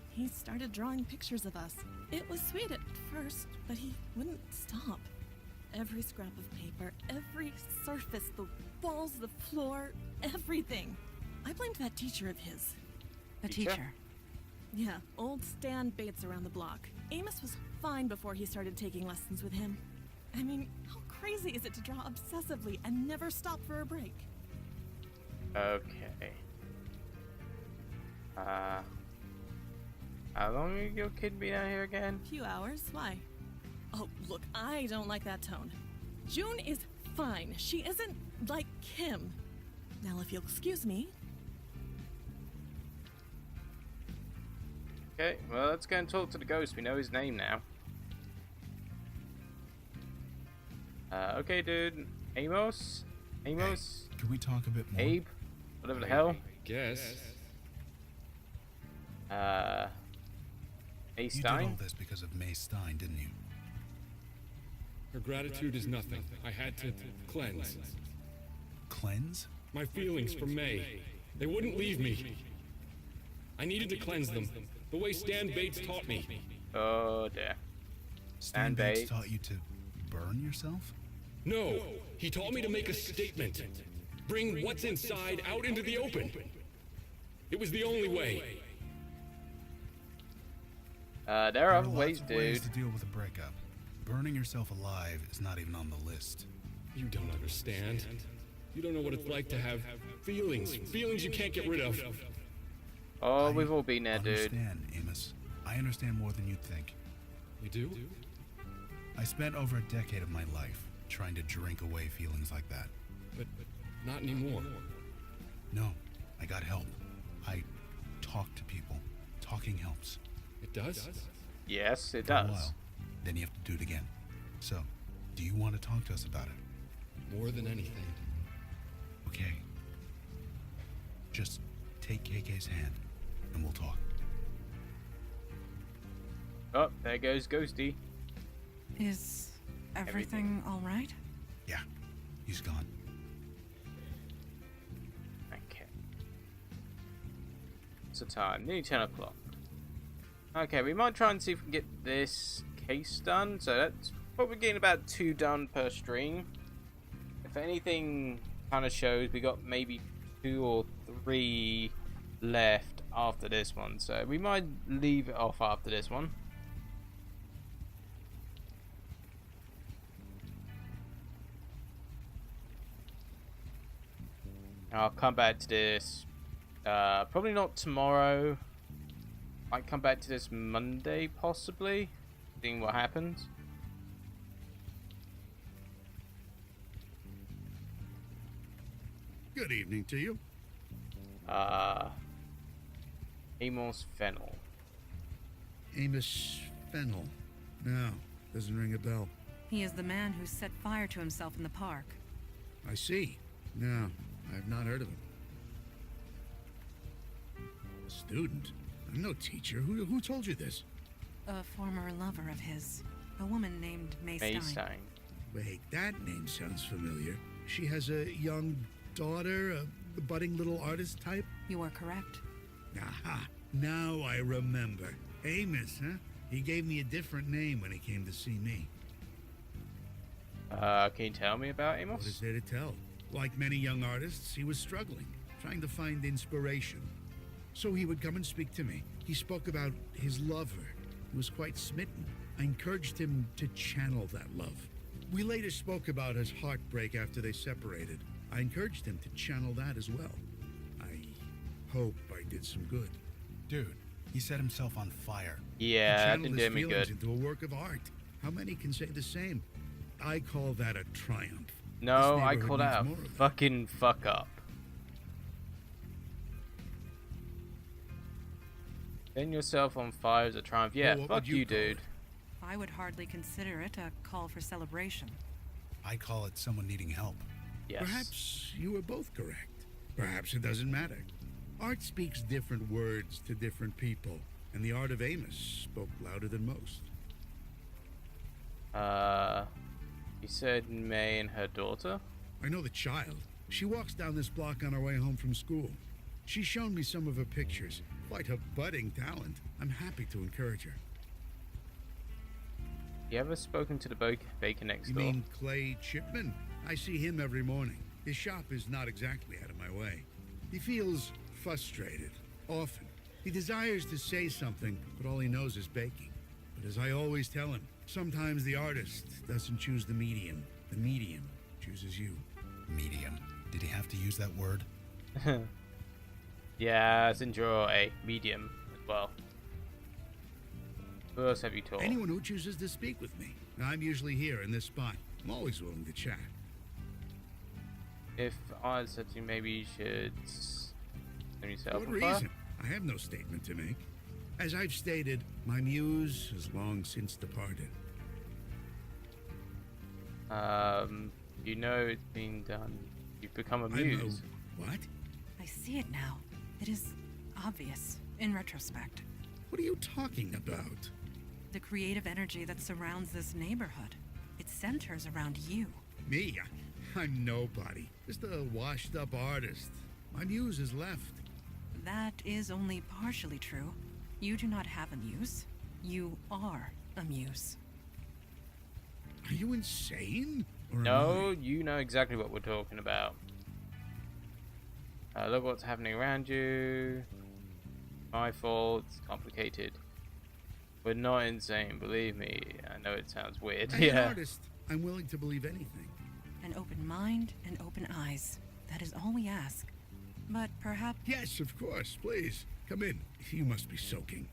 He started drawing pictures of us. It was sweet at first, but he wouldn't stop. Every scrap of paper, every surface, the walls, the floor, everything. I blamed that teacher of his. A teacher? Yeah, old Stan Bates around the block. Amos was fine before he started taking lessons with him. I mean, how crazy is it to draw obsessively and never stop for a break? Okay. How long have your kid been out here again? Few hours. Why? Oh, look, I don't like that tone. June is fine. She isn't like him. Now, if you'll excuse me. Okay, well, let's go and talk to the ghost. We know his name now. Okay, dude. Amos? Amos? Hey, can we talk a bit more? Abe? Whatever the hell. Guess. May You did Stein? all this because of May Stein, didn't you? Her gratitude is nothing. I had to cleanse. Cleanse? My feelings for May. They wouldn't leave me. I needed to cleanse them, the way Stan Bates taught me. Oh, dear. Stan Bates taught you to burn yourself? No, he taught me to make a statement. Bring what's inside out into the open. It was the only way. There are other ways, lots of ways dude. to deal with a breakup. Burning yourself alive is not even on the list. You don't understand. You don't know what it's like to have feelings. Feelings you can't get rid of. Oh, we've all been there, I dude. understand, Amos. I understand more than you'd think. You do? I spent over a decade of my life trying to drink away feelings like that. But not anymore. No, I got help. I talk to people. Talking helps. It does? Yes, it For a does. while. Then you have to do it again. So, do you want to talk to us about it? More than anything. Okay. Just take KK's hand, and we'll talk. Oh, there goes Ghosty. Is everything all right? Yeah, he's gone. Okay. What's the time? Nearly 10 o'clock. Okay, we might try and see if we can get this case done. So that's probably getting about 2 done per stream. If anything kind of shows, we got maybe 2 or 3 left after this one. So we might leave it off after this one. I'll come back to this probably not tomorrow. Might come back to this Monday possibly, seeing what happens. Good evening to you. Amos Fennel. Amos Fennel. No, doesn't ring a bell. He is the man who set fire to himself in the park. I see. No, I've not heard of him. A student? I'm no teacher. Who told you this? A former lover of his. A woman named May Stein. Wait, that name sounds familiar. She has a young daughter, a budding little artist type? You are correct. Aha, now I remember. Amos, huh? He gave me a different name when he came to see me. Can you tell me about Amos? What is there to tell? Like many young artists, he was struggling, trying to find inspiration. So he would come and speak to me. He spoke about his lover. He was quite smitten. I encouraged him to channel that love. We later spoke about his heartbreak after they separated. I encouraged him to channel that as well. I hope I did some good. Dude, he set himself on fire. Yeah, He that channeled didn't his do me feelings good. into a work of art. How many can say the same? I call that a triumph. No, This I neighborhood call that a needs more of fucking fuck up. Setting yourself on fire as a triumph. Yeah, Well, what fuck would you you, call dude. I would hardly consider it a call for celebration. I call it someone needing help. Yes. Perhaps you were both correct. Perhaps it doesn't matter. Art speaks different words to different people, and the art of Amos spoke louder than most. You said May and her daughter? I know the child. She walks down this block on her way home from school. She's shown me some of her pictures. Quite a budding talent. I'm happy to encourage her. You ever spoken to the baker next You door? mean Clay Chipman? I see him every morning. His shop is not exactly out of my way. He feels frustrated, often. He desires to say something, but all he knows is baking. But as I always tell him, sometimes the artist doesn't choose the medium chooses you. Medium. Did he have to use that word? Yeah, as in draw a medium as well. Who else have you taught? Anyone who chooses to speak with me. I'm usually here in this spot. I'm always willing to chat. If I said to you, maybe you should set yourself What on fire? reason? I have no statement to make. As I've stated, my muse has long since departed. You know it's been done. You've become a I know. muse. What? I see it now. It is obvious, in retrospect. What are you talking about? The creative energy that surrounds this neighborhood. It centers around you. Me? I'm nobody. Just a washed-up artist. My muse has left. That is only partially true. You do not have a muse. You are a muse. Are you insane? Or am No, you know exactly what we're talking about. Look what's happening around you. My fault. It's complicated. We're not insane, believe me. I know it sounds weird. As an Yeah. artist, I'm willing to believe anything. An open mind and open eyes. That is all we ask. But perhaps... Yes, of course. Please, come in. You must be soaking.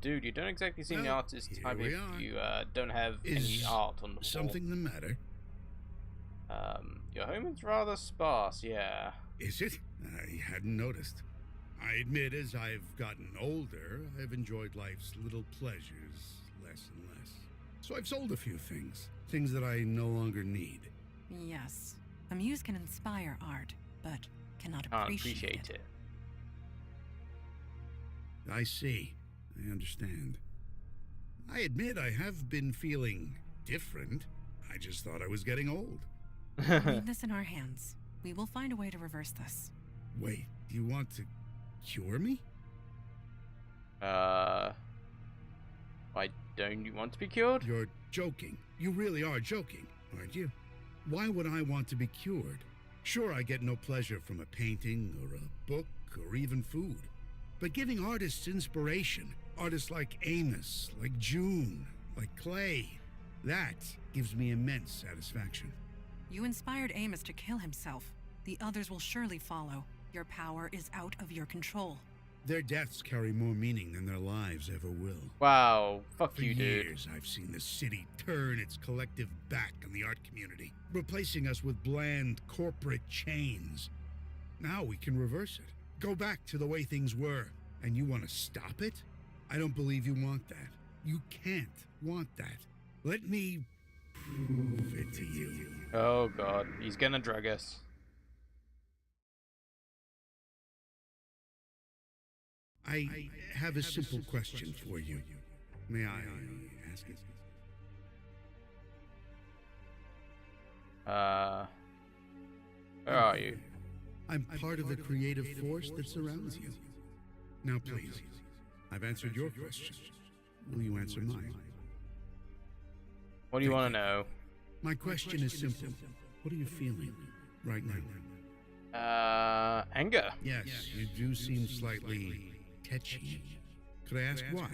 Dude, you don't exactly seem the Well, artist here type we if are. you, don't have any Is art on the wall. something the matter? Your home is rather sparse, yeah. Is it? I hadn't noticed. I admit, as I've gotten older, I've enjoyed life's little pleasures less and less. So I've sold a few things. Things that I no longer need. Yes. A muse can inspire art, but cannot Can't appreciate it. I see. I understand. I admit I have been feeling different. I just thought I was getting old. Leave this in our hands. We will find a way to reverse this. Wait, you want to cure me? Why don't you want to be cured? You're joking. You really are joking, aren't you? Why would I want to be cured? Sure, I get no pleasure from a painting or a book or even food. But giving artists inspiration, artists like Amos, like June, like Clay, that gives me immense satisfaction. You inspired Amos to kill himself. The others will surely follow. Your power is out of your control. Their deaths carry more meaning than their lives ever will. Wow, fuck For you, dude. years, I've seen the city turn its collective back on the art community, replacing us with bland corporate chains. Now we can reverse it. Go back to the way things were. And you want to stop it? I don't believe you want that. You can't want that. Let me prove it to you. Oh god, he's gonna drug us. I have a simple question for you. May I ask it? Where are you? I'm part of the creative force that surrounds you. Now please, I've answered your question. Will you answer mine? What do you want to know? My question is simple. What are you feeling right now? Anger. Yes, you do seem slightly tetchy. Could I ask why?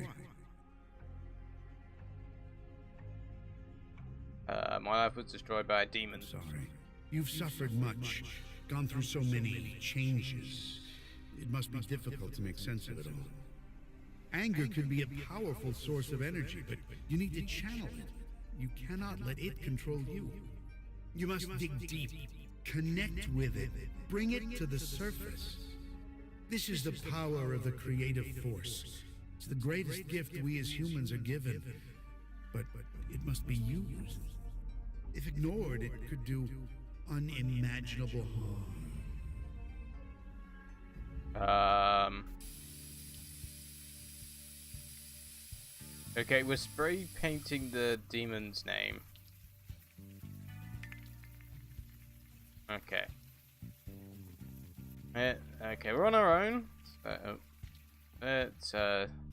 My life was destroyed by a demon. Sorry. You've suffered much, gone through so many changes. It must be difficult to make sense of it all. Anger can be a powerful source of energy, but you need to channel it. You cannot let it control you. You must dig deep, connect with it, bring it to the surface. This is the power of the creative force. It's the greatest gift we as humans are given, but it must be used. If ignored, it could do unimaginable harm. Okay, we're spray painting the demon's name. Okay. Okay, we're on our own.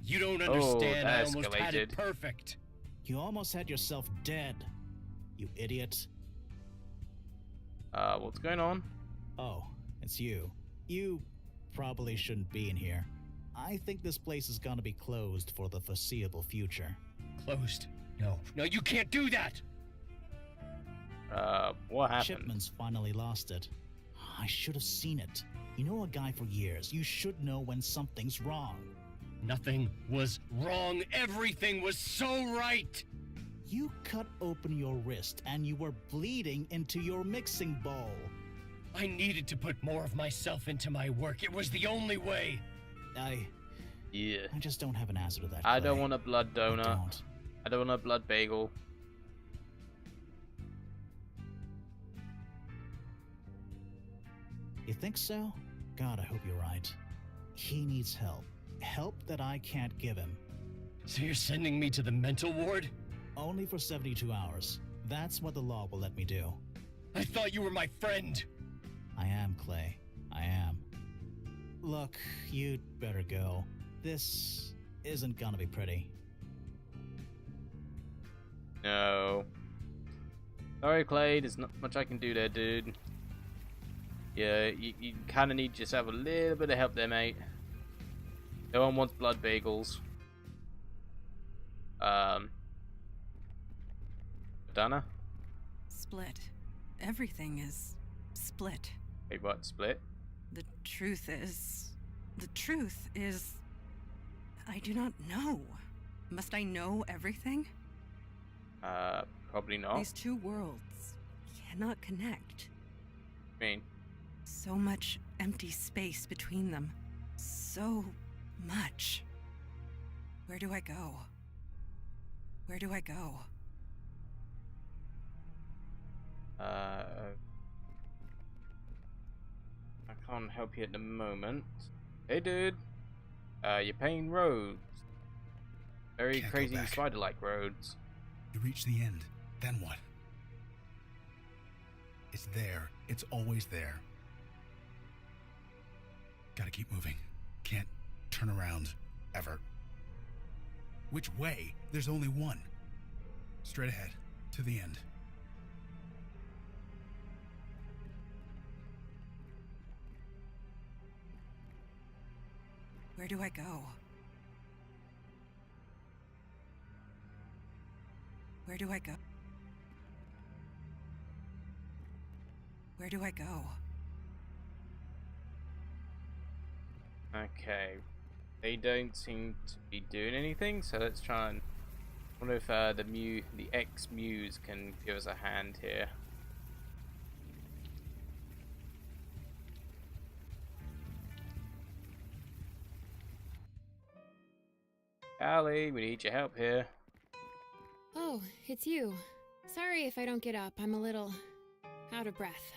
You don't understand. I that almost had it escalated. perfect. You almost had yourself dead, you idiot. What's going on? Oh, it's you. You probably shouldn't be in here. I think this place is gonna be closed for the foreseeable future. Closed? No, you can't do that! What happened? Shipman's finally lost it. I should have seen it. You know a guy for years. You should know when something's wrong. Nothing was wrong. Everything was so right! You cut open your wrist and you were bleeding into your mixing bowl. I needed to put more of myself into my work. It was the only way. I just don't have an answer to that. I don't Clay. want a blood donut. I don't want a blood bagel. You think so? God, I hope you're right. He needs help. Help that I can't give him. So you're sending me to the mental ward? Only for 72 hours. That's what the law will let me do. I thought you were my friend. I am, Clay. I am. Look, you'd better go. This isn't gonna be pretty. No. Sorry, Clay. There's not much I can do there, dude. Yeah, you kind of need yourself a little bit of help there, mate. No one wants blood bagels. Donna? Split. Everything is split. Wait, what? Split? The truth is... I do not know. Must I know everything? Probably not. These two worlds cannot connect. I mean, so much empty space between them. So much. Where do I go? Where do I go? I can't help you at the moment. Hey, dude. You're paying roads. Very Can't go crazy back. spider-like roads. You reach the end. Then what? It's there. It's always there. Gotta keep moving. Can't turn around. Ever. Which way? There's only one. Straight ahead. To the end. Where do I go? Where do I go? Where do I go? Okay. They don't seem to be doing anything, so let's try and wonder if the ex-muse can give us a hand here. Allie, we need your help here. Oh, it's you. Sorry if I don't get up. I'm a little out of breath.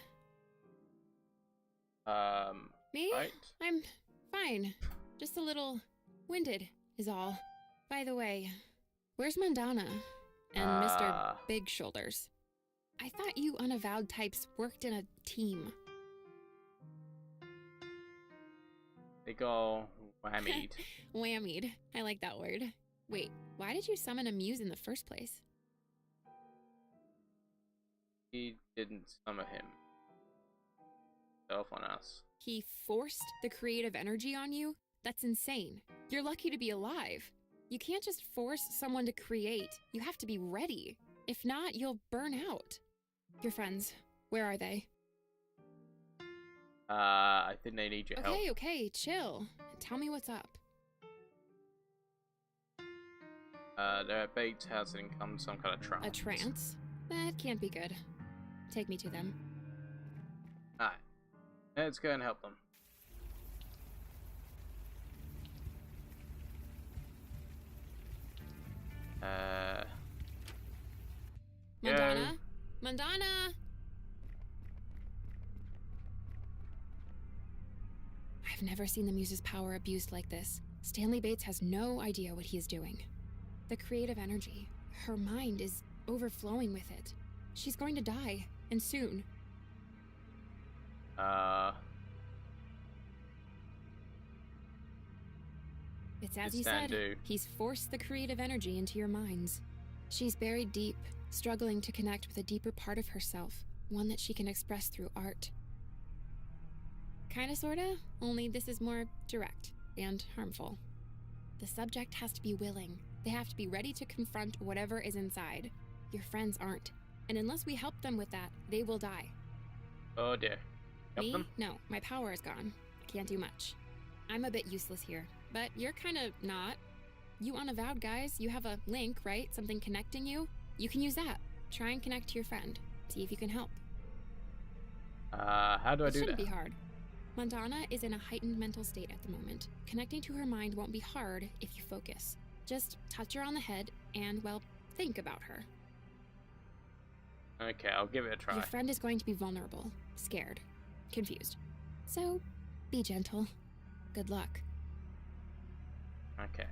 Me? Right? I'm fine. Just a little winded is all. By the way, where's Mandana and Mr. Big Shoulders? I thought you Unavowed types worked in a team. They go whammied. Whammied. I like that word. Wait, why did you summon a muse in the first place? He didn't summon him. On us. He forced the creative energy on you? That's insane. You're lucky to be alive. You can't just force someone to create. You have to be ready. If not, you'll burn out. Your friends, where are they? I think they need your help. Okay, chill. Tell me what's up. They're at Bates' house and come some kind of trance. A trance? That can't be good. Take me to them. Alright. Let's go and help them. Mandana? Mandana! I've never seen the Muse's power abused like this. Stanley Bates has no idea what he is doing. The creative energy, her mind is overflowing with it. She's going to die, and soon. It's as you said, he's forced the creative energy into your minds. She's buried deep, struggling to connect with a deeper part of herself, one that she can express through art. Kinda sorta, only this is more direct and harmful. The subject has to be willing. They have to be ready to confront whatever is inside. Your friends aren't, and unless we help them with that, they will die. Oh dear. Help Me? them? No, my power is gone. Can't do much. I'm a bit useless here, but you're kinda not. You Unavowed guys, you have a link, right? Something connecting you? You can use that. Try and connect to your friend. See if you can help. How do I do that? It shouldn't be hard. Mandana is in a heightened mental state at the moment. Connecting to her mind won't be hard if you focus. Just touch her on the head and, well, think about her. Okay, I'll give it a try. Your friend is going to be vulnerable, scared, confused. So, be gentle. Good luck. Okay.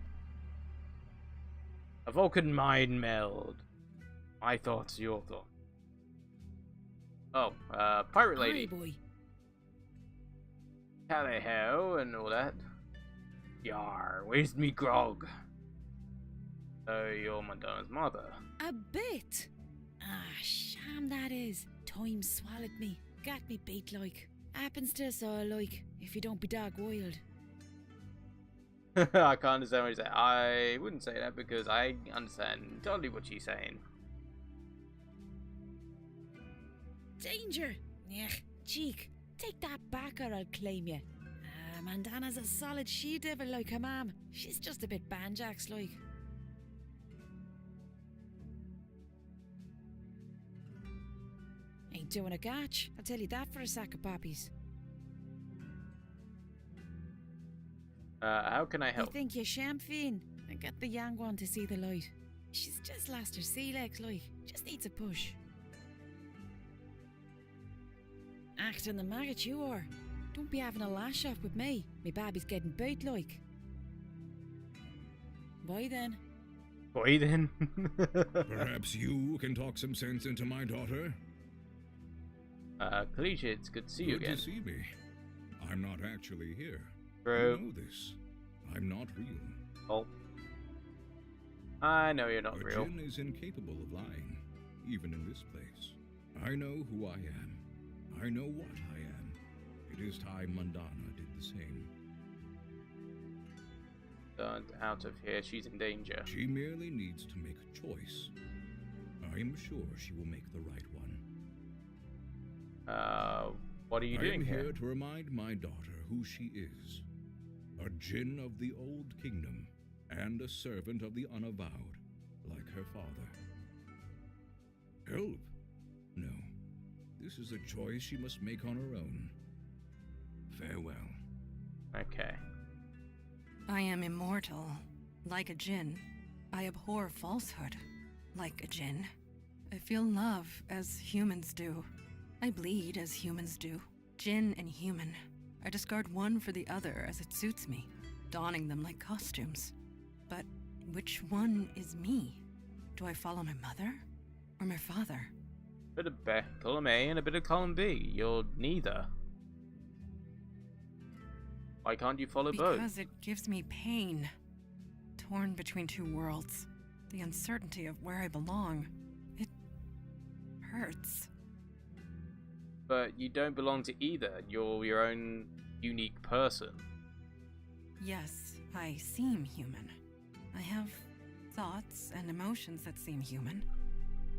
A Vulcan mind meld. My thoughts, your thoughts. Oh, pirate lady. Hi, boy. Tally ho and all that. Yar, where's me grog? So you're Mandana's mother. A bit. Ah, sham that is. Time swallowed me. Got me beat like. Happens to us all like, if you don't be dog wild. I can't understand what you're saying. I wouldn't say that because I understand totally what she's saying. Danger! Nech, cheek. Take that back or I'll claim you. Mandana's a solid she-devil like her mom. She's just a bit banjax like. Ain't doing a gotch, I'll tell you that for a sack of poppies. How can I help? You think you're champagne? And get the young one to see the light. She's just lost her sea legs like. Just needs a push. Acting the maggot you are. Don't be having a lash off with me. Me baby's getting bait like. Bye then. Boy then. Perhaps you can talk some sense into my daughter? Kalisha, it's good to see you again. Good to see me. I'm not actually here. Bro. You know this. I'm not real. Oh. I know you're not A real. Jinn is incapable of lying, even in this place. I know who I am. I know what I am. It is time Mandana did the same. Out of here, she's in danger. She merely needs to make a choice. I am sure she will make the right one. What are you doing here? I am here? here to remind my daughter who she is. A Jinn of the Old Kingdom, and a servant of the Unavowed, like her father. Help? No. This is a choice she must make on her own. Farewell. Okay. I am immortal, like a djinn. I abhor falsehood, like a djinn. I feel love as humans do. I bleed as humans do. Djinn and human. I discard one for the other as it suits me, donning them like costumes. But which one is me? Do I follow my mother or my father? Bit of column A and a bit of column B. You're neither. Why can't you follow both? Because it gives me pain. Torn between two worlds. The uncertainty of where I belong. It hurts. But you don't belong to either. You're your own unique person. Yes, I seem human. I have thoughts and emotions that seem human.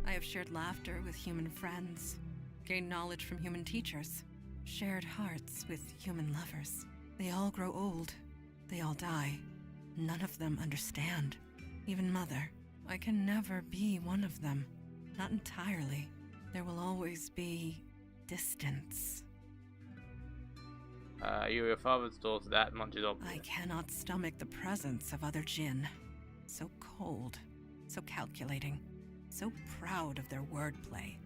I have shared laughter with human friends, gained knowledge from human teachers, shared hearts with human lovers. They all grow old. They all die. None of them understand. Even Mother. I can never be one of them. Not entirely. There will always be distance. You're your father's daughter, that much is obvious. I cannot stomach the presence of other Jinn. So cold, so calculating, so proud of their wordplay.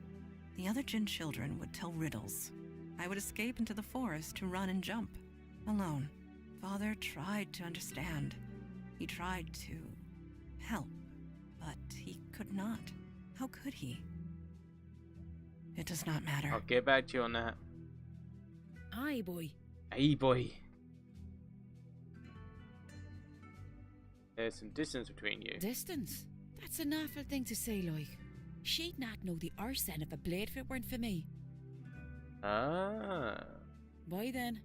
The other Jinn children would tell riddles. I would escape into the forest to run and jump. Alone. Father tried to understand. He tried to help, but he could not. How could he? It does not matter. I'll get back to you on that. Aye, boy. Hey, boy. There's some distance between you. Distance? That's an awful thing to say, like. She'd not know the arse end of a blade if it weren't for me. Ah. Why then?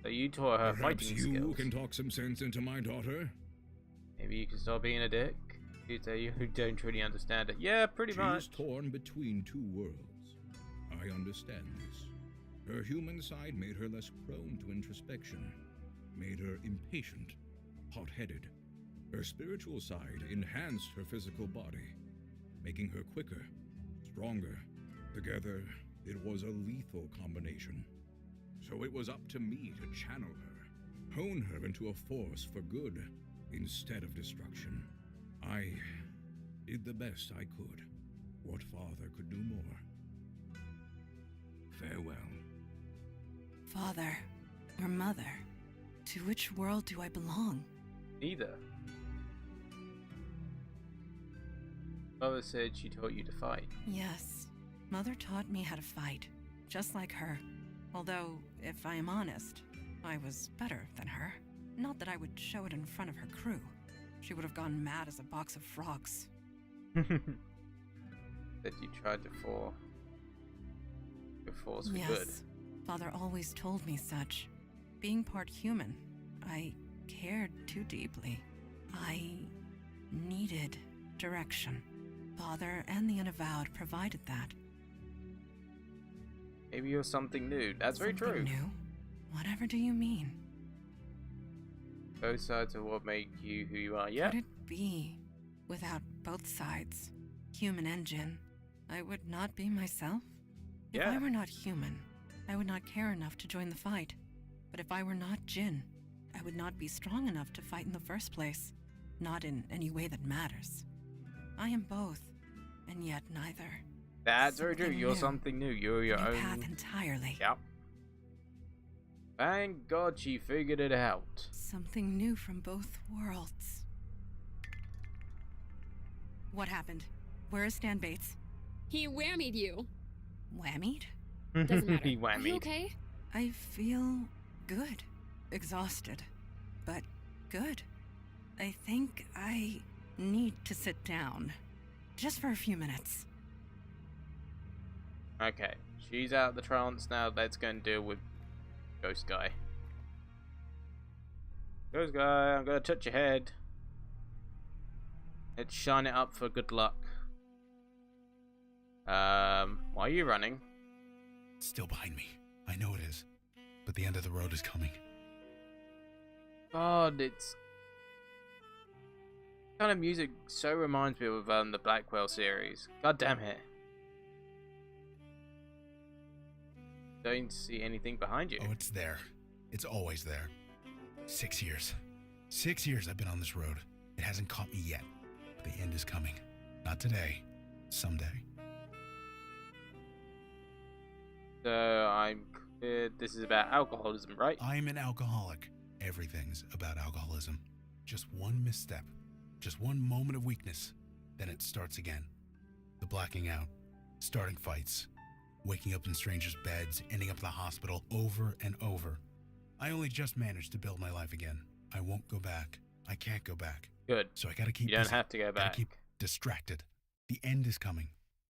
So you taught her Perhaps fighting you skills. can talk some sense into my daughter? Maybe you can stop being a dick. You say you don't really understand it. Yeah, pretty much. She's torn between two worlds. I understand this. Her human side made her less prone to introspection, made her impatient, hot-headed. Her spiritual side enhanced her physical body, making her quicker, stronger. Together, it was a lethal combination. So it was up to me to channel her, hone her into a force for good instead of destruction. I did the best I could. What father could do more? Farewell. Father or mother? To which world do I belong? Neither. Mother said she taught you to fight. Yes. Mother taught me how to fight, just like her. Although, if I am honest, I was better than her. Not that I would show it in front of her crew. She would have gone mad as a box of frogs. That you tried to force for Yes. good. Father always told me such. Being part human, I cared too deeply. I needed direction. Father and the Unavowed provided that. Maybe you're something new. That's very true. New? Whatever do you mean? Both sides of what make you who you are. Yeah. Could it be, without both sides, human and Jinn, I would not be myself? If Yeah. I were not human, I would not care enough to join the fight. But if I were not Jinn, I would not be strong enough to fight in the first place. Not in any way that matters. I am both, and yet neither. That's very true. Something You're new. something new. You're your New own path entirely. Yep. Thank God she figured it out. Something new from both worlds. What happened? Where is Stan Bates? He whammied you. Whammied? Doesn't matter. He Are you whammied. okay? I feel good. Exhausted. But good. I think I need to sit down. Just for a few minutes. Okay, she's out of the trance now. Let's go and deal with Ghost Guy. Ghost Guy, I'm gonna touch your head. Let's shine it up for good luck. Why are you running? It's still behind me. I know it is. But the end of the road is coming. God, it's kind of music so reminds me of the Blackwell series. God damn it. Don't see anything behind you. Oh, it's there. It's always there. 6 years. 6 years I've been on this road. It hasn't caught me yet. But the end is coming. Not today. Someday. So I'm clear this is about alcoholism, right? I'm an alcoholic. Everything's about alcoholism. Just one misstep. Just one moment of weakness. Then it starts again. The blacking out. Starting fights. Waking up in strangers' beds. Ending up in the hospital over and over. I only just managed to build my life again. I won't go back. I can't go back. Good. So I gotta keep You don't busy. have to go Gotta back. keep distracted. The end is coming.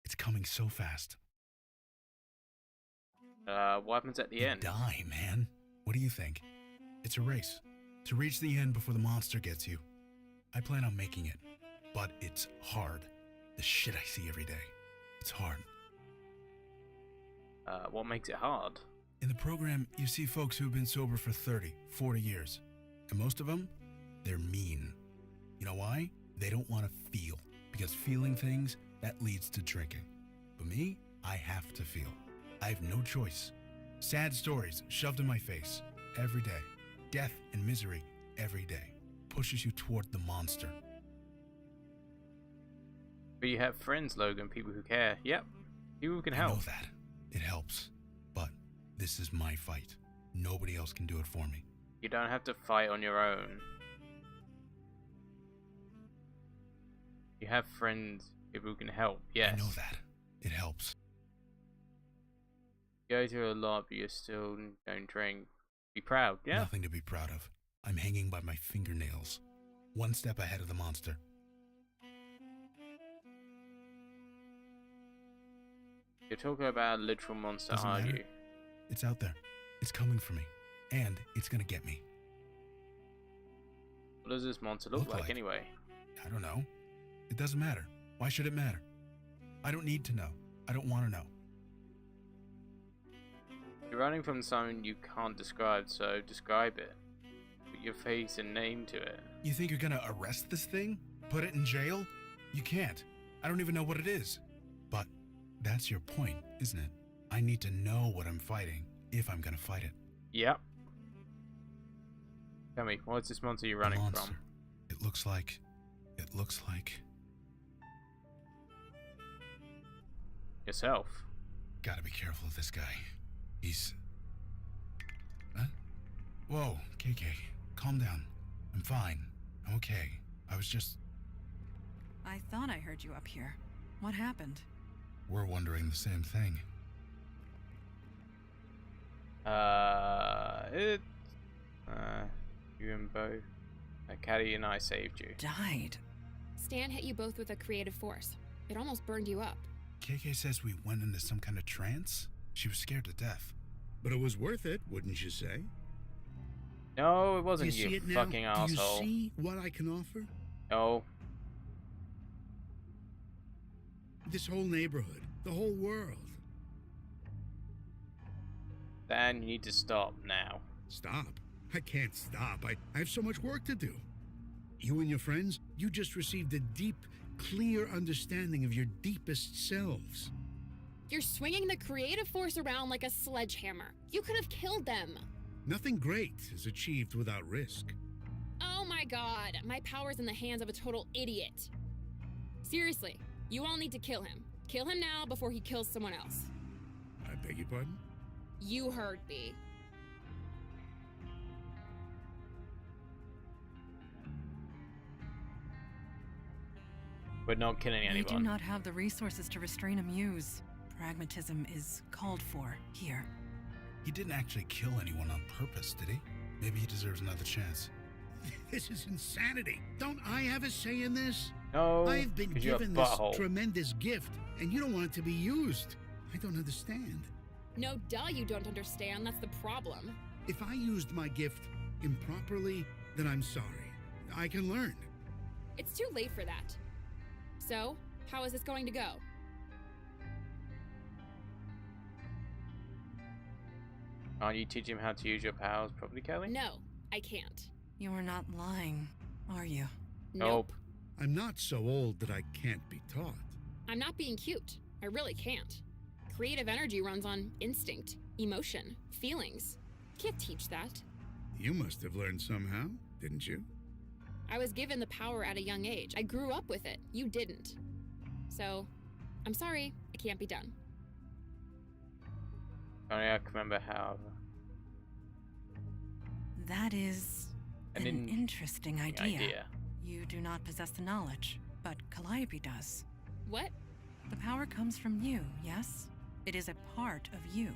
It's coming so fast. What happens at the You end? die, man. What do you think? It's a race. To reach the end before the monster gets you. I plan on making it. But it's hard. The shit I see every day. It's hard. What makes it hard? In the program, you see folks who've been sober for 30, 40 years. And most of them, they're mean. You know why? They don't want to feel. Because feeling things, that leads to drinking. But me, I have to feel. I have no choice. Sad stories shoved in my face every day. Death and misery every day. Pushes you toward the monster. But you have friends, Logan, people who care. Yep. People who can I help. know that. It helps. But this is my fight. Nobody else can do it for me. You don't have to fight on your own. You have friends, people who can help. Yes. I know that. It helps. You go through a lot, but you still don't drink. Be proud, yeah? Nothing to be proud of. I'm hanging by my fingernails. One step ahead of the monster. You're talking about a literal monster, Doesn't aren't matter. you? It's out there. It's coming for me. And it's gonna get me. What does this monster look like anyway? I don't know. It doesn't matter. Why should it matter? I don't need to know. I don't want to know. You're running from something you can't describe, so describe it. Put your face and name to it. You think you're gonna arrest this thing? Put it in jail? You can't. I don't even know what it is. But that's your point, isn't it? I need to know what I'm fighting if I'm gonna fight it. Yep. Tell me, what's this monster you're running monster. from? It looks like... Yourself. Gotta be careful of this guy. He's... Huh? Whoa, KK. Calm down. I'm fine. I'm okay. I was just... I thought I heard you up here. What happened? We're wondering the same thing. You and Bo. Caddy and I saved you. Died. Stan hit you both with a creative force. It almost burned you up. KK says we went into some kind of trance. She was scared to death. But it was worth it, wouldn't you say? No, it wasn't Do you see you it now? fucking Do asshole. you see what I can offer? No. This whole neighborhood, the whole world. Dan, you need to stop now. Stop? I can't stop. I have so much work to do. You and your friends, you just received a deep, clear understanding of your deepest selves. You're swinging the creative force around like a sledgehammer. You could have killed them. Nothing great is achieved without risk. Oh my god, my power's in the hands of a total idiot. Seriously, you all need to kill him. Kill him now before he kills someone else. I beg your pardon? You heard me. We're not killing We anyone. do not have the resources to restrain a muse. Pragmatism is called for here. He didn't actually kill anyone on purpose, did he? Maybe he deserves another chance. This is insanity. Don't I have a say in this? No, I've been 'cause you're a given this butthole. tremendous gift, and you don't want it to be used. I don't understand. No, duh, you don't understand. That's the problem. If I used my gift improperly, then I'm sorry. I can learn. It's too late for that. So, how is this going to go? Can't you teach him how to use your powers properly, Kelly? No, I can't. You are not lying, are you? Nope. I'm not so old that I can't be taught. I'm not being cute. I really can't. Creative energy runs on instinct, emotion, feelings. Can't teach that. You must have learned somehow, didn't you? I was given the power at a young age. I grew up with it. You didn't. So, I'm sorry, it can't be done. Only I can remember how. That is an interesting idea. You do not possess the knowledge, but Calliope does. What? The power comes from you, yes? It is a part of you,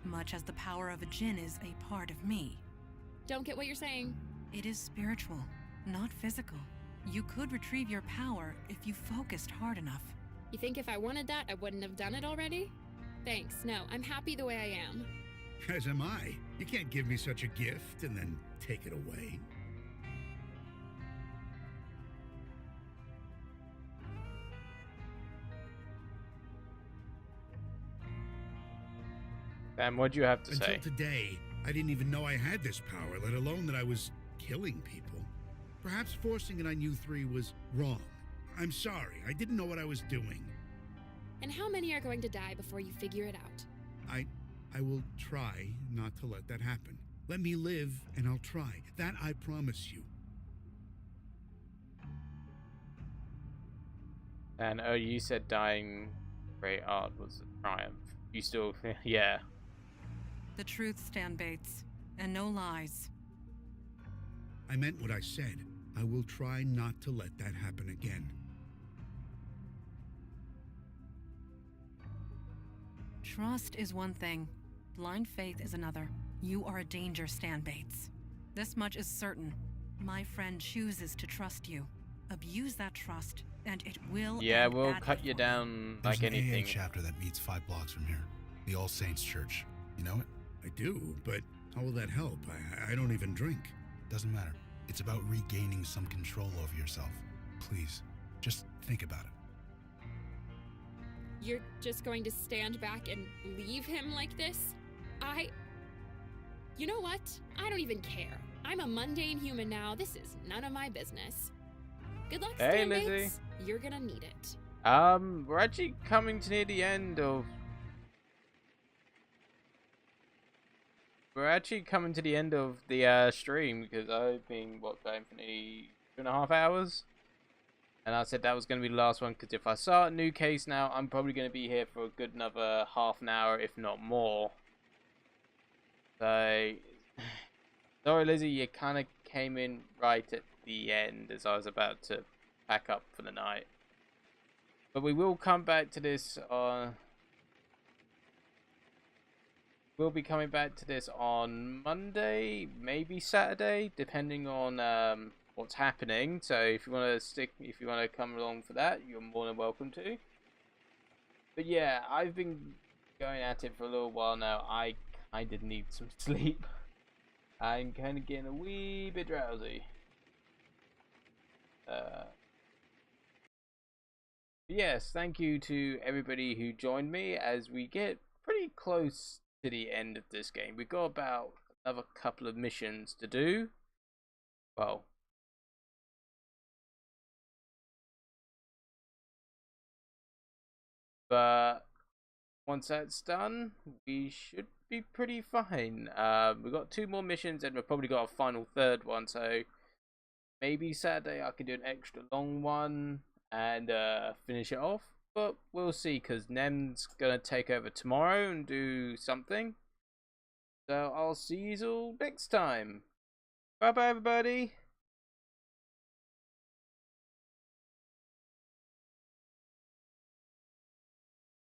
much as the power of a djinn is a part of me. Don't get what you're saying. It is spiritual, not physical. You could retrieve your power if you focused hard enough. You think if I wanted that, I wouldn't have done it already? Thanks. No, I'm happy the way I am. As am I. You can't give me such a gift and then take it away. Sam, what do you have to Until say? today, I didn't even know I had this power, let alone that I was killing people. Perhaps forcing it on you three was wrong. I'm sorry. I didn't know what I was doing. And how many are going to die before you figure it out? I will try not to let that happen. Let me live, and I'll try. That I promise you. And oh, you said dying great art was a triumph. You still, yeah. The truth, Stan Bates, and no lies. I meant what I said. I will try not to let that happen again. Trust is one thing. Blind faith is another. You are a danger, Stan Bates. This much is certain. My friend chooses to trust you. Abuse that trust, and it will. Yeah, end we'll badly cut you for down There's like an anything. AA chapter that meets 5 blocks from here. The All Saints Church. You know it? I do, but how will that help? I don't even drink. Doesn't matter. It's about regaining some control over yourself. Please, just think about it. You're just going to stand back and leave him like this? You know what? I don't even care. I'm a mundane human now. This is none of my business. Good luck, Hey, Stan Lizzie. Bates. You're gonna need it. We're actually coming to near the end of. We're actually coming to the end of the stream because I've been going for nearly 2.5 hours, and I said that was going to be the last one because if I start a new case now, I'm probably going to be here for a good another half an hour, if not more. So, sorry, Lizzie, you kind of came in right at the end as I was about to pack up for the night. But we will come back to this we'll be coming back to this on Monday, maybe Saturday, depending on what's happening. So if you want to come along for that, you're more than welcome to. But yeah, I've been going at it for a little while now. I did need some sleep. I'm kind of getting a wee bit drowsy. Yes, thank you to everybody who joined me as we get pretty close to the end of this game. We've got about another couple of missions to do. Well, but once that's done, we should be pretty fine. We've got 2 more missions, and we've probably got a final third one. So maybe Saturday I can do an extra long one and finish it off. But we'll see, because Nem's gonna take over tomorrow and do something. So I'll see you all next time. Bye bye, everybody.